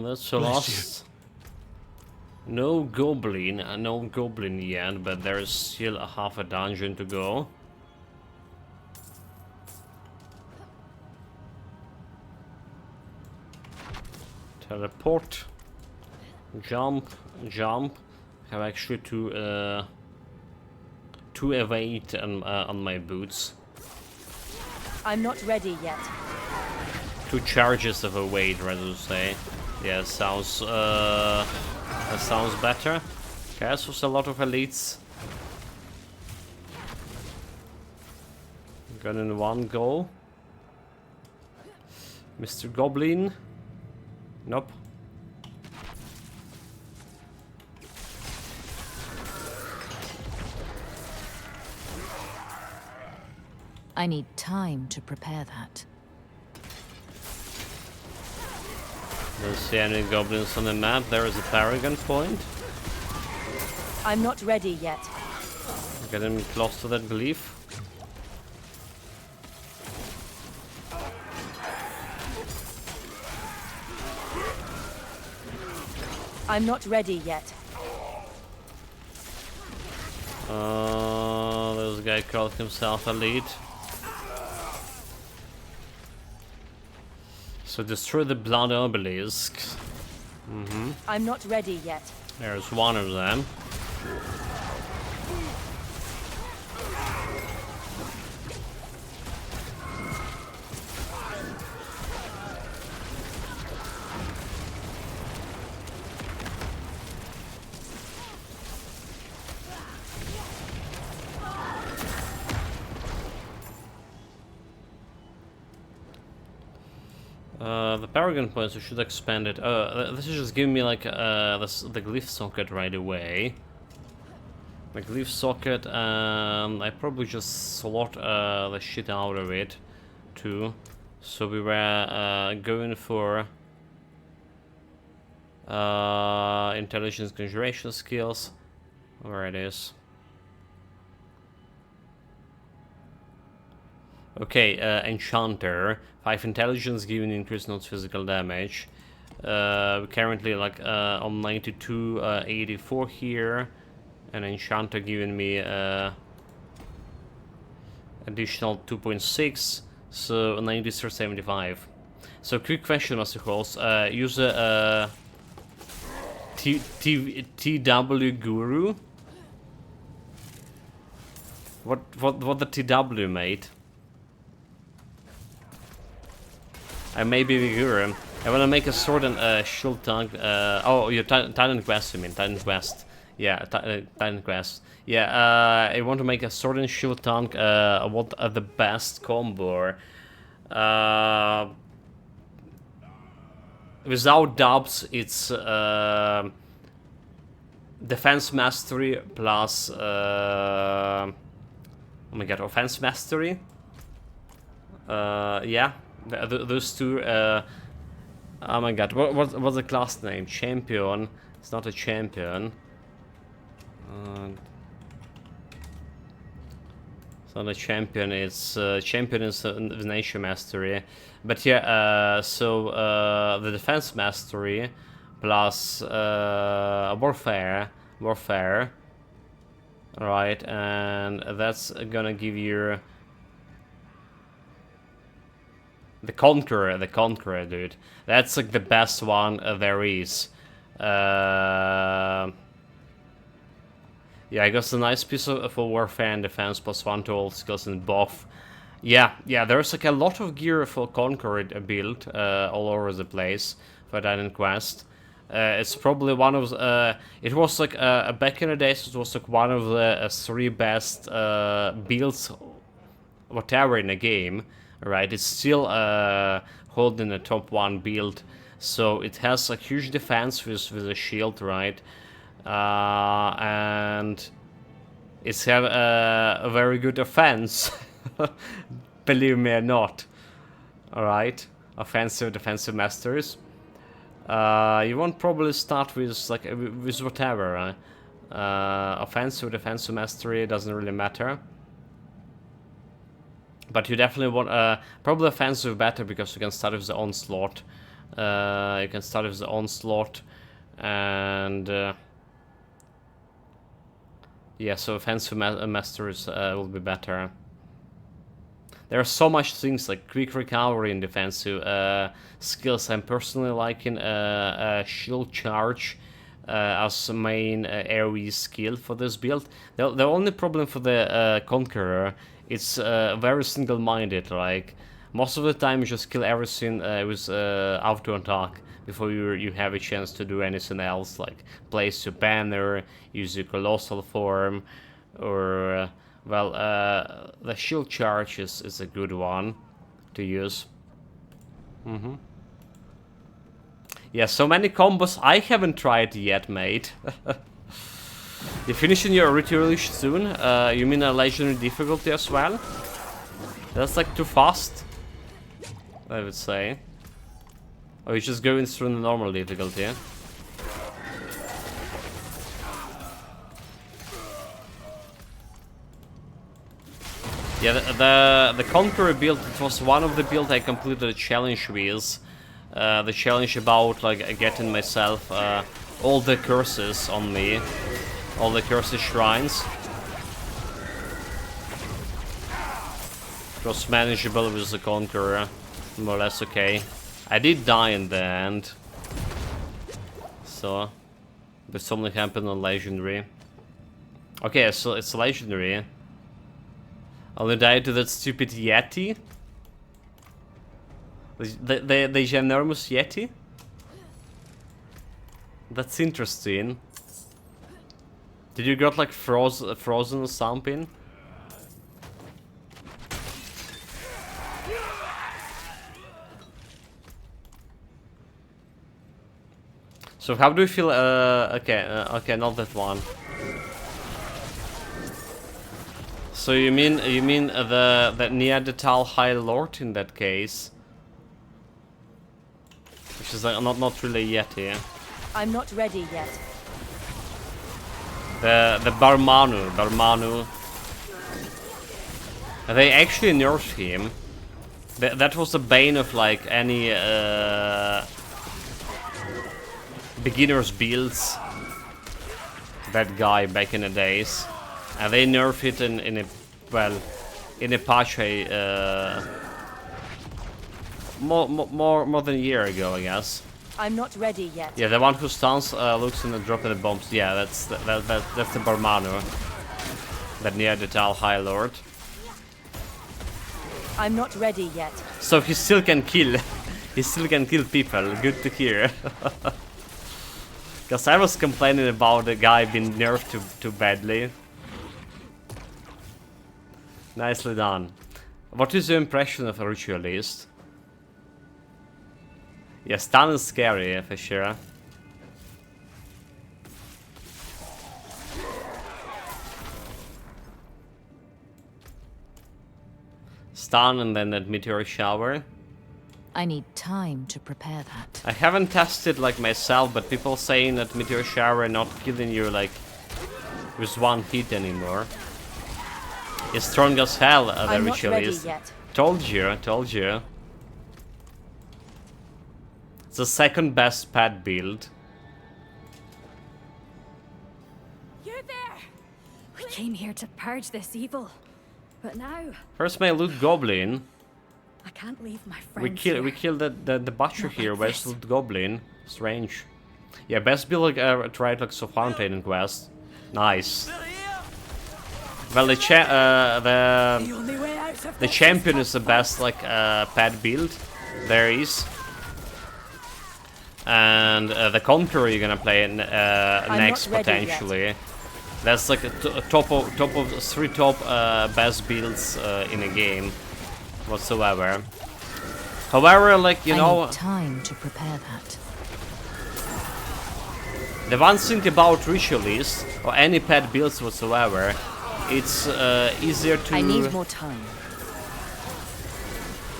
That's a loss. No goblin yet, but there's still a half a dungeon to go. Teleport, jump. Have actually to evade on my boots. I'm not ready yet. 2 charges of evade, rather to say. Yeah, sounds that sounds better. Okay, so it's a lot of elites. Got in one go. Mr. Goblin. Nope. I need time to prepare that. Don't see any goblins on the map. There is a Paragon point. I'm not ready yet. Getting close to that glyph. I'm not ready yet. This guy called himself a lead. So destroy the blood obelisk. I'm not ready yet. There's one of them. The Paragon points, we should expand it. This is just giving me like the glyph socket right away. The glyph socket, I probably just slot the shit out of it too. So we were going for intelligence conjuration skills. Where it is. Okay, Enchanter. 5 intelligence giving increased not physical damage. Currently like on 92, 84 here. And Enchanter giving me additional 2.6, so 93 75. So quick question, Master Host. Use a TW Guru. What the TW made? I may be the Guru. I want to make a sword and shield tank. Oh, your Titan Quest, you mean? Titan Quest. Yeah, Titan Quest. Yeah, I want to make a sword and shield tank. What are the best combo? Without doubts, it's defense mastery plus oh my god, offense mastery. Yeah, those two. Oh my god, what's the class name? Champion. It's not a champion. It's not a champion. It's champion is the nature mastery. But yeah, so the defense mastery plus warfare, right? And that's gonna give you the conqueror, dude. That's like the best one there is. Yeah, I guess a nice piece of warfare and defense plus 1 to all skills in both. Yeah, there's like a lot of gear for Conqueror build all over the place for Titan Quest. It's probably one of it was like back in the days it was like one of the 3 best builds whatever in the game, right? It's still holding the top 1 build, so it has a huge defense with a shield, right? and it's have a very good offense. Believe me or not. Alright, offensive, defensive masters. You won't probably start with like with whatever. Offensive, defensive mastery doesn't really matter. But you definitely want probably offensive better because you can start with the onslaught. You can start with the onslaught, and yeah, so offensive masters will be better. There are so much things like quick recovery and defensive skills. I'm personally liking shield charge as main AoE skill for this build. The only problem for the Conqueror, it's very single-minded. Like most of the time, you just kill everything with auto attack before you have a chance to do anything else, like place your banner, use your colossal form, or well, the shield charge is a good one to use. Yeah, so many combos I haven't tried yet, mate. You're finishing your ritual soon? You mean a legendary difficulty as well? That's like too fast, I would say. Or you're just going through the normal difficulty, yeah? Yeah, the Conqueror build, it was one of the builds I completed a challenge with. The challenge about like getting myself all the curses on me, all the curses shrines. It was manageable with the Conqueror, more or less okay. I did die in the end, so but something happened on legendary. Okay, so it's legendary. Only died to that stupid Yeti? The ginormous Yeti? That's interesting. Did you got like frozen or something? So how do you feel? Okay, not that one. So you mean the Neanderthal High Lord in that case, which is like not really Yeti. I'm not ready yet. The Barmanu. They actually nerfed him. That was the bane of like any beginners builds. That guy back in the days, and they nerfed it in a patch more than a year ago, I guess. I'm not ready yet. Yeah, the one who stuns looks in the drop of the bombs. Yeah, that's the Barmanu, that Neanderthal High Lord. I'm not ready yet. So he still can kill. He still can kill people. Good to hear. Because I was complaining about the guy being nerfed too badly. Nicely done. What is your impression of a ritualist? Yeah, stun is scary, for sure. Stun and then that meteor shower. I need time to prepare that. I haven't tested like myself, but people saying that meteor shower not killing you like with one hit anymore. It's strong as hell, the I'm not ready ritualist. yet. Told you. It's the second best pad build. You're there! We came here to purge this evil. But now, First my loot goblin. I can't leave my We friends killed the butcher Not here. like Where's this. loot goblin? Strange. Yeah, best build like tried like so fountain quest. Nice. Well, the only way out of the this champion is the best like pad build there is. And the Conqueror you're gonna play next not ready potentially. That's like a top of three top best builds in a game whatsoever. However, like you I know, need time to prepare that. The one thing about ritualists or any pet builds whatsoever, it's easier to. I need more time.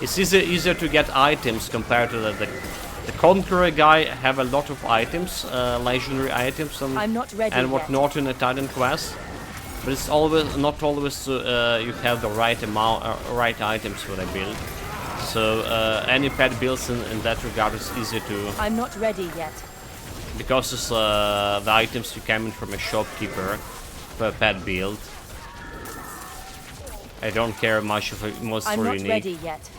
It's easier to get items compared to the Conqueror guy. Have a lot of items, legendary items, I'm not ready and yet. whatnot in a Titan quest. But it's always not always you have the right amount, right items for the build. So any pet builds in that regard is easier to. I'm not ready yet. Because it's the items you come in from a shopkeeper per pet build. I don't care much if it was I'm for not unique. ready yet.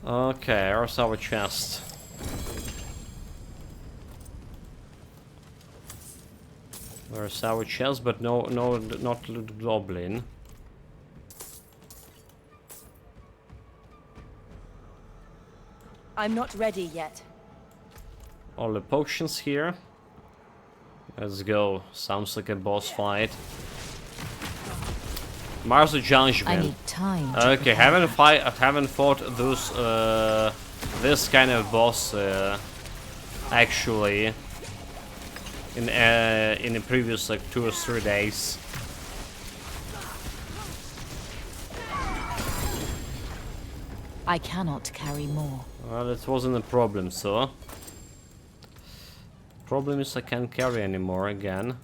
Okay, there's our chest. There's our chest, but no, not the goblin. I'm not ready yet. All the potions here. Let's go. Sounds like a boss fight. Mars Judgment. I need time. To Okay, prepare. haven't fought those this kind of boss actually in the previous like 2 or 3 days. I cannot carry more. Well, that wasn't a problem, so. Problem is I can't carry anymore again.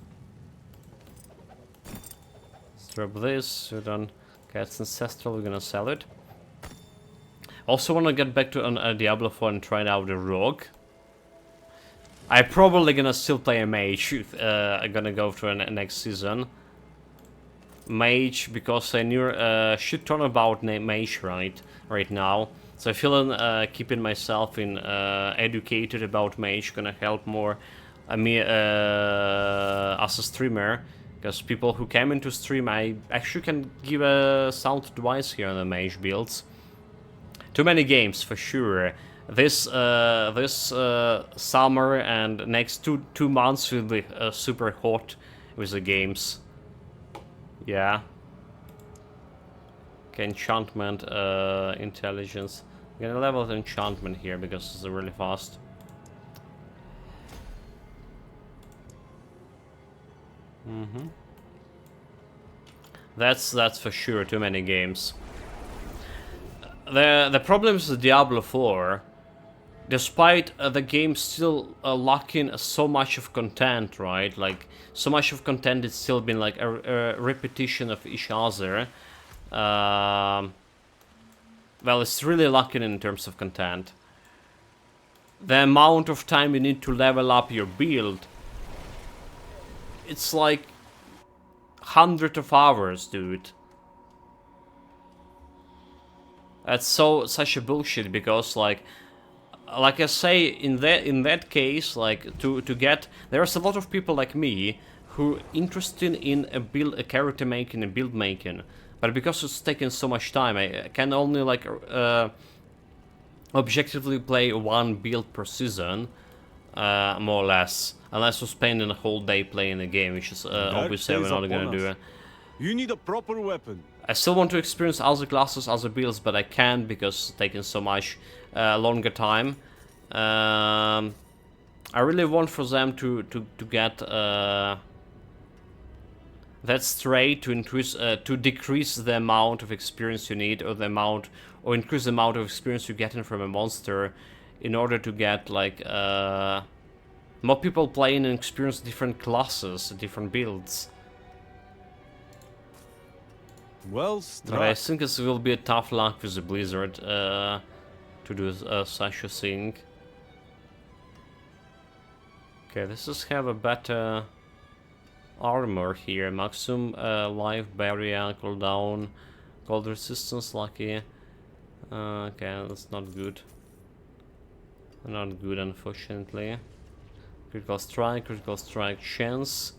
Let's drop this. We don't get ancestral. We're gonna sell it. Also wanna get back to Diablo 4 and try out the rogue. I'm probably gonna still play a mage. I'm gonna go for next season. Mage, because I knew a shit ton about mage right now. So I feel keeping myself educated about mage gonna help more me as a streamer. Because people who came into stream, I actually can give a sound advice here on the mage builds. Too many games for sure. This summer and next two months will be super hot with the games. Yeah. Okay, enchantment, intelligence. I'm gonna level the enchantment here because it's really fast. That's for sure too many games. The problem is the Diablo 4. Despite the game still lacking so much of content, right? Like, so much of content, it's still been like a repetition of each other. Well, it's really lacking in terms of content. The amount of time you need to level up your build, it's like hundreds of hours, dude. That's such a bullshit because like I say, in that case, like to get, there's a lot of people like me who interested in a character making and build making, but because it's taken so much time, I can only like objectively play one build per season, more or less, unless you're spending a whole day playing the game, which is obviously we're not gonna do. You need a proper weapon. I still want to experience other classes, other builds, but I can't because it's taking so much longer time. I really want for them to get that straight to increase to decrease the amount of experience you need, or increase the amount of experience you're getting from a monster, in order to get like more people playing and experience different classes, different builds. Well But I struck. think this will be a tough luck with the Blizzard to do such a thing. Okay, this is have a better armor here. Maximum life barrier, cooldown, cold resistance, lucky. Okay, that's not good. Not good, unfortunately. Critical strike chance.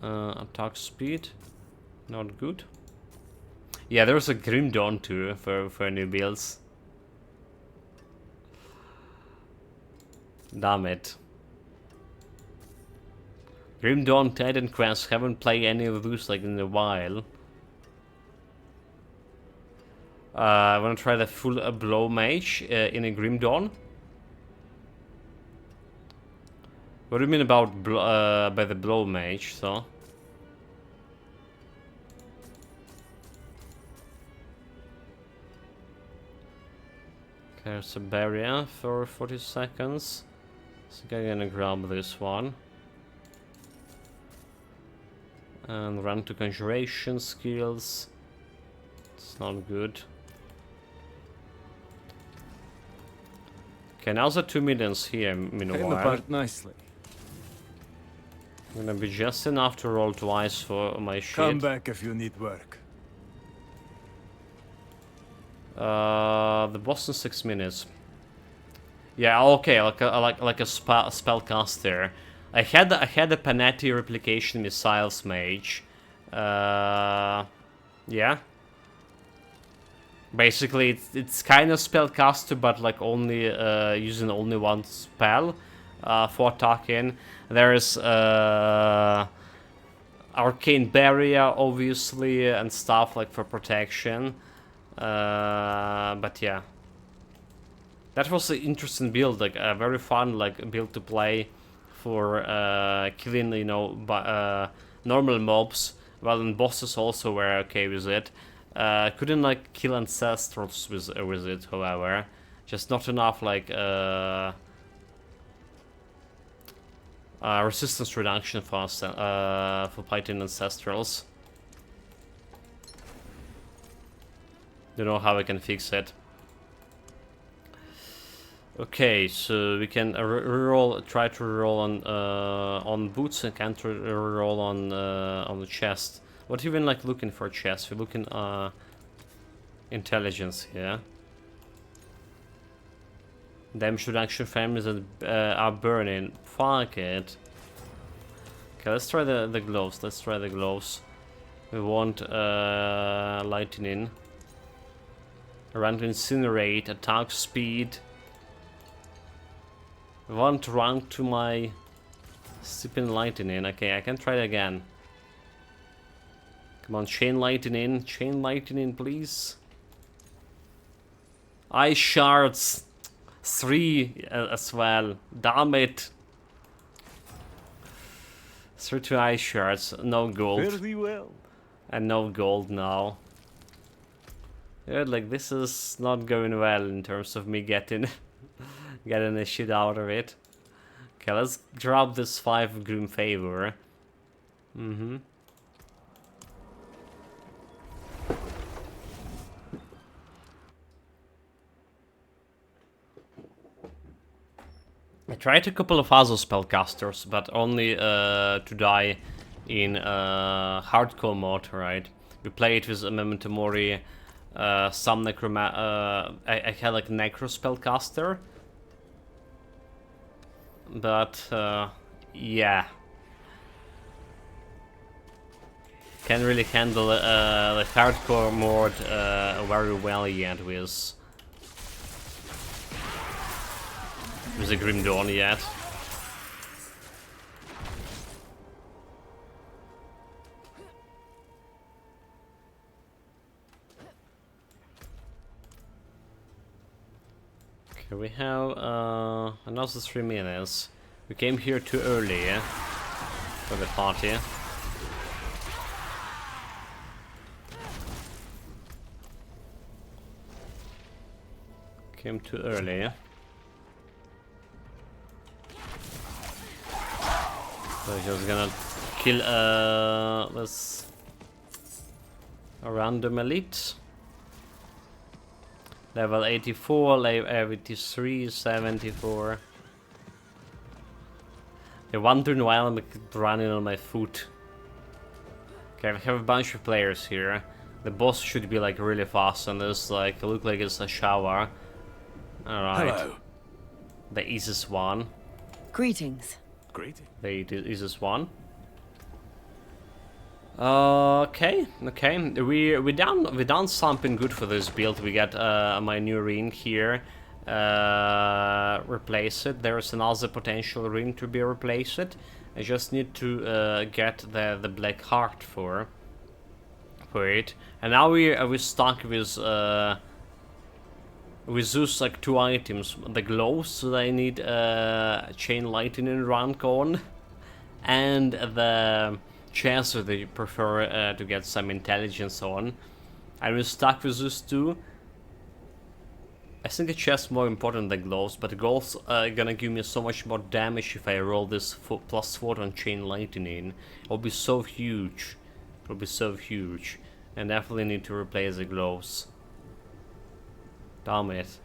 Attack speed, not good. Yeah, there's a Grim Dawn too for new builds. Damn it. Grim Dawn, Titan Quest, haven't played any of those like in a while. I want to try the full blow mage in a Grim Dawn. What do you mean about by the blow mage, so? There's a barrier for 40 seconds. So I'm gonna grab this one. And run to conjuration skills. It's not good. Okay, now the 2 minions here, Came meanwhile. apart nicely. Gonna be just enough to roll twice for my shit. Come back if you need work. The boss in 6 minutes. Yeah, okay, like a spellcaster. I had a Panetti replication missiles mage. Yeah. Basically, it's kind of spellcaster, but like only using only one spell for attacking. There's arcane barrier, obviously, and stuff like for protection. But yeah, that was an interesting build, like a very fun like build to play for killing, you know, normal mobs. Well, and bosses also were okay with it. Couldn't like kill ancestrals with it, however, just not enough like resistance reduction for fighting ancestrals. Don't know how I can fix it. Okay, so we can try to roll on boots and can't roll on the chest. What even like looking for chest? We're looking intelligence here. Damage reduction frames that are burning. Fuck it. Okay, let's try the gloves. Let's try the gloves. We want lightning. Run to incinerate, attack speed. I want to run to my sipping lightning. Okay, I can try it again. Come on, chain lightning, please. Ice shards, 3 as well. Damn it. 3 to ice shards, no gold. Fairly well. And no gold now. Yeah, like this is not going well in terms of me getting the shit out of it. Okay, let's drop this 5 Grim Favor. I tried a couple of other spellcasters, but only to die in hardcore mode, right? We played with a Memento Mori, some I had like Necro spellcaster, but yeah, can't really handle the hardcore mode very well yet with the Grim Dawn yet. Okay, we have another 3 minutes. We came here too early, yeah? For the party. Came too early, yeah? So just gonna kill this random elite. Level 84, level 83, 74. Yeah, wondering why I'm running on my foot. Okay, I have a bunch of players here. The boss should be like really fast, and this like look like it's a shower. Alright. Hello. The easiest one. Greetings. Great. The easiest one. Okay. We done something good for this build. We got my new ring here. Replace it. There's another potential ring to be replaced. I just need to get the black heart for it. And now we're stuck with with those like 2 items, the gloves that I need chain lightning rank on, and the chest that I prefer to get some intelligence on. I was stuck with those 2. I think the chest more important than gloves, but the gloves are gonna give me so much more damage if I roll this +4 on chain lightning. It will be so huge. It will be so huge. And definitely need to replace the gloves. Damn it.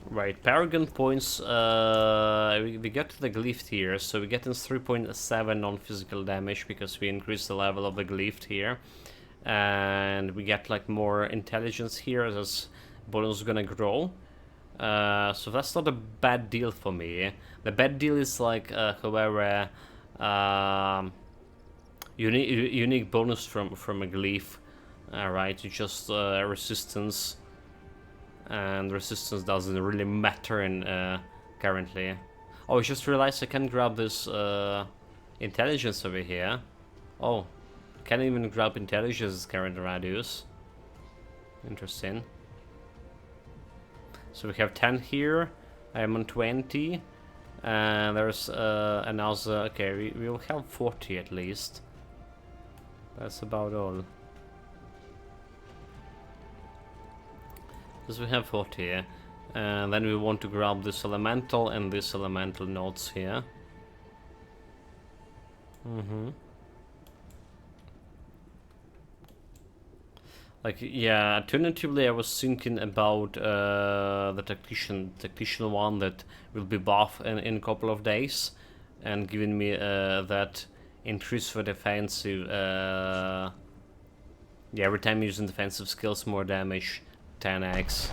Right, Paragon points, we get to the glyph here, so we get in 3.7 non-physical damage because we increase the level of the glyph here. And we get like more intelligence here as bonus is gonna grow. So that's not a bad deal for me. The bad deal is like, however, unique bonus from a glyph. Right, you just resistance. And resistance doesn't really matter in currently. Oh, I just realized I can grab this intelligence over here. Oh, can't even grab intelligence current radius. Interesting. So we have 10 here. I am on 20. And there's another. Okay, we will have 40 at least. That's about all. Because we have 40 here. And then we want to grab this elemental and this elemental nodes here. Like, yeah, alternatively I was thinking about the tactician one that will be buff in a couple of days. And giving me that increase for defensive... yeah, every time using defensive skills, more damage. 10x.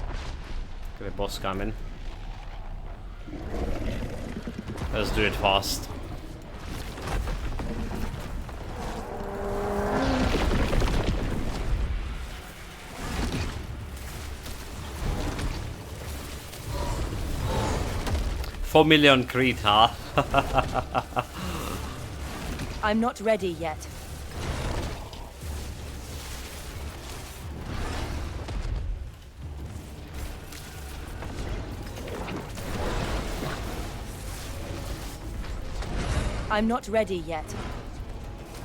Got a boss coming. Let's do it fast. $4 million crit, huh? I'm not ready yet. I'm not ready yet.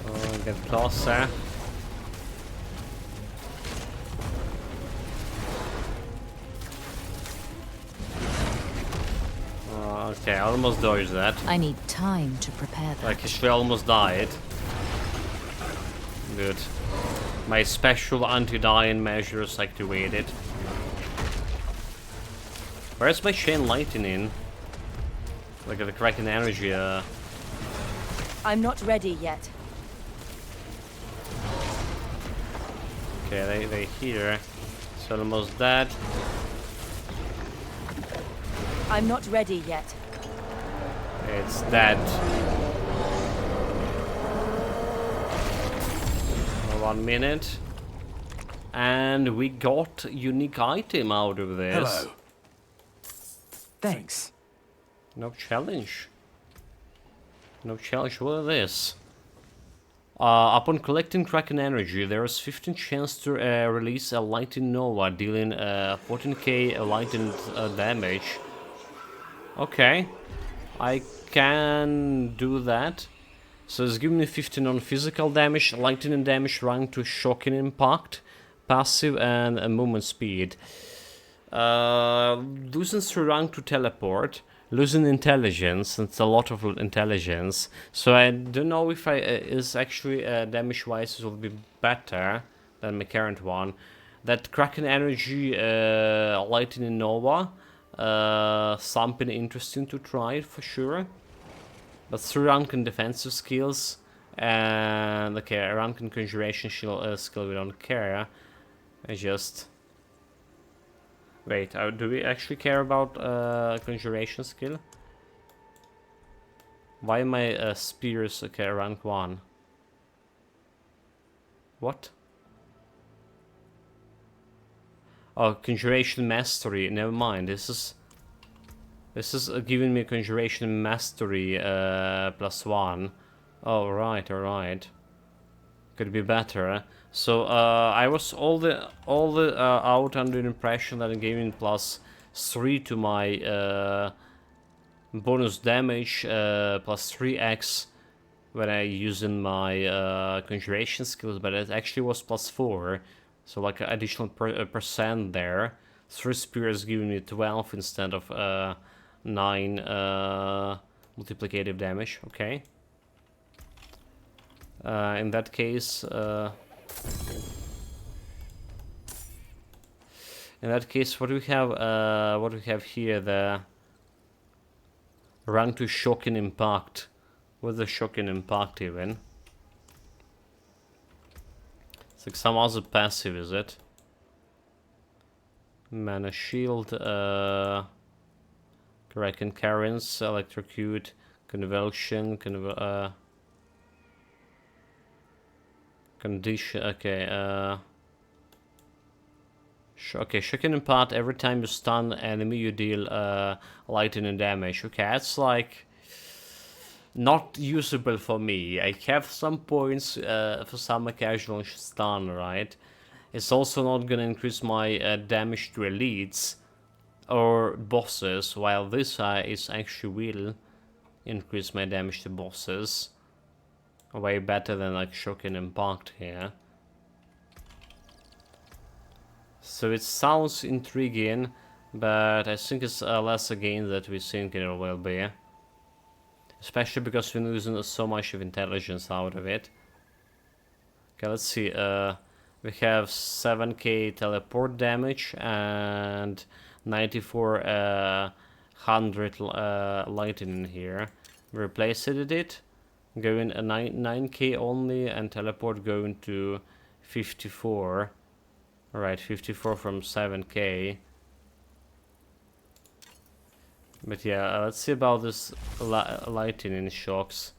Oh, get closer. Oh, okay, I almost dodged that. I need time to prepare that. Like, she almost died. Good. My special anti-dying measures activated. Where's my chain lightning? Like the Kraken energy, I'm not ready yet. Okay, they here. It's almost dead. I'm not ready yet. It's dead. 1 minute. And we got unique item out of this. Hello. Thanks. No challenge. No challenge, what is this? Upon collecting Kraken energy, there is 15 chance to release a lightning nova, dealing 14k lightning damage. Okay, I can do that. So it's giving me 15 on physical damage, lightning damage ranked to shocking impact, passive and movement speed. Losing 3 rank to teleport. Losing intelligence, it's a lot of intelligence, so I don't know if is actually damage wise will be better than my current one. That Kraken energy lightning nova, something interesting to try for sure. But 3 rank in defensive skills and okay, rank in conjuration skill we don't care. I just. Wait, do we actually care about conjuration skill? Why am I spears okay rank 1? What? Oh, conjuration mastery. Never mind. This is giving me conjuration mastery +1. Oh right, alright. Could be better. So I was all the out under the impression that it gave me +3 to my bonus damage, plus 3x when I using my conjuration skills, but it actually was +4, so like an additional percent there. 3 spears giving me 12 instead of 9 multiplicative damage. Okay. In that case, what do we have? What do we have here? The rank to shock and impact. What's the shock and impact even? It's like some other passive, is it? Mana shield, correct, concurrence, electrocute, convulsion, condition, okay, okay, shock and impart, every time you stun enemy you deal lightning damage. Okay, that's like not usable for me. I have some points for some occasional stun, right? It's also not gonna increase my damage to elites or bosses, while this is actually will increase my damage to bosses. Way better than like shock and impact here. So it sounds intriguing, but I think it's less a game that we think it will be. Especially because we're losing so much of intelligence out of it. Okay, let's see. We have 7k teleport damage and 9400 lightning here. We replaced it. Going a 9k only, and teleport going to 54. Alright, 54 from 7k. But yeah, let's see about this lightning shocks.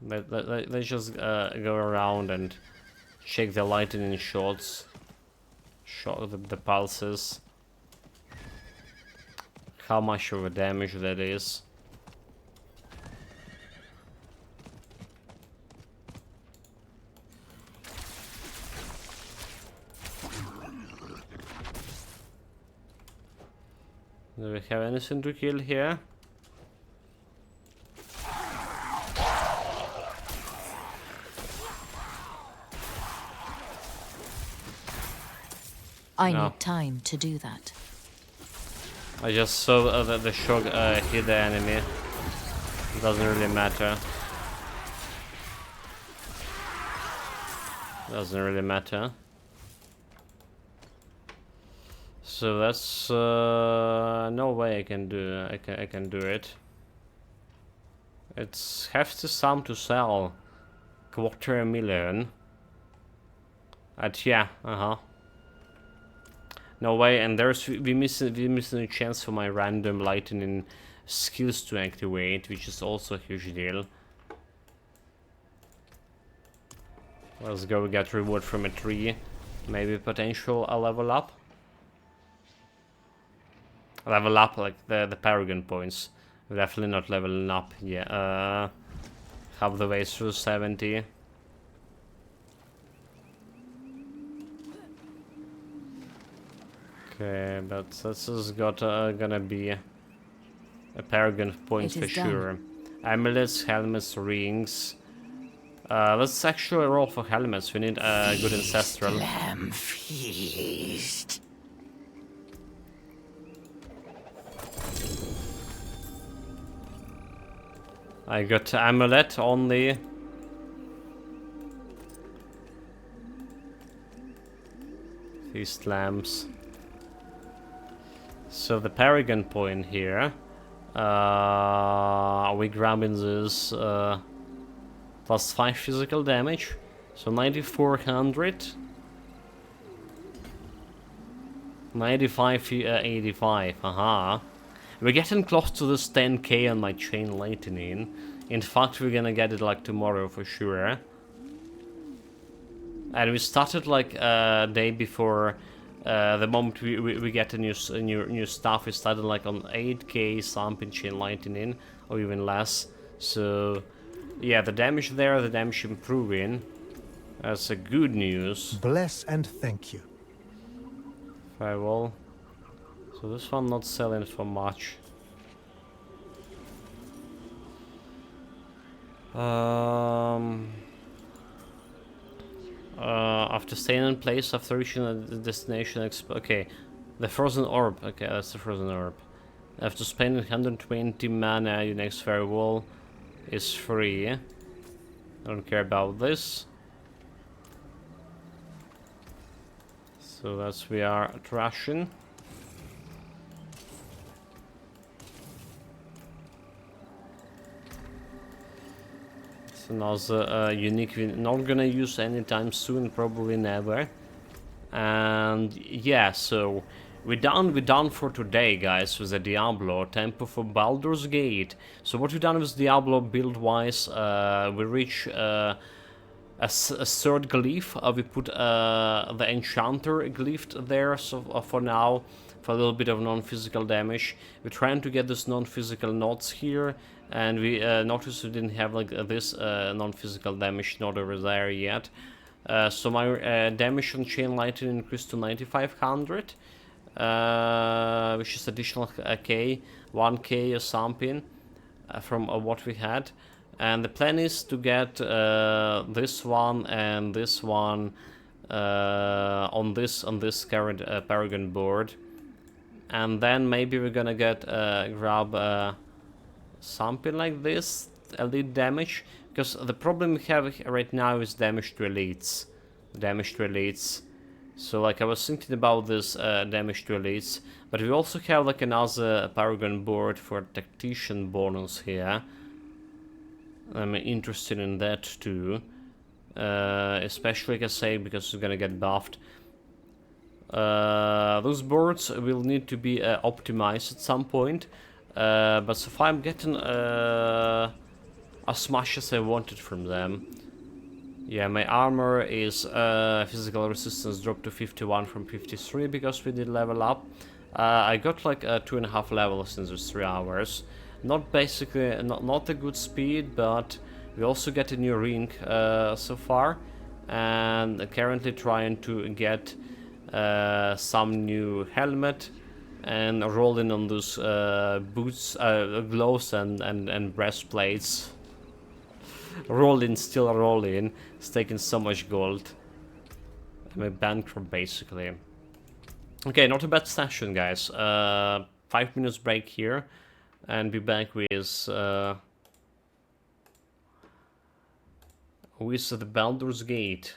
But let's just go around and check the lightning shots. Shock the pulses. How much of a damage that is. Do we have anything to kill here? I No. need time to do that. I just saw that the shock hit the enemy. It doesn't really matter. Doesn't really matter. So that's no way I can do. I can do it. It's hefty sum to sell. 250,000. Yeah. No way, and we missing a chance for my random lightning skills to activate, which is also a huge deal. Let's go get reward from a tree. Maybe potential a level up. Level up like the paragon points. We're definitely not leveling up. Yeah. Half the way through 70. Okay, but this is gonna be a paragon point for sure. Amulets, helmets, rings. Let's actually roll for helmets. We need a good ancestral. Lamb feast. I got amulet only. Feast lamps. So the paragon point here. Are we grabbing this plus 5 physical damage? So 9400. 95, 85. We're getting close to this 10k on my chain lightning. In fact, we're gonna get it like tomorrow for sure. And we started like a day before. The moment we get a new stuff, we started like on 8k something chain lightning, or even less. So, yeah, the damage there, the damage improving. That's a good news. Bless and thank you. Firewall. So this one not selling for much. After staying in place, after reaching the destination, okay, the frozen orb. Okay, that's the frozen orb. After spending 120 mana, your next firewall is free. I don't care about this. So that's we are trashing. It's another unique we're not gonna use anytime soon, probably never. And yeah, so we're done for today, guys, with the Diablo Temple for Baldur's Gate. So what we've done with Diablo build wise, we reach a third glyph. We put the Enchanter glyph there, so for now, for a little bit of non-physical damage. We're trying to get this non-physical nodes here, and we noticed we didn't have like this non-physical damage node over there yet. So my damage on Chain Lightning increased to 9500, which is additional K, 1K or something from what we had. And the plan is to get this one and this one on this current Paragon board, and then maybe we're gonna get grab something like this, elite damage, because the problem we have right now is damage to elites. So like I was thinking about this damage to elites, but we also have like another Paragon board for tactician bonus here. I'm interested in that too, especially like I say, because it's gonna get buffed. Those boards will need to be optimized at some point, but so far I'm getting as much as I wanted from them. Yeah, my armor is physical resistance dropped to 51 from 53 because we did level up. I got like 2.5 levels in those 3 hours. Not basically, not a good speed, but we also get a new ring so far, and currently trying to get some new helmet and rolling on those boots, gloves and breastplates. Still rolling. It's taking so much gold. I'm a bankrupt basically. Okay, not a bad session, guys. 5 minutes break here. And be back with the Baldur's Gate.